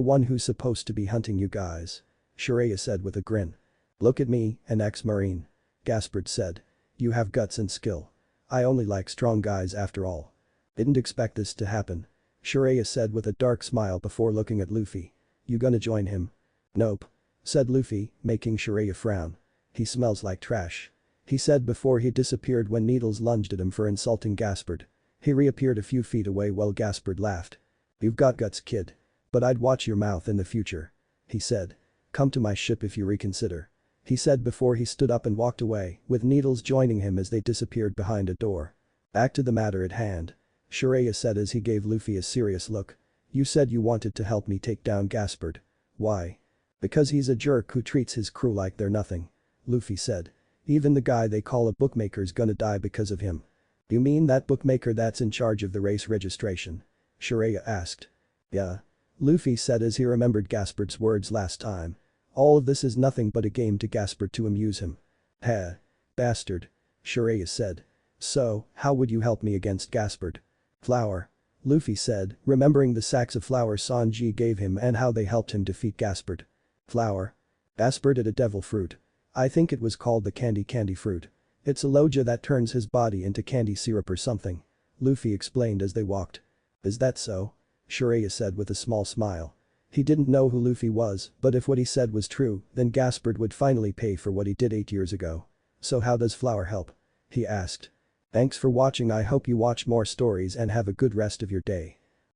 one who's supposed to be hunting you guys. Shiraya said with a grin. Look at me, an ex-marine. Gaspard said. You have guts and skill. I only like strong guys after all. Didn't expect this to happen. Shiraya said with a dark smile before looking at Luffy. You gonna join him? Nope. Said Luffy, making Shiraya frown. He smells like trash. He said before he disappeared when Needles lunged at him for insulting Gaspard. He reappeared a few feet away while Gaspard laughed. You've got guts, kid. But I'd watch your mouth in the future. He said. Come to my ship if you reconsider. He said before he stood up and walked away, with Needles joining him as they disappeared behind a door. Back to the matter at hand. Shiraya said as he gave Luffy a serious look. You said you wanted to help me take down Gaspard. Why? Because he's a jerk who treats his crew like they're nothing. Luffy said. Even the guy they call a bookmaker's gonna die because of him. You mean that bookmaker that's in charge of the race registration? Shiraya asked. Yeah. Luffy said as he remembered Gaspard's words last time. All of this is nothing but a game to Gaspard to amuse him. Heh. Bastard. Shiraya said. So, how would you help me against Gaspard? Flour. Luffy said, remembering the sacks of flour Sanji gave him and how they helped him defeat Gaspard. Flour. Gaspard had a devil fruit. I think it was called the candy fruit. It's a loja that turns his body into candy syrup or something. Luffy explained as they walked. Is that so? Shiraya said with a small smile. He didn't know who Luffy was, but if what he said was true, then Gaspard would finally pay for what he did 8 years ago. So how does flour help? He asked. Thanks for watching. I hope you watch more stories and have a good rest of your day.